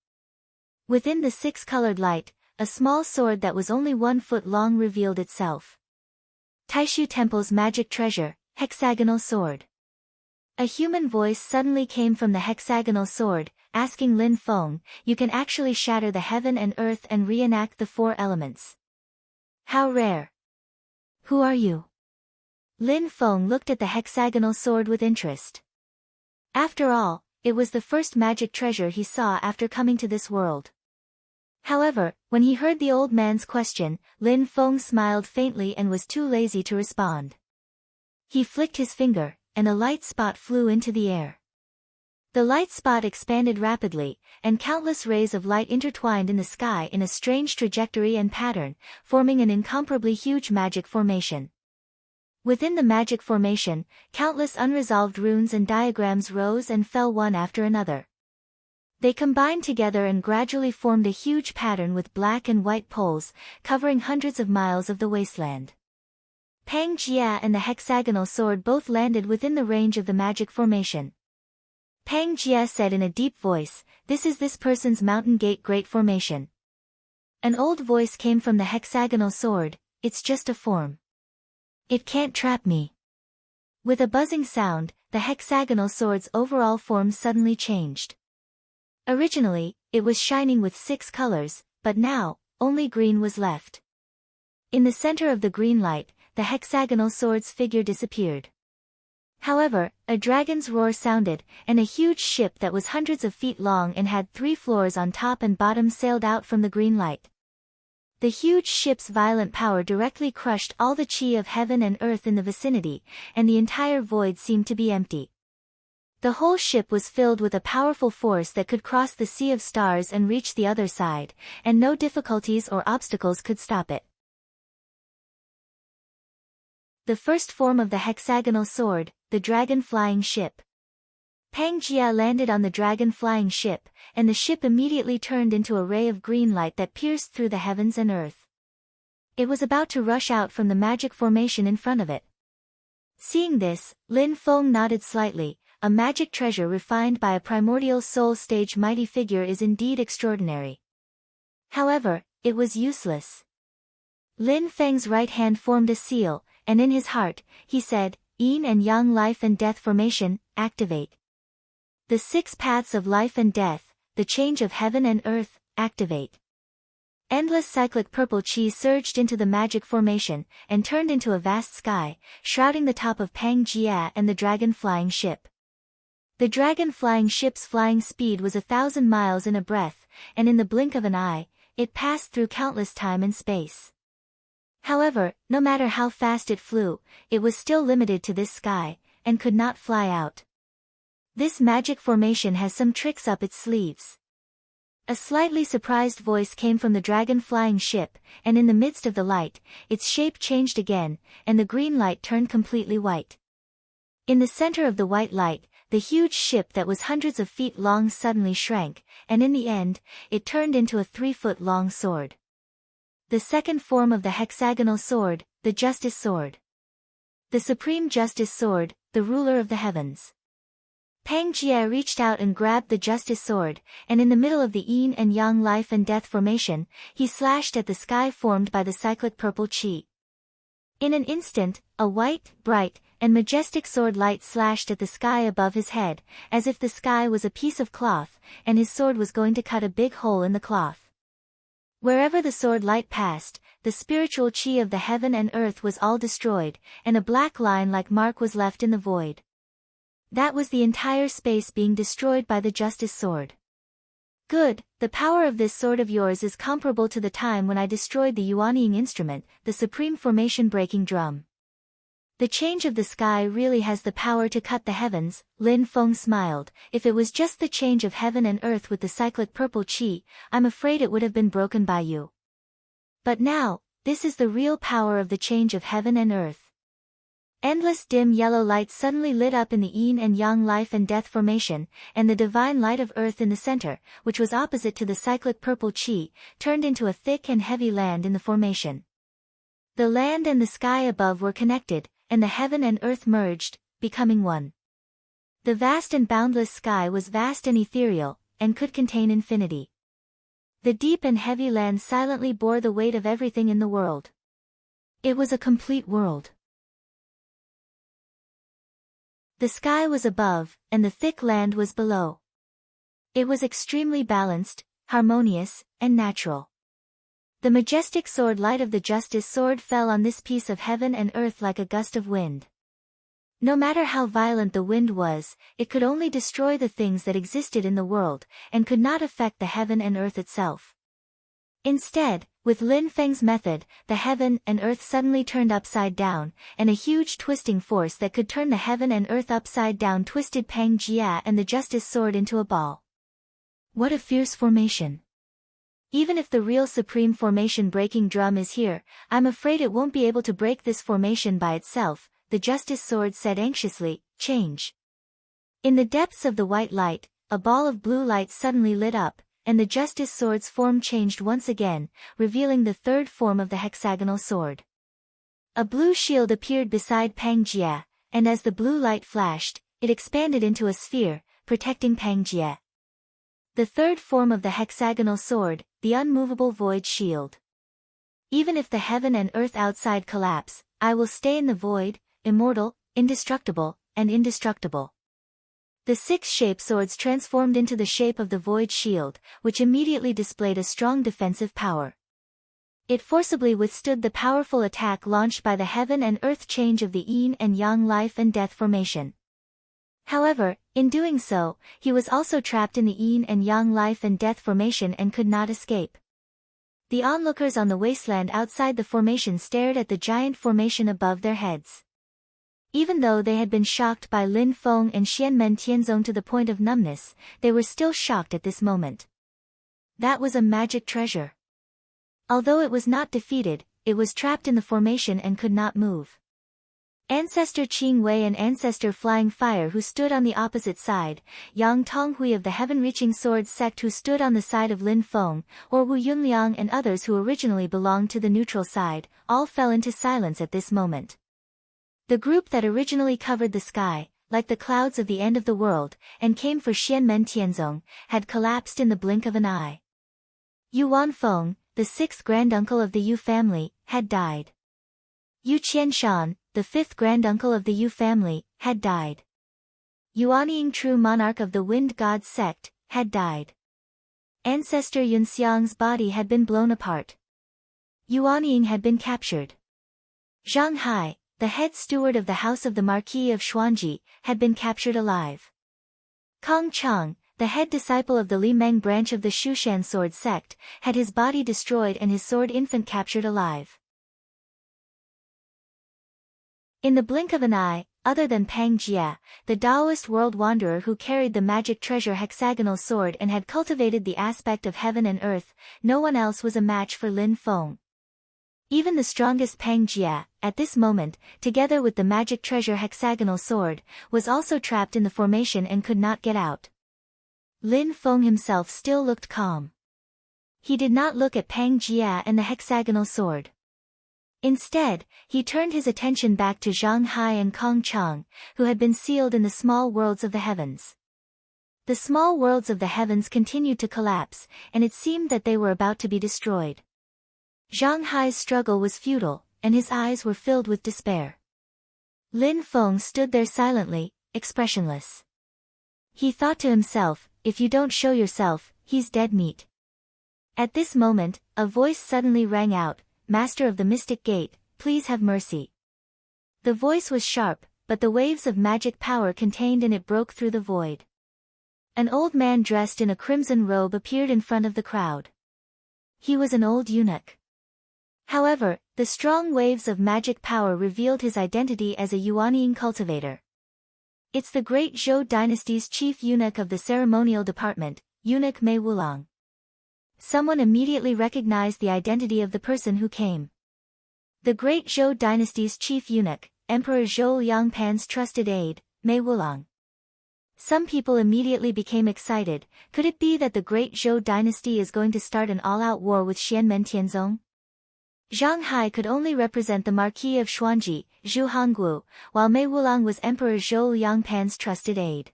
Within the six-colored light, a small sword that was only 1 foot long revealed itself. Taishu Temple's magic treasure, hexagonal sword. A human voice suddenly came from the hexagonal sword, asking Lin Feng, "You can actually shatter the heaven and earth and reenact the four elements. How rare. Who are you?" Lin Feng looked at the hexagonal sword with interest. After all, it was the first magic treasure he saw after coming to this world. However, when he heard the old man's question, Lin Feng smiled faintly and was too lazy to respond. He flicked his finger, and a light spot flew into the air. The light spot expanded rapidly, and countless rays of light intertwined in the sky in a strange trajectory and pattern, forming an incomparably huge magic formation. Within the magic formation, countless unresolved runes and diagrams rose and fell one after another. They combined together and gradually formed a huge pattern with black and white poles, covering hundreds of miles of the wasteland. Pang Jia and the hexagonal sword both landed within the range of the magic formation. Pang Jia said in a deep voice, "This is this person's mountain gate great formation." An old voice came from the hexagonal sword, "It's just a form. It can't trap me." With a buzzing sound, the hexagonal sword's overall form suddenly changed. Originally, it was shining with 6 colors, but now, only green was left. In the center of the green light, the hexagonal sword's figure disappeared. However, a dragon's roar sounded, and a huge ship that was hundreds of feet long and had 3 floors on top and bottom sailed out from the green light. The huge ship's violent power directly crushed all the chi of heaven and earth in the vicinity, and the entire void seemed to be empty. The whole ship was filled with a powerful force that could cross the sea of stars and reach the other side, and no difficulties or obstacles could stop it. The first form of the hexagonal sword, the dragon-flying ship. Pang Jia landed on the dragon-flying ship, and the ship immediately turned into a ray of green light that pierced through the heavens and earth. It was about to rush out from the magic formation in front of it. Seeing this, Lin Feng nodded slightly. A magic treasure refined by a primordial soul stage mighty figure is indeed extraordinary. However, it was useless. Lin Feng's right hand formed a seal, and in his heart, he said, "Yin and Yang life and death formation, activate. The 6 paths of life and death, the change of heaven and earth, activate." Endless cyclic purple chi surged into the magic formation, and turned into a vast sky, shrouding the top of Pang Jia and the dragon-flying ship. The dragon-flying ship's flying speed was 1,000 miles in a breath, and in the blink of an eye, it passed through countless time and space. However, no matter how fast it flew, it was still limited to this sky, and could not fly out. This magic formation has some tricks up its sleeves. A slightly surprised voice came from the dragon-flying ship, and in the midst of the light, its shape changed again, and the green light turned completely white. In the center of the white light, the huge ship that was hundreds of feet long suddenly shrank, and in the end, it turned into a 3-foot-long sword. The second form of the hexagonal sword, the Justice Sword. The Supreme Justice Sword, the ruler of the heavens. Pang Jia reached out and grabbed the Justice Sword, and in the middle of the Yin and Yang life and death formation, he slashed at the sky formed by the cyclic purple chi. In an instant, a white, bright, and majestic sword light slashed at the sky above his head, as if the sky was a piece of cloth, and his sword was going to cut a big hole in the cloth. Wherever the sword light passed, the spiritual chi of the heaven and earth was all destroyed, and a black line-like mark was left in the void. That was the entire space being destroyed by the Justice Sword. Good, the power of this sword of yours is comparable to the time when I destroyed the Yuanying instrument, the supreme formation-breaking drum. The change of the sky really has the power to cut the heavens, Lin Feng smiled. If it was just the change of heaven and earth with the cyclic purple chi, I'm afraid it would have been broken by you. But now, this is the real power of the change of heaven and earth. Endless dim yellow light suddenly lit up in the Yin and Yang life and death formation, and the divine light of earth in the center, which was opposite to the cyclic purple chi, turned into a thick and heavy land in the formation. The land and the sky above were connected, and the heaven and earth merged, becoming one. The vast and boundless sky was vast and ethereal, and could contain infinity. The deep and heavy land silently bore the weight of everything in the world. It was a complete world. The sky was above, and the thick land was below. It was extremely balanced, harmonious, and natural. The majestic sword light of the justice sword fell on this piece of heaven and earth like a gust of wind. No matter how violent the wind was, it could only destroy the things that existed in the world, and could not affect the heaven and earth itself. Instead, with Lin Feng's method, the heaven and earth suddenly turned upside down, and a huge twisting force that could turn the heaven and earth upside down twisted Pang Jia and the justice sword into a ball. What a fierce formation! Even if the real supreme formation breaking drum is here, I'm afraid it won't be able to break this formation by itself, the justice sword said anxiously. Change. In the depths of the white light, a ball of blue light suddenly lit up, and the justice sword's form changed once again, revealing the third form of the hexagonal sword. A blue shield appeared beside Pang Jia, and as the blue light flashed, it expanded into a sphere, protecting Pang Jia. The third form of the hexagonal sword, the unmovable void shield. Even if the heaven and earth outside collapse, I will stay in the void, immortal, indestructible, and indestructible. The 6 shape swords transformed into the shape of the void shield, which immediately displayed a strong defensive power. It forcibly withstood the powerful attack launched by the heaven and earth change of the yin and yang life and death formation. However, in doing so, he was also trapped in the yin and yang life and death formation and could not escape. The onlookers on the wasteland outside the formation stared at the giant formation above their heads. Even though they had been shocked by Lin Feng and Xianmen Tianzong to the point of numbness, they were still shocked at this moment. That was a magic treasure. Although it was not defeated, it was trapped in the formation and could not move. Ancestor Qing Wei and Ancestor Flying Fire who stood on the opposite side, Yang Tonghui of the Heaven-Reaching Sword sect who stood on the side of Lin Feng, or Wu Yunliang and others who originally belonged to the neutral side, all fell into silence at this moment. The group that originally covered the sky, like the clouds of the end of the world, and came for Xianmen Tianzong, had collapsed in the blink of an eye. Yu Wanfeng, the 6th granduncle of the Yu family, had died. Yu Qianshan, the 5th granduncle of the Yu family, had died. Yuanying, true monarch of the Wind God sect, had died. Ancestor Yunxiang's body had been blown apart. Yuanying had been captured. Zhang Hai, the head steward of the house of the Marquis of Xuanji, had been captured alive. Kong Chang, the head disciple of the Li Meng branch of the Shushan sword sect, had his body destroyed and his sword infant captured alive. In the blink of an eye, other than Pang Jia, the Taoist world wanderer who carried the magic treasure hexagonal sword and had cultivated the aspect of heaven and earth, no one else was a match for Lin Feng. Even the strongest Pang Jia, at this moment, together with the magic treasure hexagonal sword, was also trapped in the formation and could not get out. Lin Feng himself still looked calm. He did not look at Pang Jia and the hexagonal sword. Instead, he turned his attention back to Zhang Hai and Kong Chang, who had been sealed in the small worlds of the heavens. The small worlds of the heavens continued to collapse, and it seemed that they were about to be destroyed. Zhang Hai's struggle was futile, and his eyes were filled with despair. Lin Feng stood there silently, expressionless. He thought to himself, if you don't show yourself, he's dead meat. At this moment, a voice suddenly rang out, Master of the Mystic Gate, please have mercy. The voice was sharp, but the waves of magic power contained in it broke through the void. An old man dressed in a crimson robe appeared in front of the crowd. He was an old eunuch. However, the strong waves of magic power revealed his identity as a Yuanying cultivator. It's the great Zhou dynasty's chief eunuch of the ceremonial department, Eunuch Mei Wulang. Someone immediately recognized the identity of the person who came. The great Zhou dynasty's chief eunuch, Emperor Zhou Yangpan's trusted aide, Mei Wulang. Some people immediately became excited. Could it be that the great Zhou dynasty is going to start an all-out war with Xianmen Tianzong? Zhang Hai could only represent the Marquis of Xuanji, Zhu Hongguo, while Mei Wulang was Emperor Zhou Yangpan's trusted aide.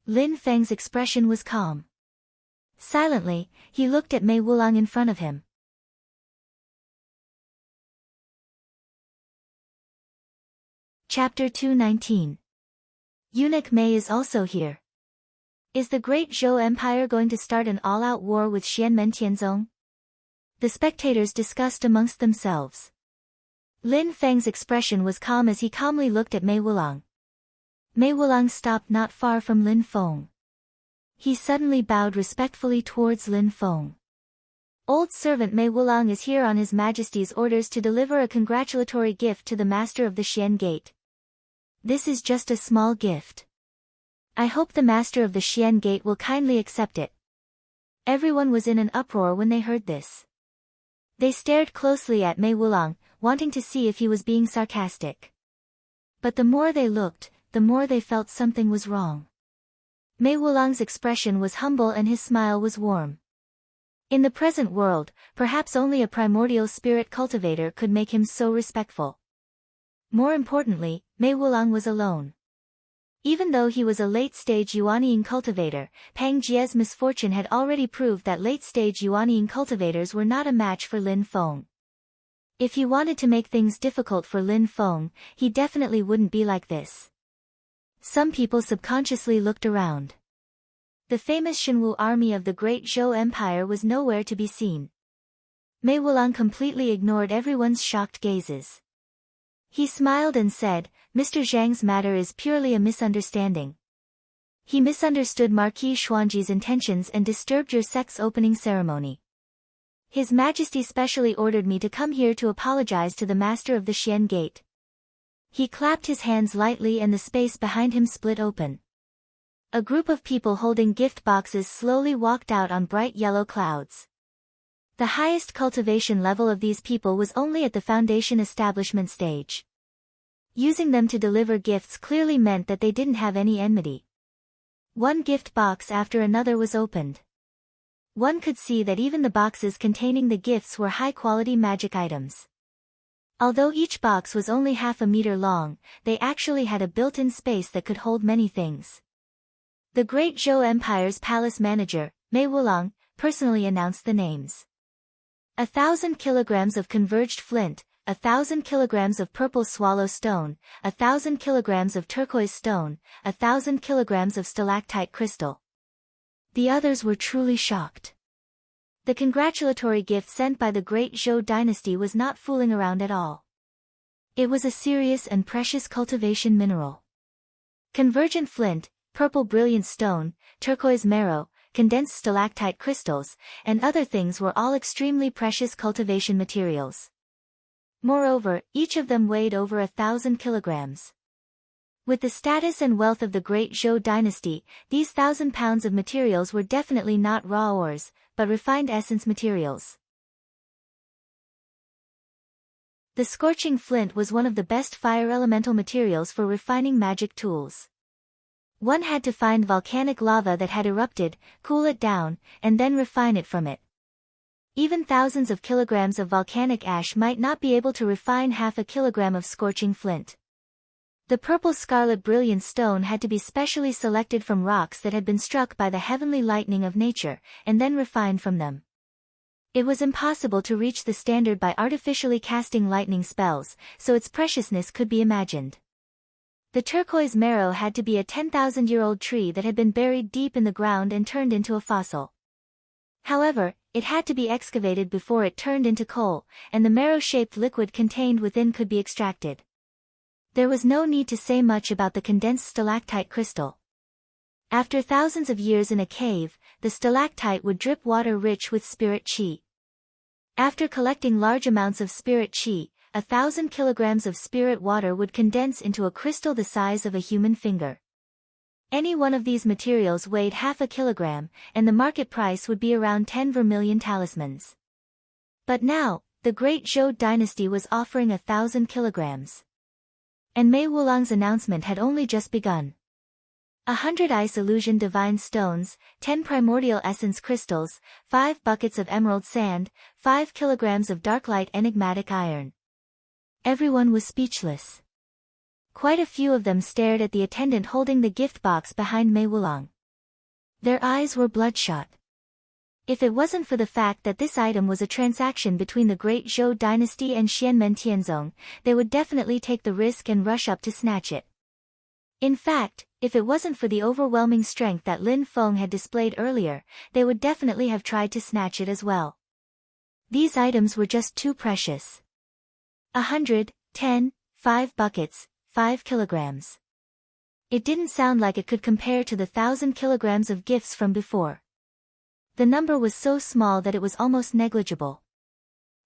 Lin Feng's expression was calm. Silently, he looked at Mei Wulang in front of him. Chapter 219. Eunuch Mei is also here. Is the Great Zhou Empire going to start an all-out war with Xianmen Tianzong? The spectators discussed amongst themselves. Lin Feng's expression was calm as he calmly looked at Mei Wulang. Mei Wulang stopped not far from Lin Feng. He suddenly bowed respectfully towards Lin Feng. Old servant Mei Wulang is here on His Majesty's orders to deliver a congratulatory gift to the master of the Xian Gate. This is just a small gift. I hope the master of the Xian Gate will kindly accept it. Everyone was in an uproar when they heard this. They stared closely at Mei Wulang, wanting to see if he was being sarcastic. But the more they looked, the more they felt something was wrong. Mei Wulang's expression was humble and his smile was warm. In the present world, perhaps only a primordial spirit cultivator could make him so respectful. More importantly, Mei Wulang was alone. Even though he was a late-stage Yuanying cultivator, Pang Jie's misfortune had already proved that late-stage Yuanying cultivators were not a match for Lin Feng. If he wanted to make things difficult for Lin Feng, he definitely wouldn't be like this. Some people subconsciously looked around. The famous Shenwu army of the Great Zhou Empire was nowhere to be seen. Mei Wulang completely ignored everyone's shocked gazes. He smiled and said, Mr. Zhang's matter is purely a misunderstanding. He misunderstood Marquis Xuanji's intentions and disturbed your sect's opening ceremony. His Majesty specially ordered me to come here to apologize to the master of the Xian Gate. He clapped his hands lightly and the space behind him split open. A group of people holding gift boxes slowly walked out on bright yellow clouds. The highest cultivation level of these people was only at the foundation establishment stage. Using them to deliver gifts clearly meant that they didn't have any enmity. One gift box after another was opened. One could see that even the boxes containing the gifts were high-quality magic items. Although each box was only half a meter long, they actually had a built-in space that could hold many things. The Great Zhou Empire's palace manager, Mei Wulang, personally announced the names. 1,000 kilograms of converged flint, 1,000 kilograms of purple swallow stone, 1,000 kilograms of turquoise stone, 1,000 kilograms of stalactite crystal. The others were truly shocked. The congratulatory gift sent by the Great Zhou dynasty was not fooling around at all. It was a serious and precious cultivation mineral. Convergent flint, purple brilliant stone, turquoise marrow, condensed stalactite crystals, and other things were all extremely precious cultivation materials. Moreover, each of them weighed over 1,000 kilograms. With the status and wealth of the Great Zhou dynasty, these 1,000 pounds of materials were definitely not raw ores, but refined essence materials. The scorching flint was one of the best fire elemental materials for refining magic tools. One had to find volcanic lava that had erupted, cool it down, and then refine it from it. Even thousands of kilograms of volcanic ash might not be able to refine half a kilogram of scorching flint. The purple scarlet brilliant stone had to be specially selected from rocks that had been struck by the heavenly lightning of nature, and then refined from them. It was impossible to reach the standard by artificially casting lightning spells, so its preciousness could be imagined. The turquoise marrow had to be a 10,000-year-old tree that had been buried deep in the ground and turned into a fossil. However, it had to be excavated before it turned into coal, and the marrow-shaped liquid contained within could be extracted. There was no need to say much about the condensed stalactite crystal. After thousands of years in a cave, the stalactite would drip water rich with spirit qi. After collecting large amounts of spirit qi, 1,000 kilograms of spirit water would condense into a crystal the size of a human finger. Any one of these materials weighed half a kilogram, and the market price would be around 10 vermilion talismans. But now, the Great Zhou dynasty was offering 1,000 kilograms. And Mei Wulang's announcement had only just begun. 100 ice illusion divine stones, 10 primordial essence crystals, 5 buckets of emerald sand, 5 kilograms of darklight enigmatic iron. Everyone was speechless. Quite a few of them stared at the attendant holding the gift box behind Mei Wulang. Their eyes were bloodshot. If it wasn't for the fact that this item was a transaction between the Great Zhou dynasty and Xianmen Tianzong, they would definitely take the risk and rush up to snatch it. In fact, If it wasn't for the overwhelming strength that Lin Feng had displayed earlier, they would definitely have tried to snatch it as well. These items were just too precious. 5 buckets, 5 kilograms. It didn't sound like it could compare to the 1,000 kilograms of gifts from before. The number was so small that it was almost negligible.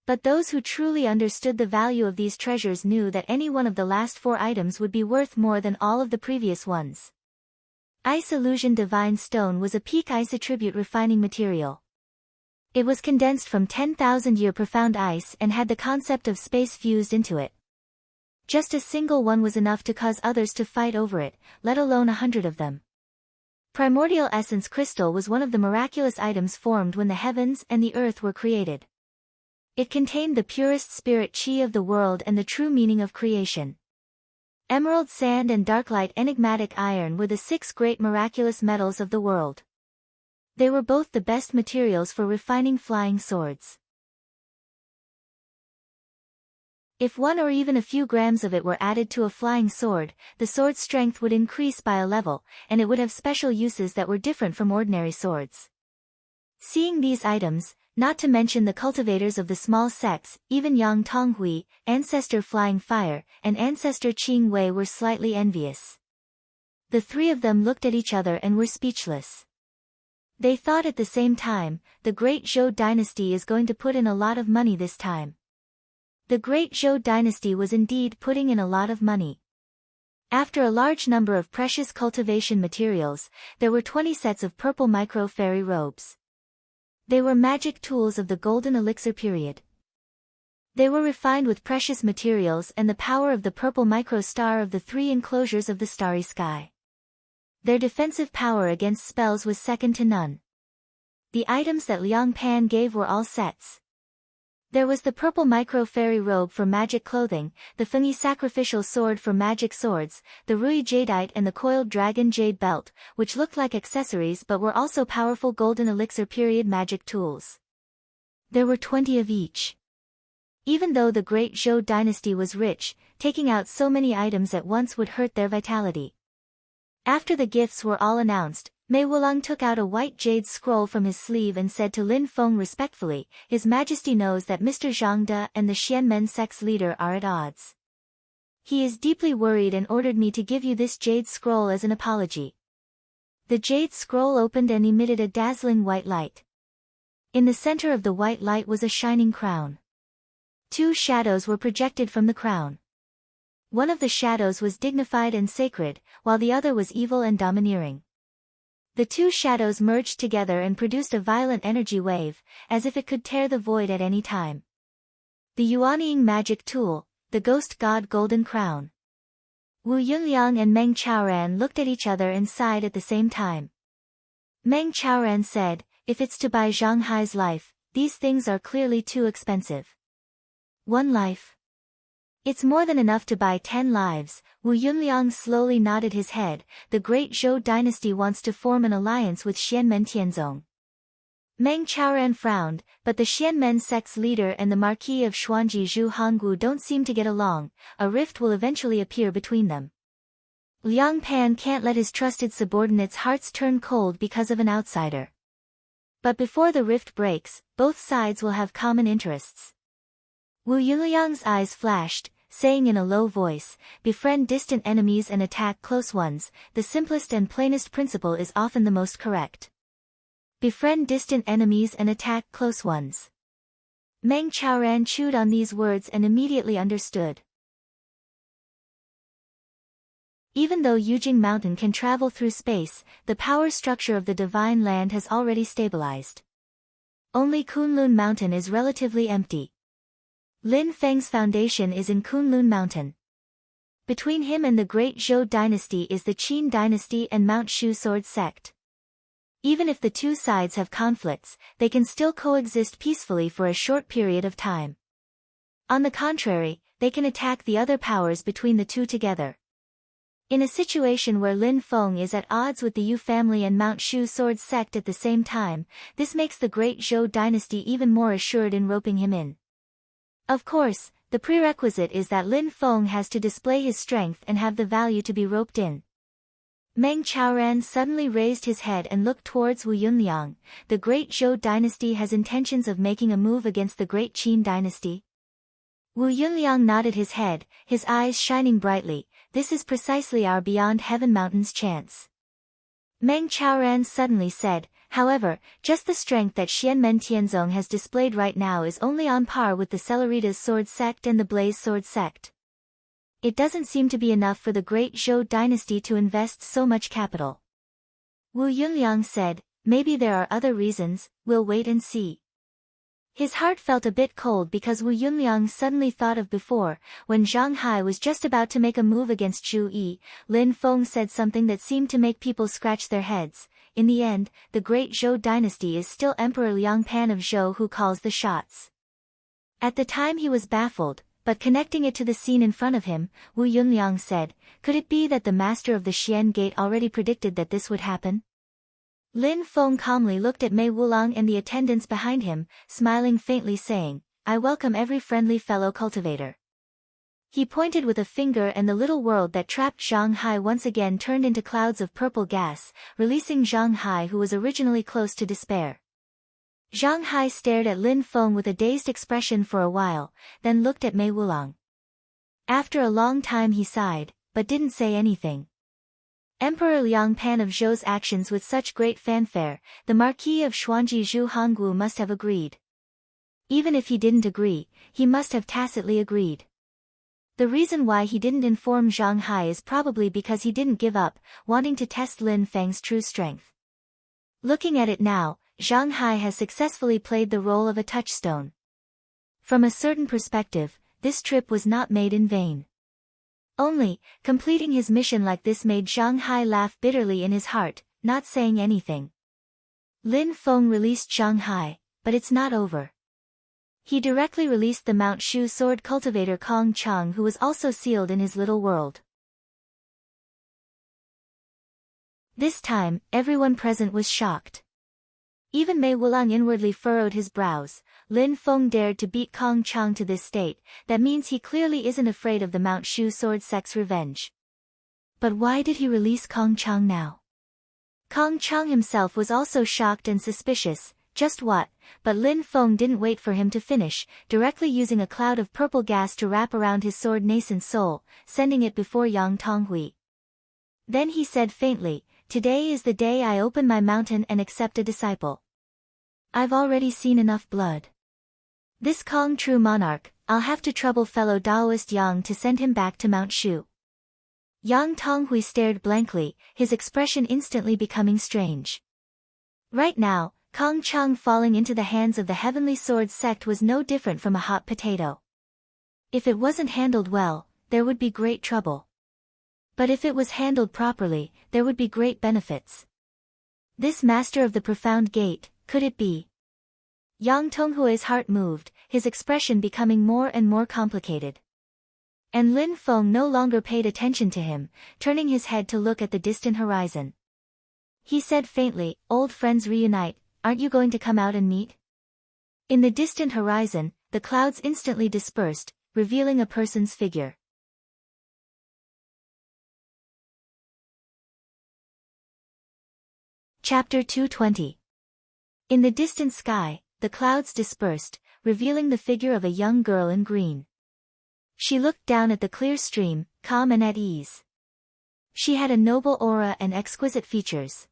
But those who truly understood the value of these treasures knew that any one of the last 4 items would be worth more than all of the previous ones. Ice Illusion Divine Stone was a peak ice attribute refining material. It was condensed from 10,000-year profound ice and had the concept of space fused into it. Just a single one was enough to cause others to fight over it, let alone 100 of them. Primordial Essence Crystal was one of the miraculous items formed when the heavens and the earth were created. It contained the purest spirit chi of the world and the true meaning of creation. Emerald Sand and Darklight Enigmatic Iron were the 6 great miraculous metals of the world. They were both the best materials for refining flying swords. If 1 or even a few grams of it were added to a flying sword, the sword's strength would increase by a level, and it would have special uses that were different from ordinary swords. Seeing these items, not to mention the cultivators of the small sects, even Yang Tonghui, Ancestor Flying Fire, and Ancestor Qing Wei were slightly envious. The 3 of them looked at each other and were speechless. They thought at the same time, the Great Zhou Dynasty is going to put in a lot of money this time. The Great Zhou Dynasty was indeed putting in a lot of money. After a large number of precious cultivation materials, there were 20 sets of purple micro-fairy robes. They were magic tools of the Golden Elixir period. They were refined with precious materials and the power of the purple micro-star of the 3 enclosures of the starry sky. Their defensive power against spells was second to none. The items that Liang Pan gave were all sets. There was the purple micro-fairy robe for magic clothing, the Fengyi sacrificial sword for magic swords, the Rui jadeite and the coiled dragon jade belt, which looked like accessories but were also powerful golden elixir period magic tools. There were 20 of each. Even though the Great Zhou Dynasty was rich, taking out so many items at once would hurt their vitality. After the gifts were all announced, Mei Wulong took out a white jade scroll from his sleeve and said to Lin Feng respectfully, "His Majesty knows that Mr. Zhang De and the Xianmen sect's leader are at odds. He is deeply worried and ordered me to give you this jade scroll as an apology." The jade scroll opened and emitted a dazzling white light. In the center of the white light was a shining crown. 2 shadows were projected from the crown. One of the shadows was dignified and sacred, while the other was evil and domineering. The 2 shadows merged together and produced a violent energy wave, as if it could tear the void at any time. The Yuanying magic tool, the ghost god golden crown. Wu Yunliang and Meng Chaoran looked at each other and sighed at the same time. Meng Chaoran said, "If it's to buy Zhang Hai's life, these things are clearly too expensive." 1 life. It's more than enough to buy 10 lives. Wu Yunliang slowly nodded his head. The Great Zhou Dynasty wants to form an alliance with Xianmen Tianzong. Meng Chaoran frowned, but the Xianmen sect's leader and the Marquis of Xuanji Zhu Honggu don't seem to get along. A rift will eventually appear between them. Liang Pan can't let his trusted subordinates' hearts turn cold because of an outsider. But before the rift breaks, both sides will have common interests. Wu Yunliang's eyes flashed, saying in a low voice, "Befriend distant enemies and attack close ones, the simplest and plainest principle is often the most correct." Befriend distant enemies and attack close ones. Meng Chaoran chewed on these words and immediately understood. Even though Yujing Mountain can travel through space, the power structure of the Divine Land has already stabilized. Only Kunlun Mountain is relatively empty. Lin Feng's foundation is in Kunlun Mountain. Between him and the Great Zhou Dynasty is the Qin Dynasty and Mount Shu Sword Sect. Even if the 2 sides have conflicts, they can still coexist peacefully for a short period of time. On the contrary, they can attack the other powers between the 2 together. In a situation where Lin Feng is at odds with the Yu family and Mount Shu Sword Sect at the same time, this makes the Great Zhou Dynasty even more assured in roping him in. Of course, the prerequisite is that Lin Feng has to display his strength and have the value to be roped in. Meng Chaoran suddenly raised his head and looked towards Wu Yunliang. The great Zhou dynasty has intentions of making a move against the great Qin dynasty. Wu Yunliang nodded his head, his eyes shining brightly. This is precisely our Beyond Heaven Mountains chance. Meng Chaoran suddenly said, however, just the strength that Xianmen Tianzong has displayed right now is only on par with the Celeritas sword sect and the Blaze sword sect. It doesn't seem to be enough for the great Zhou dynasty to invest so much capital. Wu Yunliang said, maybe there are other reasons, we'll wait and see. His heart felt a bit cold because Wu Yunliang suddenly thought of before, when Zhang Hai was just about to make a move against Zhu Yi, Lin Feng said something that seemed to make people scratch their heads. In the end, the great Zhou dynasty is still Emperor Liang Pan of Zhou who calls the shots. At the time he was baffled, but connecting it to the scene in front of him, Wu Yunliang said, could it be that the master of the Xian Gate already predicted that this would happen? Lin Feng calmly looked at Mei Wulang and the attendants behind him, smiling faintly saying, I welcome every friendly fellow cultivator. He pointed with a finger and the little world that trapped Zhang Hai once again turned into clouds of purple gas, releasing Zhang Hai who was originally close to despair. Zhang Hai stared at Lin Feng with a dazed expression for a while, then looked at Mei Wulang. After a long time he sighed, but didn't say anything. Emperor Liang Pan of Zhou's actions with such great fanfare, the Marquis of Xuanji Zhu Hongwu must have agreed. Even if he didn't agree, he must have tacitly agreed. The reason why he didn't inform Zhang Hai is probably because he didn't give up, wanting to test Lin Feng's true strength. Looking at it now, Zhang Hai has successfully played the role of a touchstone. From a certain perspective, this trip was not made in vain. Only, completing his mission like this made Zhang Hai laugh bitterly in his heart, not saying anything. Lin Feng released Zhang Hai, but it's not over. He directly released the Mount Shu sword cultivator Kong Chang who was also sealed in his little world. This time, everyone present was shocked. Even Mei Wulang inwardly furrowed his brows. Lin Feng dared to beat Kong Chang to this state, that means he clearly isn't afraid of the Mount Shu sword sect's revenge. But why did he release Kong Chang now? Kong Chang himself was also shocked and suspicious, just what, but Lin Feng didn't wait for him to finish, directly using a cloud of purple gas to wrap around his sword nascent soul, sending it before Yang Tonghui. Then he said faintly, today is the day I open my mountain and accept a disciple. I've already seen enough blood. This Kong true monarch, I'll have to trouble fellow Daoist Yang to send him back to Mount Shu. Yang Tonghui stared blankly, his expression instantly becoming strange. Right now, Kong Chang falling into the hands of the Heavenly Sword sect was no different from a hot potato. If it wasn't handled well, there would be great trouble. But if it was handled properly, there would be great benefits. This master of the profound gate, could it be? Yang Tonghui's heart moved, his expression becoming more and more complicated. And Lin Feng no longer paid attention to him, turning his head to look at the distant horizon. He said faintly, old friends reunite, aren't you going to come out and meet? In the distant horizon, the clouds instantly dispersed, revealing a person's figure. Chapter 220. In the distant sky, the clouds dispersed, revealing the figure of a young girl in green. She looked down at the clear stream, calm and at ease. She had a noble aura and exquisite features.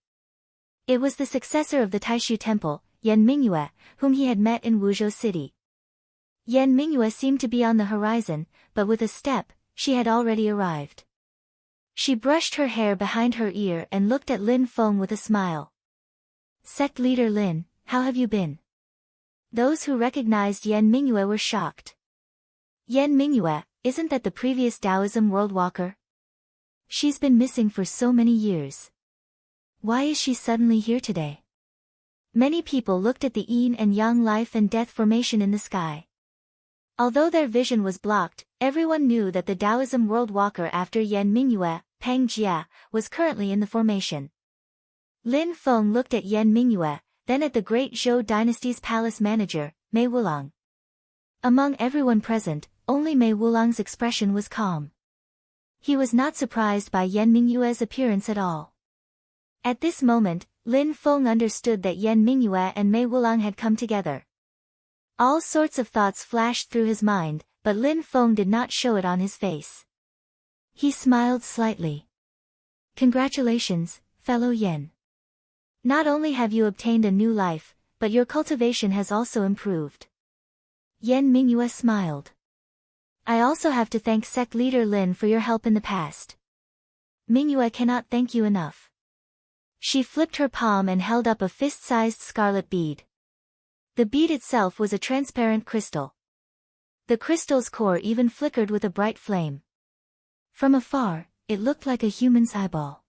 It was the successor of the Taishu Temple, Yan Mingyue, whom he had met in Wuzhou City. Yan Mingyue seemed to be on the horizon, but with a step, she had already arrived. She brushed her hair behind her ear and looked at Lin Feng with a smile. Sect leader Lin, how have you been? Those who recognized Yan Mingyue were shocked. Yan Mingyue, isn't that the previous Taoism world walker? She's been missing for so many years. Why is she suddenly here today? Many people looked at the yin and yang life and death formation in the sky. Although their vision was blocked, everyone knew that the Taoism world walker after Yan Mingyue, Peng Jia, was currently in the formation. Lin Feng looked at Yan Mingyue, then at the great Zhou dynasty's palace manager, Mei Wulang. Among everyone present, only Mei Wulang's expression was calm. He was not surprised by Yan Mingyue's appearance at all. At this moment, Lin Feng understood that Yan Mingyue and Mei Wulang had come together. All sorts of thoughts flashed through his mind, but Lin Feng did not show it on his face. He smiled slightly. Congratulations, fellow Yan. Not only have you obtained a new life, but your cultivation has also improved. Yan Mingyue smiled. I also have to thank sect leader Lin for your help in the past. Mingyue cannot thank you enough. She flipped her palm and held up a fist-sized scarlet bead. The bead itself was a transparent crystal. The crystal's core even flickered with a bright flame. From afar, it looked like a human's eyeball.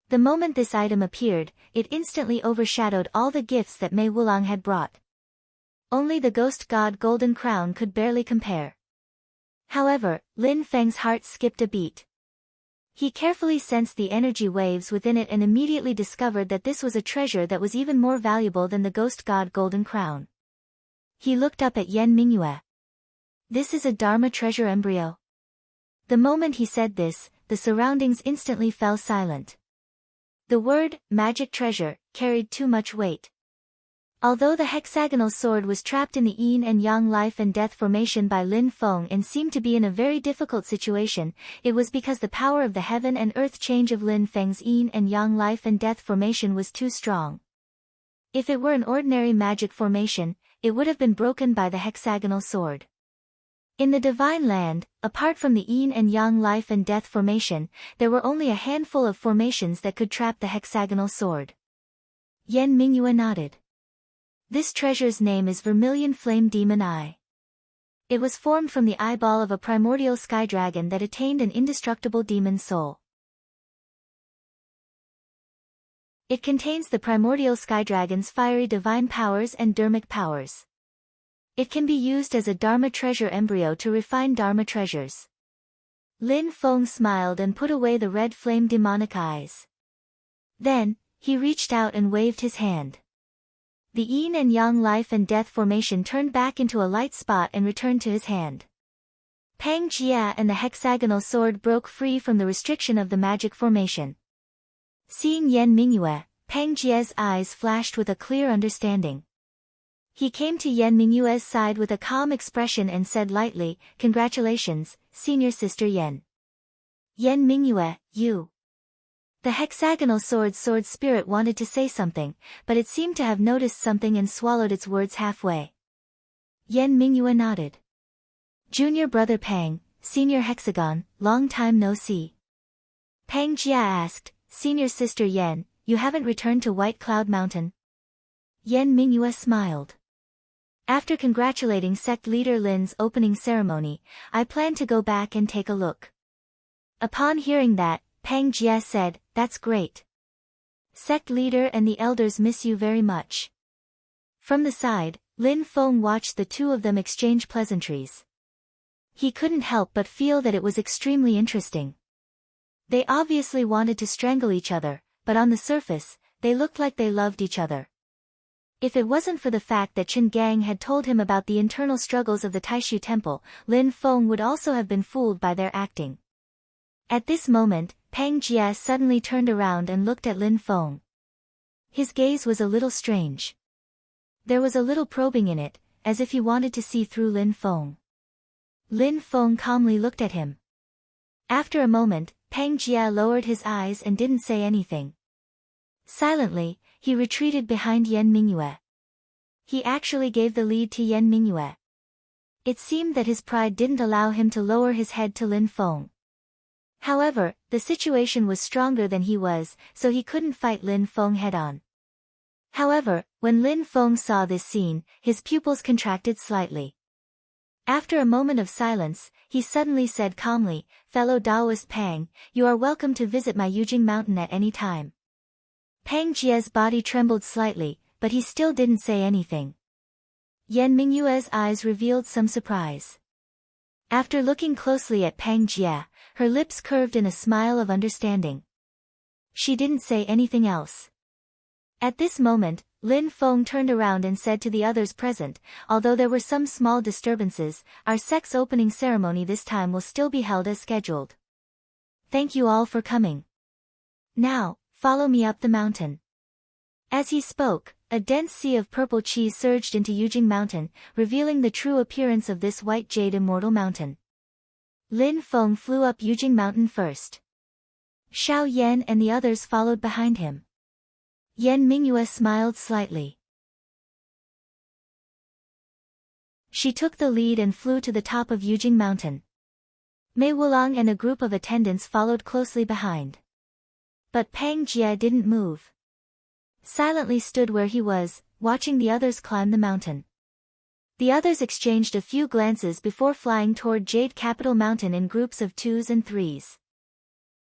The moment this item appeared, it instantly overshadowed all the gifts that Mei Wulang had brought. Only the ghost god golden crown could barely compare. However, Lin Feng's heart skipped a beat. He carefully sensed the energy waves within it and immediately discovered that this was a treasure that was even more valuable than the ghost god golden crown. He looked up at Yan Mingyue. This is a Dharma treasure embryo. The moment he said this, the surroundings instantly fell silent. The word, magic treasure, carried too much weight. Although the hexagonal sword was trapped in the yin and yang life and death formation by Lin Feng and seemed to be in a very difficult situation, it was because the power of the heaven and earth change of Lin Feng's yin and yang life and death formation was too strong. If it were an ordinary magic formation, it would have been broken by the hexagonal sword. In the divine land, apart from the yin and yang life and death formation, there were only a handful of formations that could trap the hexagonal sword. Yan Mingyue nodded. This treasure's name is Vermilion Flame Demon Eye. It was formed from the eyeball of a primordial sky dragon that attained an indestructible demon soul. It contains the primordial sky dragon's fiery divine powers and dharmic powers. It can be used as a Dharma treasure embryo to refine Dharma treasures. Lin Feng smiled and put away the red flame demonic eyes. Then, he reached out and waved his hand. The yin and yang life and death formation turned back into a light spot and returned to his hand. Pang Jia and the hexagonal sword broke free from the restriction of the magic formation. Seeing Yan Mingyue, Pang Jia's eyes flashed with a clear understanding. He came to Yan Mingyue's side with a calm expression and said lightly, "Congratulations, senior sister Yan." Yan Mingyue, you. The hexagonal sword spirit wanted to say something, but it seemed to have noticed something and swallowed its words halfway. Yan Mingyue nodded. Junior brother Pang, senior hexagon, long time no see. Pang Jia asked, Senior sister Yan, you haven't returned to White Cloud Mountain? Yan Mingyue smiled. After congratulating sect leader Lin's opening ceremony, I plan to go back and take a look. Upon hearing that, Pang Jia said, that's great. Sect leader and the elders miss you very much. From the side, Lin Feng watched the two of them exchange pleasantries. He couldn't help but feel that it was extremely interesting. They obviously wanted to strangle each other, but on the surface, they looked like they loved each other. If it wasn't for the fact that Chen Gang had told him about the internal struggles of the Taishu Temple, Lin Feng would also have been fooled by their acting. At this moment, Pang Jia suddenly turned around and looked at Lin Feng. His gaze was a little strange. There was a little probing in it, as if he wanted to see through Lin Feng. Lin Feng calmly looked at him. After a moment, Pang Jia lowered his eyes and didn't say anything. Silently, he retreated behind Yan Mingyue. He actually gave the lead to Yan Mingyue. It seemed that his pride didn't allow him to lower his head to Lin Feng. However, the situation was stronger than he was, so he couldn't fight Lin Feng head-on. However, when Lin Feng saw this scene, his pupils contracted slightly. After a moment of silence, he suddenly said calmly, Fellow Taoist Pang, you are welcome to visit my Yujing Mountain at any time. Pang Jia's body trembled slightly, but he still didn't say anything. Yan Mingyue's eyes revealed some surprise. After looking closely at Pang Jia, her lips curved in a smile of understanding. She didn't say anything else. At this moment, Lin Feng turned around and said to the others present, although there were some small disturbances, our sect's opening ceremony this time will still be held as scheduled. Thank you all for coming. Now, Follow me up the mountain. As he spoke, a dense sea of purple chi surged into Yujing Mountain, revealing the true appearance of this white jade immortal mountain. Lin Feng flew up Yujing Mountain first. Xiao Yan and the others followed behind him. Yan Mingyue smiled slightly. She took the lead and flew to the top of Yujing Mountain. Mei Wulang and a group of attendants followed closely behind. But Pang Jie didn't move. Silently stood where he was, watching the others climb the mountain. The others exchanged a few glances before flying toward Jade Capital Mountain in groups of 2s and 3s.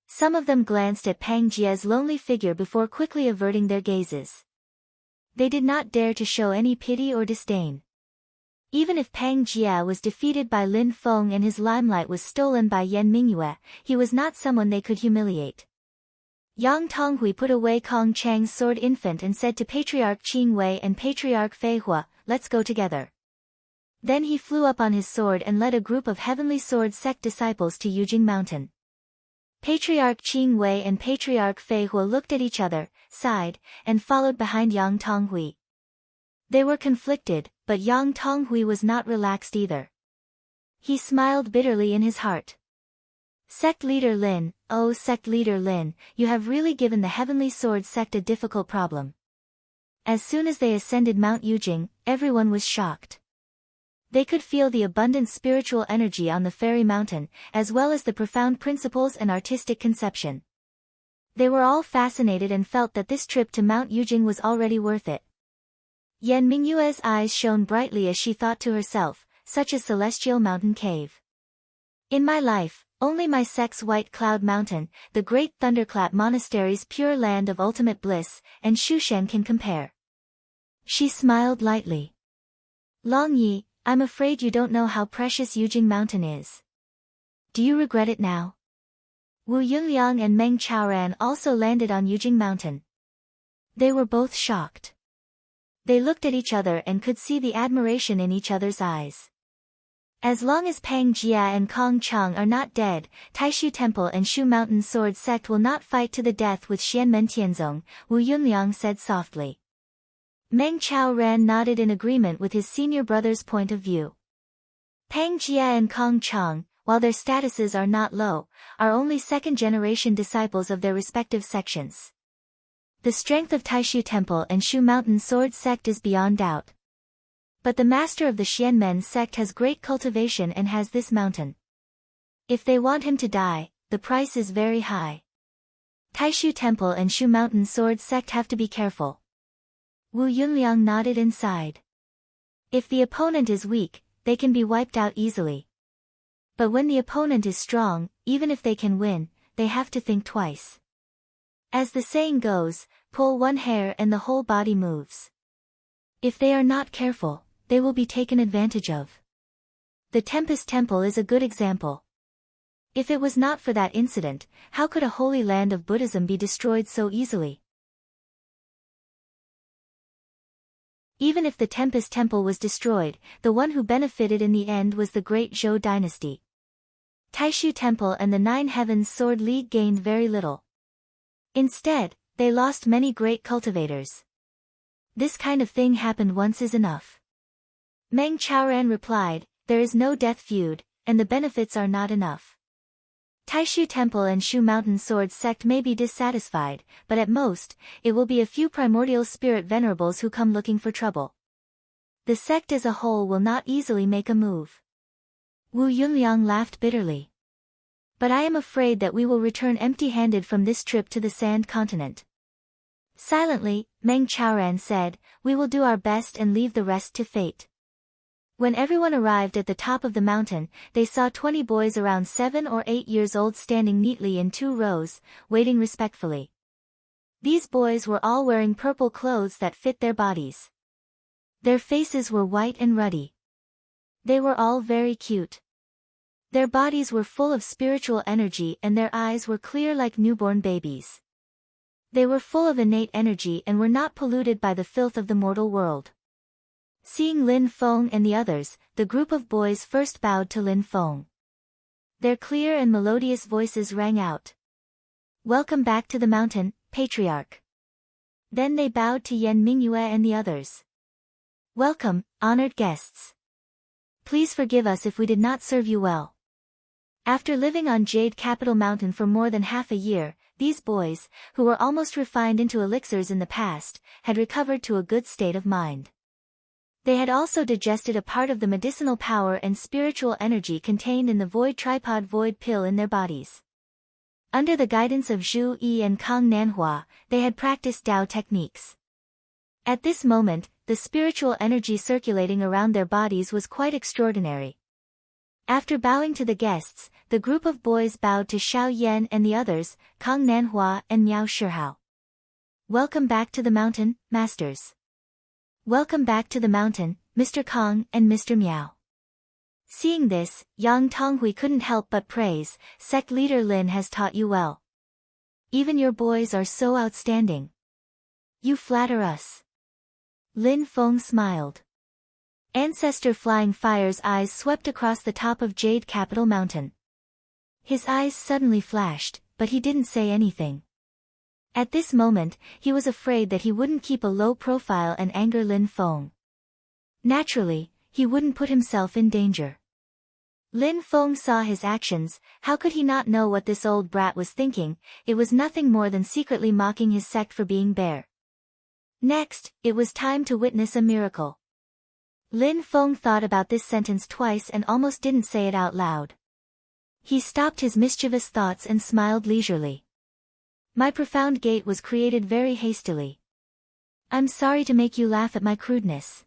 Some of them glanced at Pang Jie's lonely figure before quickly averting their gazes. They did not dare to show any pity or disdain. Even if Pang Jie was defeated by Lin Feng and his limelight was stolen by Yan Mingyue, he was not someone they could humiliate. Yang Tonghui put away Kong Chang's sword infant and said to Patriarch Qing Wei and Patriarch Fei Hua, "Let's go together." Then he flew up on his sword and led a group of Heavenly Sword sect disciples to Yujing Mountain. Patriarch Qing Wei and Patriarch Fei Hua looked at each other, sighed, and followed behind Yang Tonghui. They were conflicted, but Yang Tonghui was not relaxed either. He smiled bitterly in his heart. Sect Leader Lin, oh Sect Leader Lin, you have really given the Heavenly Sword sect a difficult problem. As soon as they ascended Mount Yujing, everyone was shocked. They could feel the abundant spiritual energy on the fairy mountain, as well as the profound principles and artistic conception. They were all fascinated and felt that this trip to Mount Yujing was already worth it. Yan Mingyue's eyes shone brightly as she thought to herself, such a celestial mountain cave. In my life, only my sect's White Cloud Mountain, the great Thunderclap Monastery's pure land of ultimate bliss, and Shushan can compare. She smiled lightly. Long Yi, I'm afraid you don't know how precious Yujing Mountain is. Do you regret it now? Wu Yunliang and Meng Chaoran also landed on Yujing Mountain. They were both shocked. They looked at each other and could see the admiration in each other's eyes. As long as Pang Jie and Kong Chang are not dead, Taishu Temple and Shu Mountain Sword Sect will not fight to the death with Xianmen Tianzong, Wu Yunliang said softly. Meng Chaoran nodded in agreement with his senior brother's point of view. Pang Jie and Kong Chang, while their statuses are not low, are only second-generation disciples of their respective sections. The strength of Taishu Temple and Shu Mountain Sword Sect is beyond doubt. But the master of the Xianmen sect has great cultivation and has this mountain. If they want him to die, the price is very high. Taishu Temple and Shu Mountain Sword Sect have to be careful. Wu Yunliang nodded and sighed. If the opponent is weak, they can be wiped out easily. But when the opponent is strong, even if they can win, they have to think twice. As the saying goes, pull one hair and the whole body moves. If they are not careful, they will be taken advantage of. The Tempest Temple is a good example. If it was not for that incident, how could a holy land of Buddhism be destroyed so easily? Even if the Tempest Temple was destroyed, the one who benefited in the end was the great Zhou dynasty. Taishu Temple and the Nine Heavens Sword League gained very little. Instead, they lost many great cultivators. This kind of thing happened once is enough. Meng Chaoran replied, there is no death feud, and the benefits are not enough. Taishu Temple and Shu Mountain Sword Sect may be dissatisfied, but at most, it will be a few primordial spirit venerables who come looking for trouble. The sect as a whole will not easily make a move. Wu Yunliang laughed bitterly. But I am afraid that we will return empty-handed from this trip to the Sand Continent. Silently, Meng Chaoran said, we will do our best and leave the rest to fate. When everyone arrived at the top of the mountain, they saw 20 boys around 7 or 8 years old standing neatly in 2 rows, waiting respectfully. These boys were all wearing purple clothes that fit their bodies. Their faces were white and ruddy. They were all very cute. Their bodies were full of spiritual energy and their eyes were clear like newborn babies. They were full of innate energy and were not polluted by the filth of the mortal world. Seeing Lin Feng and the others, the group of boys first bowed to Lin Feng. Their clear and melodious voices rang out. Welcome back to the mountain, Patriarch. Then they bowed to Yan Mingyue and the others. Welcome, honored guests. Please forgive us if we did not serve you well. After living on Jade Capital Mountain for more than half a year, these boys, who were almost refined into elixirs in the past, had recovered to a good state of mind. They had also digested a part of the medicinal power and spiritual energy contained in the Void Tripod Void Pill in their bodies. Under the guidance of Zhu Yi and Kang Nanhua, they had practiced Tao techniques. At this moment, the spiritual energy circulating around their bodies was quite extraordinary. After bowing to the guests, the group of boys bowed to Xiao Yan and the others, Kang Nanhua and Miao Shihao. Welcome back to the mountain, masters. Welcome back to the mountain, Mr. Kang and Mr. Miao. Seeing this, Yang Tonghui couldn't help but praise, sect leader Lin has taught you well. Even your boys are so outstanding. You flatter us. Lin Feng smiled. Ancestor Flying Fire's eyes swept across the top of Jade Capital Mountain. His eyes suddenly flashed, but he didn't say anything. At this moment, he was afraid that he wouldn't keep a low profile and anger Lin Feng. Naturally, he wouldn't put himself in danger. Lin Feng saw his actions. How could he not know what this old brat was thinking? It was nothing more than secretly mocking his sect for being bare. Next, it was time to witness a miracle. Lin Feng thought about this sentence twice and almost didn't say it out loud. He stopped his mischievous thoughts and smiled leisurely. My profound gate was created very hastily. I'm sorry to make you laugh at my crudeness.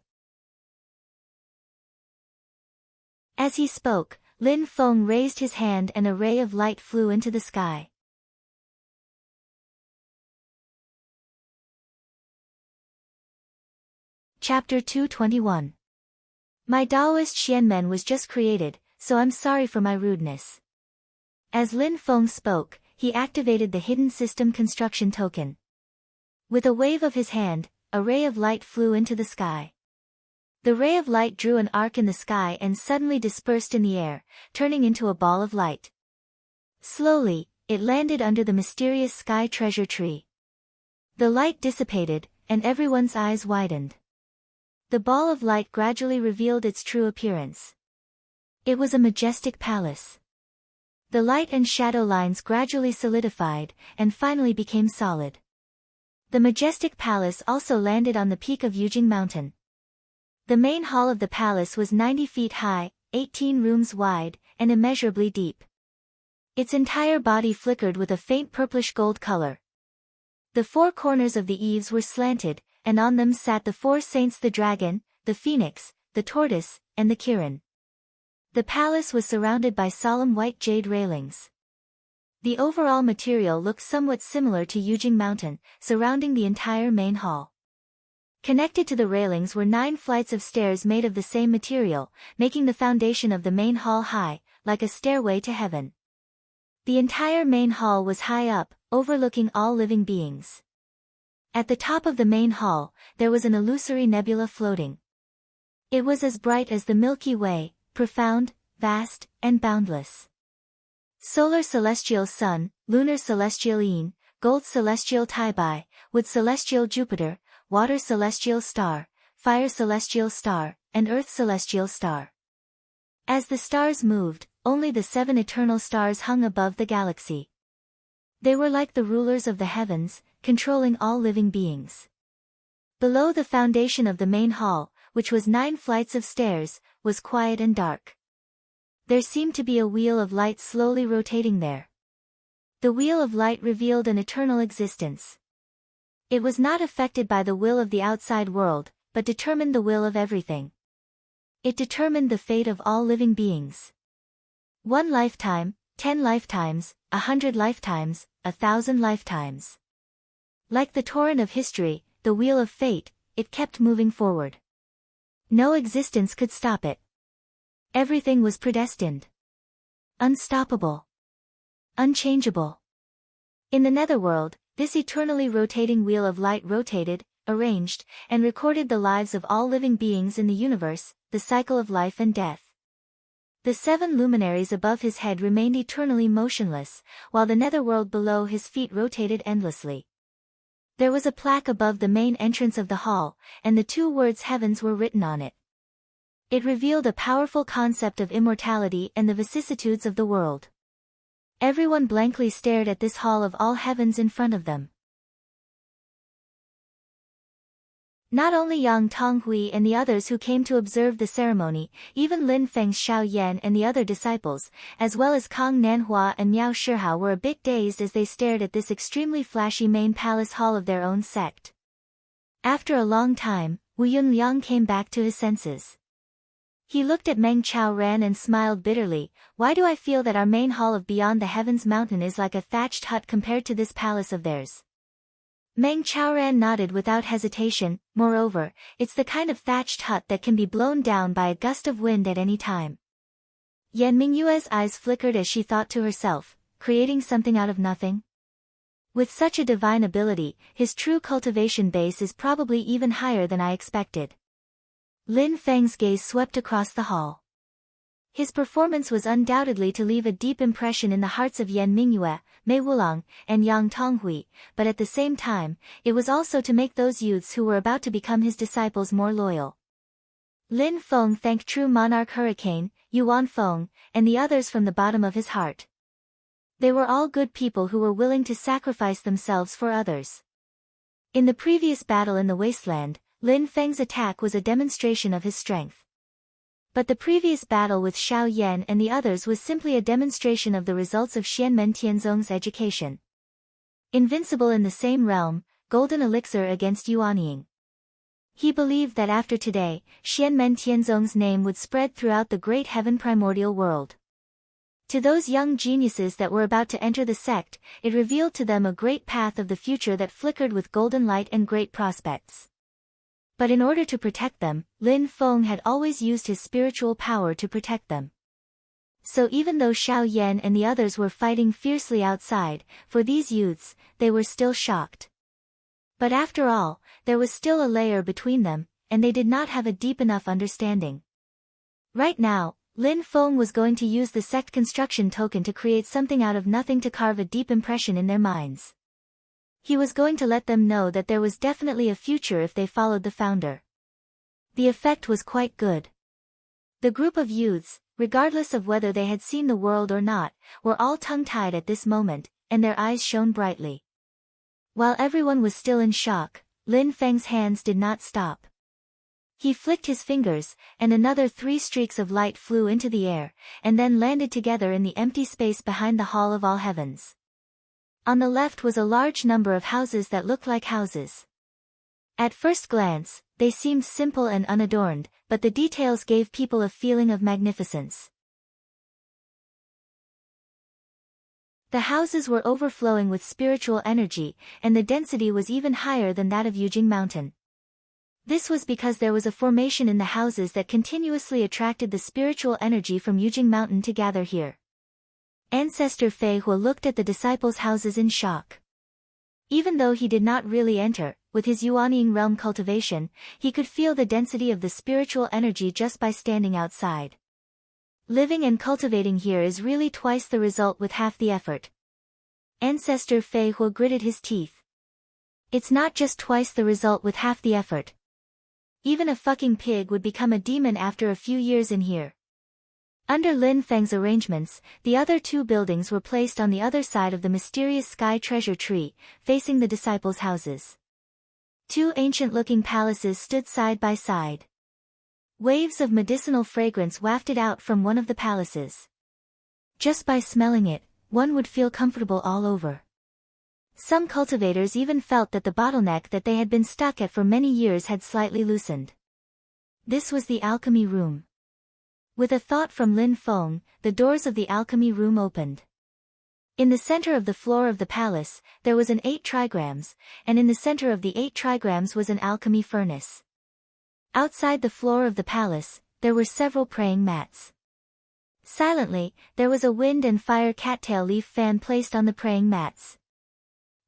As he spoke, Lin Feng raised his hand and a ray of light flew into the sky. Chapter 221. My Taoist Xianmen was just created, so I'm sorry for my rudeness. As Lin Feng spoke, he activated the hidden system construction token. With a wave of his hand, a ray of light flew into the sky. The ray of light drew an arc in the sky and suddenly dispersed in the air, turning into a ball of light. Slowly, it landed under the mysterious sky treasure tree. The light dissipated, and everyone's eyes widened. The ball of light gradually revealed its true appearance. It was a majestic palace. The light and shadow lines gradually solidified, and finally became solid. The majestic palace also landed on the peak of Yujing Mountain. The main hall of the palace was 90 feet high, 18 rooms wide, and immeasurably deep. Its entire body flickered with a faint purplish gold color. The four corners of the eaves were slanted, and on them sat the four saints: the dragon, the phoenix, the tortoise, and the kirin. The palace was surrounded by solemn white jade railings. The overall material looked somewhat similar to Yujing Mountain, surrounding the entire main hall. Connected to the railings were 9 flights of stairs made of the same material, making the foundation of the main hall high, like a stairway to heaven. The entire main hall was high up, overlooking all living beings. At the top of the main hall, there was an illusory nebula floating. It was as bright as the Milky Way, profound, vast, and boundless. Solar celestial sun, lunar celestial Yin, gold celestial Taibai, wood celestial Jupiter, water celestial star, fire celestial star, and earth celestial star. As the stars moved, only the 7 eternal stars hung above the galaxy. They were like the rulers of the heavens, controlling all living beings. Below the foundation of the main hall, which was 9 flights of stairs, was quiet and dark. There seemed to be a wheel of light slowly rotating there. The wheel of light revealed an eternal existence. It was not affected by the will of the outside world, but determined the will of everything. It determined the fate of all living beings. 1 lifetime, 10 lifetimes, 100 lifetimes, 1,000 lifetimes. Like the torrent of history, the wheel of fate, it kept moving forward. No existence could stop it. Everything was predestined. Unstoppable. Unchangeable. In the netherworld, this eternally rotating wheel of light rotated, arranged, and recorded the lives of all living beings in the universe, the cycle of life and death. The 7 luminaries above his head remained eternally motionless, while the netherworld below his feet rotated endlessly. There was a plaque above the main entrance of the hall, and the two words heavens were written on it. It revealed a powerful concept of immortality and the vicissitudes of the world. Everyone blankly stared at this hall of all heavens in front of them. Not only Yang Tonghui and the others who came to observe the ceremony, even Lin Feng's Xiao Yan and the other disciples, as well as Kang Nanhua and Miao Shihao were a bit dazed as they stared at this extremely flashy main palace hall of their own sect. After a long time, Wu Yunliang came back to his senses. He looked at Meng Chaoran and smiled bitterly. Why do I feel that our main hall of Beyond the Heavens mountain is like a thatched hut compared to this palace of theirs? Meng Chaoran nodded without hesitation. Moreover, it's the kind of thatched hut that can be blown down by a gust of wind at any time. Yan Mingyue's eyes flickered as she thought to herself, creating something out of nothing? With such a divine ability, his true cultivation base is probably even higher than I expected. Lin Feng's gaze swept across the hall. His performance was undoubtedly to leave a deep impression in the hearts of Yan Mingyue, Mei Wulang, and Yang Tonghui, but at the same time, it was also to make those youths who were about to become his disciples more loyal. Lin Feng thanked True Monarch Hurricane, Yuan Feng, and the others from the bottom of his heart. They were all good people who were willing to sacrifice themselves for others. In the previous battle in the wasteland, Lin Feng's attack was a demonstration of his strength. But the previous battle with Xiao Yan and the others was simply a demonstration of the results of Xianmen Tianzong's education. Invincible in the same realm, golden elixir against Yuanying. He believed that after today, Xianmen Tianzong's name would spread throughout the great heaven primordial world. To those young geniuses that were about to enter the sect, it revealed to them a great path of the future that flickered with golden light and great prospects. But in order to protect them, Lin Feng had always used his spiritual power to protect them. So even though Xiao Yan and the others were fighting fiercely outside, for these youths, they were still shocked. But after all, there was still a layer between them, and they did not have a deep enough understanding. Right now, Lin Feng was going to use the sect construction token to create something out of nothing to carve a deep impression in their minds. He was going to let them know that there was definitely a future if they followed the founder. The effect was quite good. The group of youths, regardless of whether they had seen the world or not, were all tongue-tied at this moment, and their eyes shone brightly. While everyone was still in shock, Lin Feng's hands did not stop. He flicked his fingers, and another 3 streaks of light flew into the air, and then landed together in the empty space behind the Hall of All Heavens. On the left was a large number of houses that looked like houses. At first glance, they seemed simple and unadorned, but the details gave people a feeling of magnificence. The houses were overflowing with spiritual energy, and the density was even higher than that of Yujing Mountain. This was because there was a formation in the houses that continuously attracted the spiritual energy from Yujing Mountain to gather here. Ancestor Fei Hua looked at the disciples' houses in shock. Even though he did not really enter, with his Yuanying realm cultivation, he could feel the density of the spiritual energy just by standing outside. Living and cultivating here is really twice the result with half the effort. Ancestor Fei Hua gritted his teeth. It's not just twice the result with half the effort. Even a fucking pig would become a demon after a few years in here. Under Lin Feng's arrangements, the other 2 buildings were placed on the other side of the mysterious sky treasure tree, facing the disciples' houses. 2 ancient-looking palaces stood side by side. Waves of medicinal fragrance wafted out from one of the palaces. Just by smelling it, one would feel comfortable all over. Some cultivators even felt that the bottleneck that they had been stuck at for many years had slightly loosened. This was the alchemy room. With a thought from Lin Feng, the doors of the alchemy room opened. In the center of the floor of the palace, there was an 8 trigrams, and in the center of the 8 trigrams was an alchemy furnace. Outside the floor of the palace, there were several praying mats. Silently, there was a wind and fire cattail leaf fan placed on the praying mats.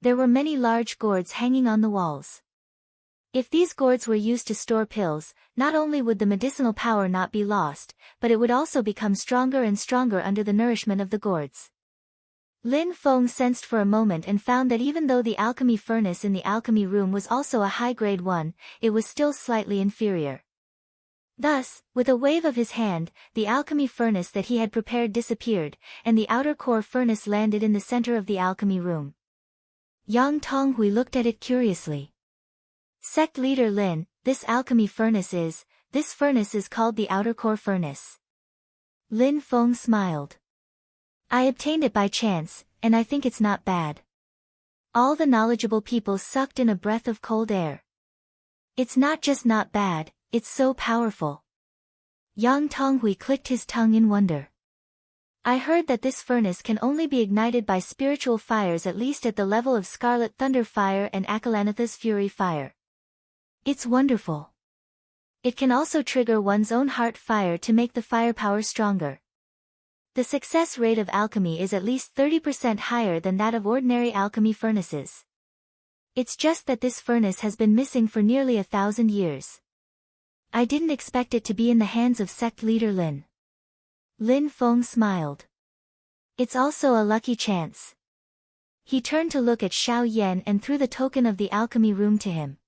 There were many large gourds hanging on the walls. If these gourds were used to store pills, not only would the medicinal power not be lost, but it would also become stronger and stronger under the nourishment of the gourds. Lin Feng sensed for a moment and found that even though the alchemy furnace in the alchemy room was also a high-grade one, it was still slightly inferior. Thus, with a wave of his hand, the alchemy furnace that he had prepared disappeared, and the outer core furnace landed in the center of the alchemy room. Yang Tonghui looked at it curiously. Sect leader Lin, this furnace is called the outer core furnace. Lin Feng smiled. I obtained it by chance, and I think it's not bad. All the knowledgeable people sucked in a breath of cold air. It's not just not bad, it's so powerful. Yang Tonghui clicked his tongue in wonder. I heard that this furnace can only be ignited by spiritual fires at least at the level of Scarlet Thunder Fire and Akalanatha's Fury Fire. It's wonderful. It can also trigger one's own heart fire to make the firepower stronger. The success rate of alchemy is at least 30% higher than that of ordinary alchemy furnaces. It's just that this furnace has been missing for nearly 1,000 years. I didn't expect it to be in the hands of sect leader Lin. Lin Feng smiled. It's also a lucky chance. He turned to look at Xiao Yan and threw the token of the alchemy room to him.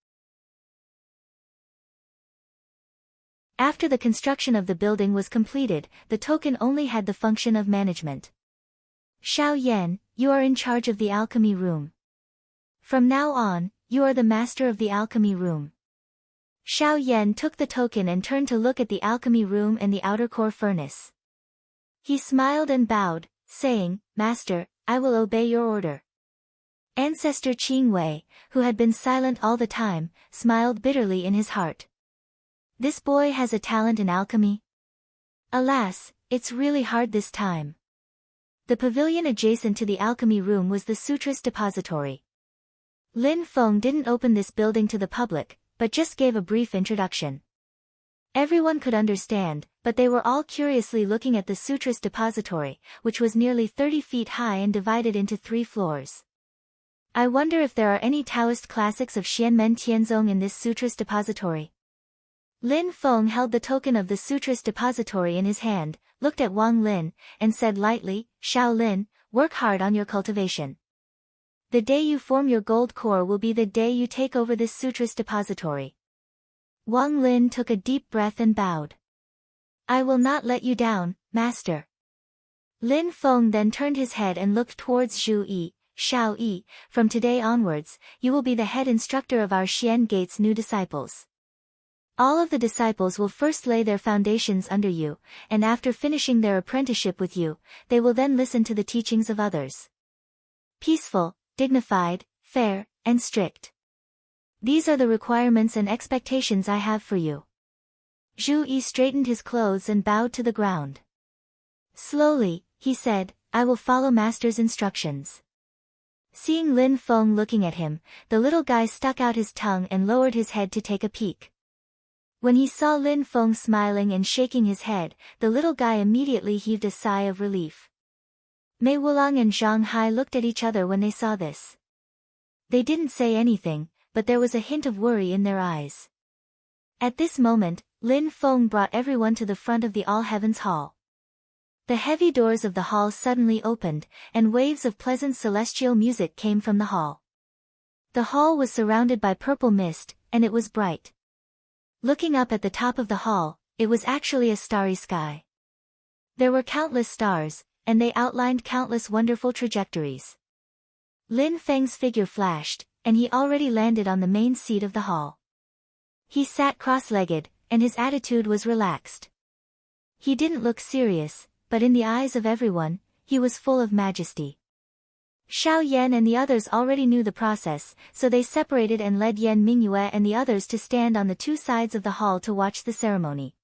After the construction of the building was completed, the token only had the function of management. Xiao Yan, you are in charge of the alchemy room. From now on, you are the master of the alchemy room. Xiao Yan took the token and turned to look at the alchemy room and the outer core furnace. He smiled and bowed, saying, Master, I will obey your order. Ancestor Qing Wei, who had been silent all the time, smiled bitterly in his heart. This boy has a talent in alchemy? Alas, it's really hard this time. The pavilion adjacent to the alchemy room was the Sutras Depository. Lin Feng didn't open this building to the public, but just gave a brief introduction. Everyone could understand, but they were all curiously looking at the Sutras Depository, which was nearly 30 feet high and divided into 3 floors. I wonder if there are any Taoist classics of Xianmen Tianzong in this Sutras Depository. Lin Feng held the token of the Sutras Depository in his hand, looked at Wang Lin, and said lightly, Xiao Lin, work hard on your cultivation. The day you form your gold core will be the day you take over this Sutras Depository. Wang Lin took a deep breath and bowed. I will not let you down, master. Lin Feng then turned his head and looked towards Zhu Yi, Xiao Yi, from today onwards, you will be the head instructor of our Xian Gate's new disciples. All of the disciples will first lay their foundations under you, and after finishing their apprenticeship with you, they will then listen to the teachings of others. Peaceful, dignified, fair, and strict. These are the requirements and expectations I have for you. Zhu Yi straightened his clothes and bowed to the ground. Slowly, he said, I will follow master's instructions. Seeing Lin Feng looking at him, the little guy stuck out his tongue and lowered his head to take a peek. When he saw Lin Feng smiling and shaking his head, the little guy immediately heaved a sigh of relief. Mei Wulang and Zhang Hai looked at each other when they saw this. They didn't say anything, but there was a hint of worry in their eyes. At this moment, Lin Feng brought everyone to the front of the All Heavens Hall. The heavy doors of the hall suddenly opened, and waves of pleasant celestial music came from the hall. The hall was surrounded by purple mist, and it was bright. Looking up at the top of the hall, it was actually a starry sky. There were countless stars, and they outlined countless wonderful trajectories. Lin Feng's figure flashed, and he already landed on the main seat of the hall. He sat cross-legged, and his attitude was relaxed. He didn't look serious, but in the eyes of everyone, he was full of majesty. Xiao Yan and the others already knew the process, so they separated and led Yan Mingyue and the others to stand on the 2 sides of the hall to watch the ceremony.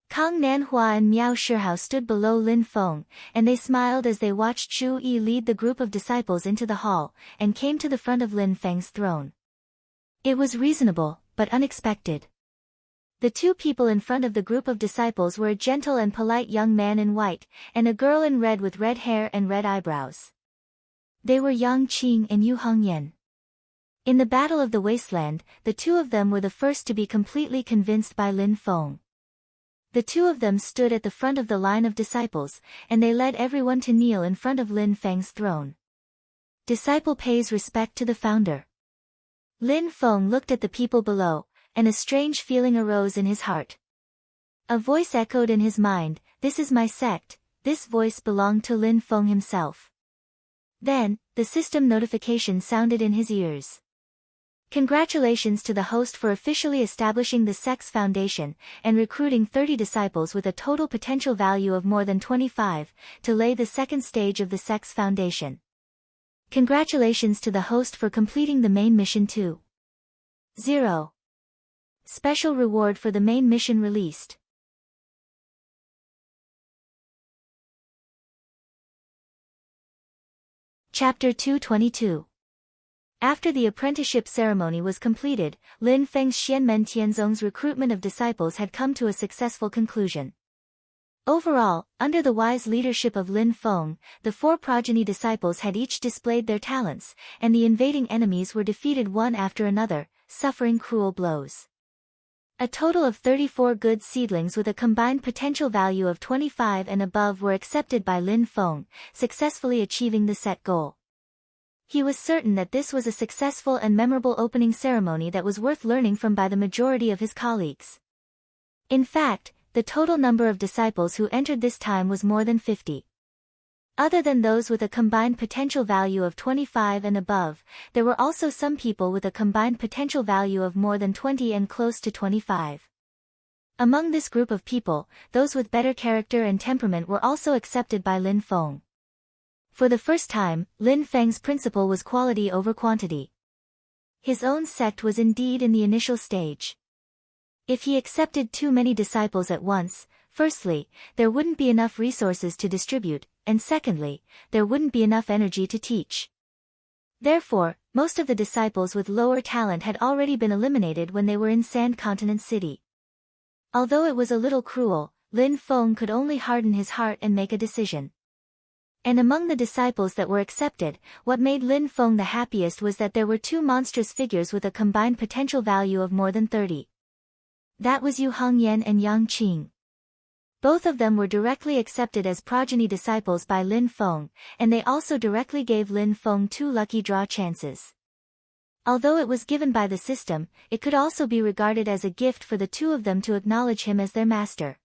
Kang Nanhua and Miao Shihao stood below Lin Feng, and they smiled as they watched Zhu Yi lead the group of disciples into the hall, and came to the front of Lin Feng's throne. It was reasonable, but unexpected. The 2 people in front of the group of disciples were a gentle and polite young man in white, and a girl in red with red hair and red eyebrows. They were Yang Qing and Yu Hongyan. In the Battle of the Wasteland, the 2 of them were the first to be completely convinced by Lin Feng. The two of them stood at the front of the line of disciples, and they led everyone to kneel in front of Lin Feng's throne. Disciple pays respect to the founder. Lin Feng looked at the people below, and a strange feeling arose in his heart. A voice echoed in his mind, "This is my sect." This voice belonged to Lin Feng himself. Then, the system notification sounded in his ears. Congratulations to the host for officially establishing the sect's foundation, and recruiting 30 disciples with a total potential value of more than 25, to lay the second stage of the sect's foundation. Congratulations to the host for completing the main mission too. 0. Special reward for the main mission released. Chapter 222. After the apprenticeship ceremony was completed, Lin Feng's Xianmen Tianzong's recruitment of disciples had come to a successful conclusion. Overall, under the wise leadership of Lin Feng, the 4 progeny disciples had each displayed their talents, and the invading enemies were defeated one after another, suffering cruel blows. A total of 34 good seedlings with a combined potential value of 25 and above were accepted by Lin Feng, successfully achieving the set goal. He was certain that this was a successful and memorable opening ceremony that was worth learning from by the majority of his colleagues. In fact, the total number of disciples who entered this time was more than 50. Other than those with a combined potential value of 25 and above, there were also some people with a combined potential value of more than 20 and close to 25. Among this group of people, those with better character and temperament were also accepted by Lin Feng. For the first time, Lin Feng's principle was quality over quantity. His own sect was indeed in the initial stage. If he accepted too many disciples at once, firstly, there wouldn't be enough resources to distribute, and secondly, there wouldn't be enough energy to teach. Therefore, most of the disciples with lower talent had already been eliminated when they were in Sand Continent City. Although it was a little cruel, Lin Feng could only harden his heart and make a decision. And among the disciples that were accepted, what made Lin Feng the happiest was that there were 2 monstrous figures with a combined potential value of more than 30. That was Yu Hongyan and Yang Qing. Both of them were directly accepted as progeny disciples by Lin Feng, and they also directly gave Lin Feng 2 lucky draw chances. Although it was given by the system, it could also be regarded as a gift for the 2 of them to acknowledge him as their master.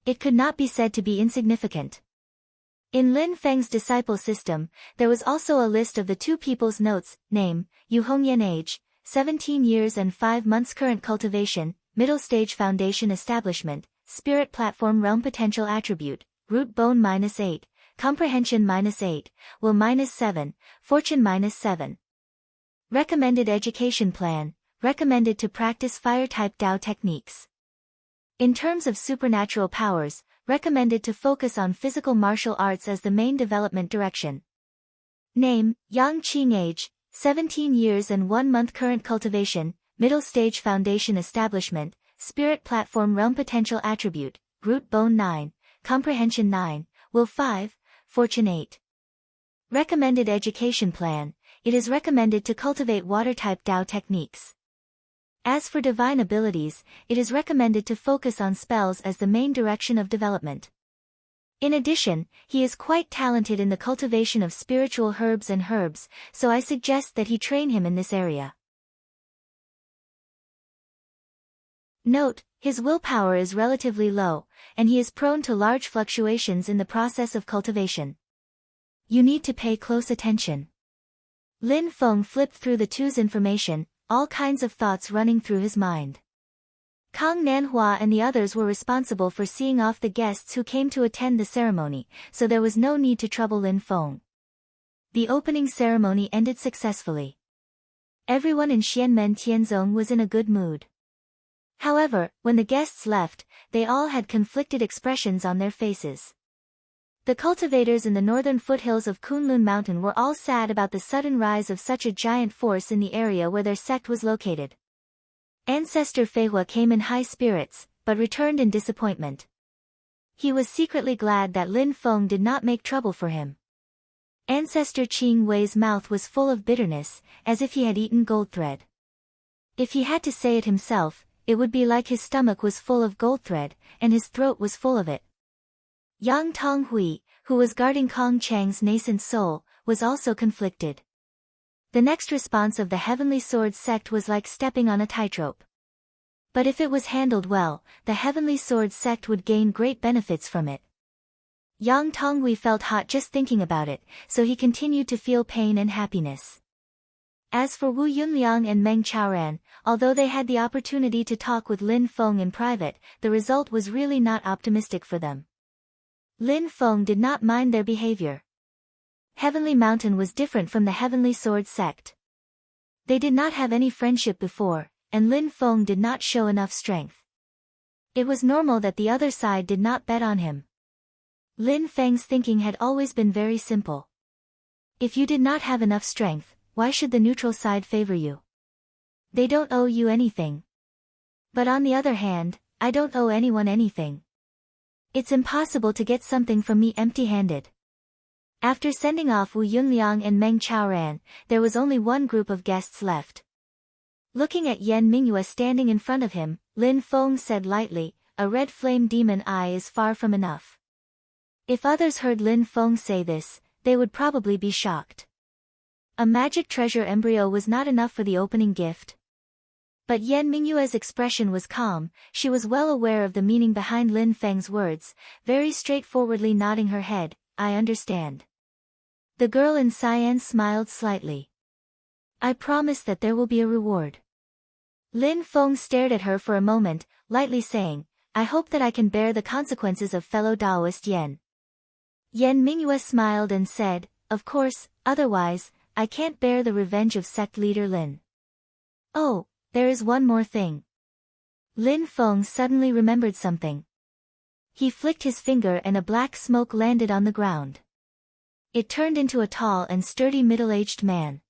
It could not be said to be insignificant. In Lin Feng's disciple system, there was also a list of the 2 people's notes: name, Yu Hongyan, age, 17 years and 5 months, current cultivation, middle stage foundation establishment, spirit platform realm potential attribute, root bone -8, comprehension -8, will -7, fortune -7. Recommended education plan, recommended to practice fire-type Dao techniques. In terms of supernatural powers, recommended to focus on physical martial arts as the main development direction. Name, Yang Qing, age, 17 years and 1 month, current cultivation, middle stage foundation establishment, spirit platform realm potential attribute, root bone 9, comprehension 9, will 5, fortune 8. Recommended education plan, it is recommended to cultivate water-type Dao techniques. As for divine abilities, it is recommended to focus on spells as the main direction of development. In addition, he is quite talented in the cultivation of spiritual herbs and herbs, so I suggest that he train him in this area. Note, his willpower is relatively low, and he is prone to large fluctuations in the process of cultivation. You need to pay close attention. Lin Feng flipped through the 2's information, all kinds of thoughts running through his mind. Kang Nanhua and the others were responsible for seeing off the guests who came to attend the ceremony, so there was no need to trouble Lin Feng. The opening ceremony ended successfully. Everyone in Xianmen Tianzong was in a good mood. However, when the guests left, they all had conflicted expressions on their faces. The cultivators in the northern foothills of Kunlun Mountain were all sad about the sudden rise of such a giant force in the area where their sect was located. Ancestor Feihua came in high spirits, but returned in disappointment. He was secretly glad that Lin Feng did not make trouble for him. Ancestor Qing Wei's mouth was full of bitterness, as if he had eaten gold thread. If he had to say it himself, it would be like his stomach was full of gold thread, and his throat was full of it. Yang Tonghui, who was guarding Kong Chang's nascent soul, was also conflicted. The next response of the Heavenly Sword sect was like stepping on a tightrope. But if it was handled well, the Heavenly Sword sect would gain great benefits from it. Yang Tonghui felt hot just thinking about it, so he continued to feel pain and happiness. As for Wu Yunliang and Meng Chaoran, although they had the opportunity to talk with Lin Feng in private, the result was really not optimistic for them. Lin Feng did not mind their behavior. Heavenly Mountain was different from the Heavenly Sword sect. They did not have any friendship before, and Lin Feng did not show enough strength. It was normal that the other side did not bet on him. Lin Feng's thinking had always been very simple. If you did not have enough strength, why should the neutral side favor you? They don't owe you anything. But on the other hand, I don't owe anyone anything. It's impossible to get something from me empty-handed. After sending off Wu Yunliang and Meng Chaoran, there was only one group of guests left. Looking at Yan Mingyue standing in front of him, Lin Feng said lightly, "A red flame demon eye is far from enough." If others heard Lin Feng say this, they would probably be shocked. A magic treasure embryo was not enough for the opening gift. But Yan Mingyue's expression was calm, she was well aware of the meaning behind Lin Feng's words, very straightforwardly nodding her head, "I understand." The girl in cyan smiled slightly. "I promise that there will be a reward." Lin Feng stared at her for a moment, lightly saying, "I hope that I can bear the consequences of fellow Taoist Yan." Yan Mingyue smiled and said, "Of course, otherwise, I can't bear the revenge of sect leader Lin." "Oh, there is one more thing." Lin Feng suddenly remembered something. He flicked his finger and a black smoke landed on the ground. It turned into a tall and sturdy middle-aged man.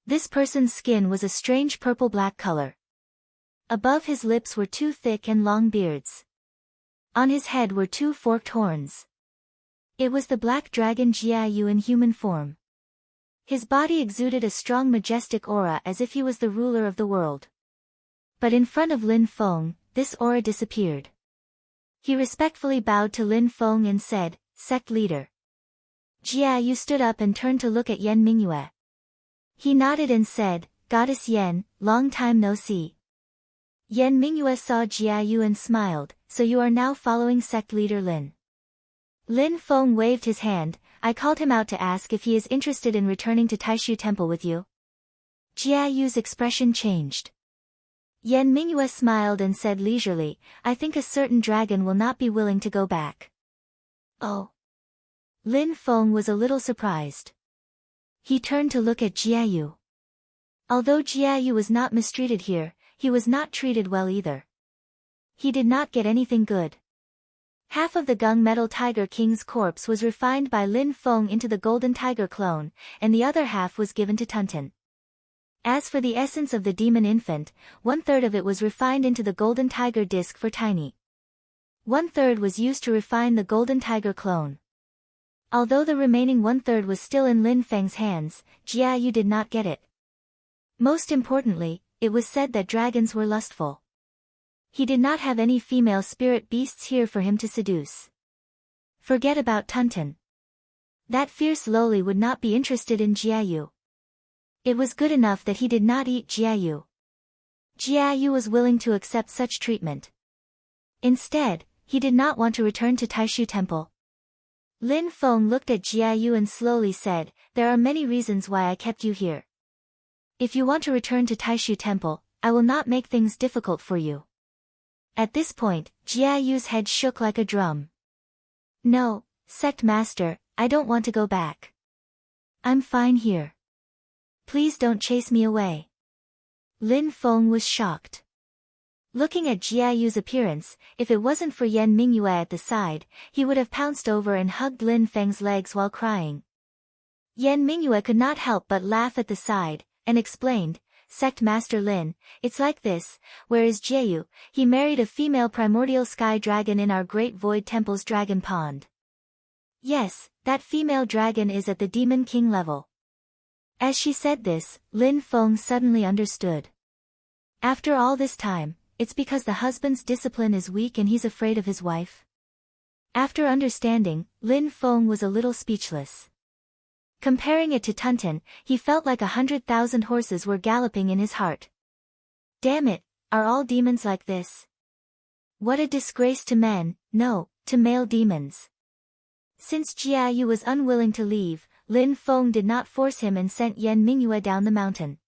This person's skin was a strange purple-black color. Above his lips were two thick and long beards. On his head were two forked horns. It was the black dragon Jiayu in human form. His body exuded a strong majestic aura as if he was the ruler of the world. But in front of Lin Feng, this aura disappeared. He respectfully bowed to Lin Feng and said, "Sect leader." Jiayu stood up and turned to look at Yan Mingyue. He nodded and said, "Goddess Yan, long time no see." Yan Mingyue saw Jiayu and smiled, "So you are now following sect leader Lin." Lin Feng waved his hand, "I called him out to ask if he is interested in returning to Taishu Temple with you." Jiayu's expression changed. Yan Mingyue smiled and said leisurely, "I think a certain dragon will not be willing to go back." "Oh." Lin Feng was a little surprised. He turned to look at Jiayu. Although Jiayu was not mistreated here, he was not treated well either. He did not get anything good. Half of the gunmetal tiger king's corpse was refined by Lin Feng into the golden tiger clone, and the other half was given to Tunten. As for the essence of the demon infant, 1/3 of it was refined into the golden tiger disc for Tiny. 1/3 was used to refine the golden tiger clone. Although the remaining 1/3 was still in Lin Feng's hands, Jiayu did not get it. Most importantly, it was said that dragons were lustful. He did not have any female spirit beasts here for him to seduce. Forget about Tunten. That fierce loli would not be interested in Jiayu. It was good enough that he did not eat Jiayu. Jiayu was willing to accept such treatment. Instead, he did not want to return to Taishu Temple. Lin Feng looked at Jiayu and slowly said, "There are many reasons why I kept you here. If you want to return to Taishu Temple, I will not make things difficult for you." At this point, Jiayu's head shook like a drum. "No, Sect Master, I don't want to go back. I'm fine here. Please don't chase me away." Lin Feng was shocked. Looking at Jiayu's appearance, if it wasn't for Yan Mingyue at the side, he would have pounced over and hugged Lin Feng's legs while crying. Yan Mingyue could not help but laugh at the side, and explained, "Sect Master Lin, it's like this, where is Jiayu? He married a female primordial sky dragon in our Great Void Temple's dragon pond." "Yes, that female dragon is at the Demon King level." As she said this, Lin Feng suddenly understood. After all this time, it's because the husband's discipline is weak and he's afraid of his wife? After understanding, Lin Feng was a little speechless. Comparing it to Tunten, he felt like 100,000 horses were galloping in his heart. Damn it, are all demons like this? What a disgrace to men, no, to male demons. Since Jia Yu was unwilling to leave, Lin Feng did not force him and sent Yan Mingyue down the mountain.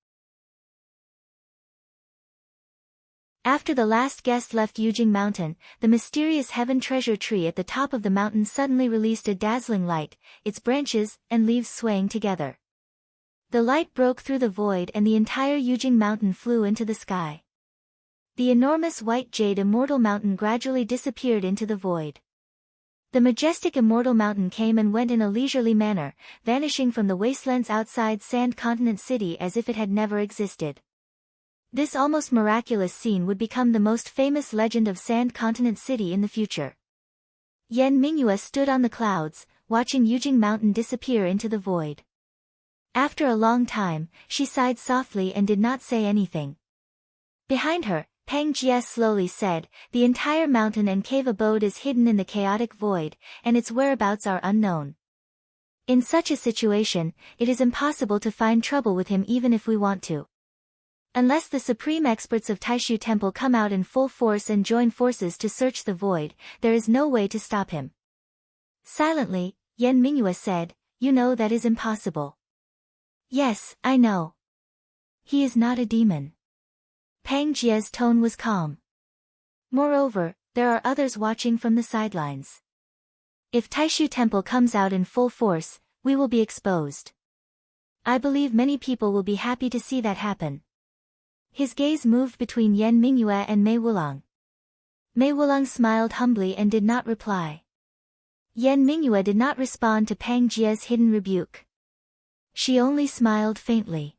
After the last guest left Yujing Mountain, the mysterious heaven treasure tree at the top of the mountain suddenly released a dazzling light, its branches and leaves swaying together. The light broke through the void and the entire Yujing Mountain flew into the sky. The enormous white jade immortal mountain gradually disappeared into the void. The majestic immortal mountain came and went in a leisurely manner, vanishing from the wastelands outside Sand Continent City as if it had never existed. This almost miraculous scene would become the most famous legend of Sand Continent City in the future. Yan Mingyue stood on the clouds, watching Yujing Mountain disappear into the void. After a long time, she sighed softly and did not say anything. Behind her, Pang Jie slowly said, "The entire mountain and cave abode is hidden in the chaotic void, and its whereabouts are unknown. In such a situation, it is impossible to find trouble with him even if we want to. Unless the supreme experts of Taishu Temple come out in full force and join forces to search the void, there is no way to stop him." Silently, Yan Mingyue said, "You know that is impossible." "Yes, I know. He is not a demon." Pang Jie's tone was calm. "Moreover, there are others watching from the sidelines. If Taishu Temple comes out in full force, we will be exposed. I believe many people will be happy to see that happen." His gaze moved between Yan Mingyue and Mei Wulang. Mei Wulang smiled humbly and did not reply. Yan Mingyue did not respond to Pang Jie's hidden rebuke. She only smiled faintly.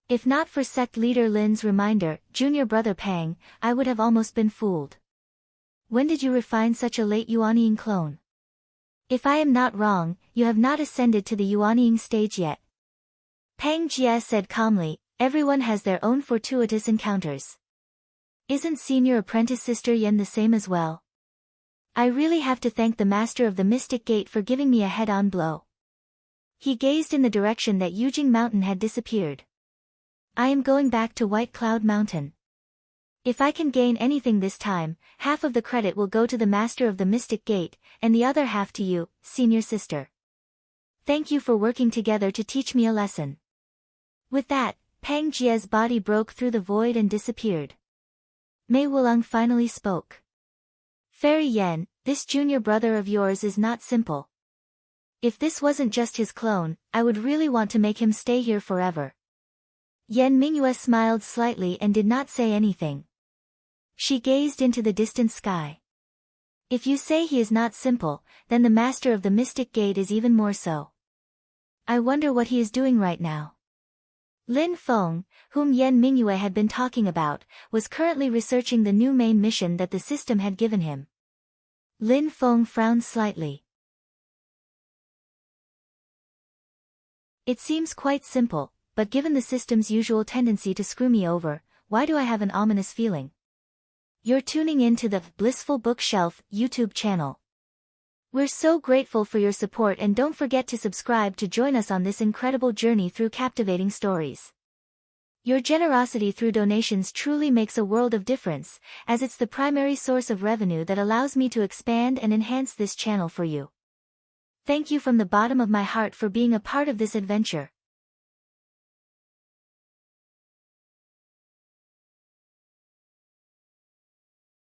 If not for sect leader Lin's reminder, "Junior brother Pang," I would have almost been fooled. When did you refine such a late Yuanying clone? If I am not wrong, you have not ascended to the Yuanying stage yet. Pang Jie said calmly, "Everyone has their own fortuitous encounters. Isn't senior apprentice sister Yen the same as well? I really have to thank the master of the Mystic Gate for giving me a head-on blow." He gazed in the direction that Yujing Mountain had disappeared. "I am going back to White Cloud Mountain. If I can gain anything this time, half of the credit will go to the master of the Mystic Gate, and the other half to you, senior sister. Thank you for working together to teach me a lesson." With that, Pang Jie's body broke through the void and disappeared. Mei Wulang finally spoke. "Fairy Yan, this junior brother of yours is not simple. If this wasn't just his clone, I would really want to make him stay here forever." Yan Mingyue smiled slightly and did not say anything. She gazed into the distant sky. "If you say he is not simple, then the master of the Mystic Gate is even more so. I wonder what he is doing right now." Lin Feng, whom Yan Mingyue had been talking about, was currently researching the new main mission that the system had given him. Lin Feng frowned slightly. "It seems quite simple, but given the system's usual tendency to screw me over, why do I have an ominous feeling?" You're tuning in to the Blissful Bookshelf YouTube channel. We're so grateful for your support, and don't forget to subscribe to join us on this incredible journey through captivating stories. Your generosity through donations truly makes a world of difference, as it's the primary source of revenue that allows me to expand and enhance this channel for you. Thank you from the bottom of my heart for being a part of this adventure.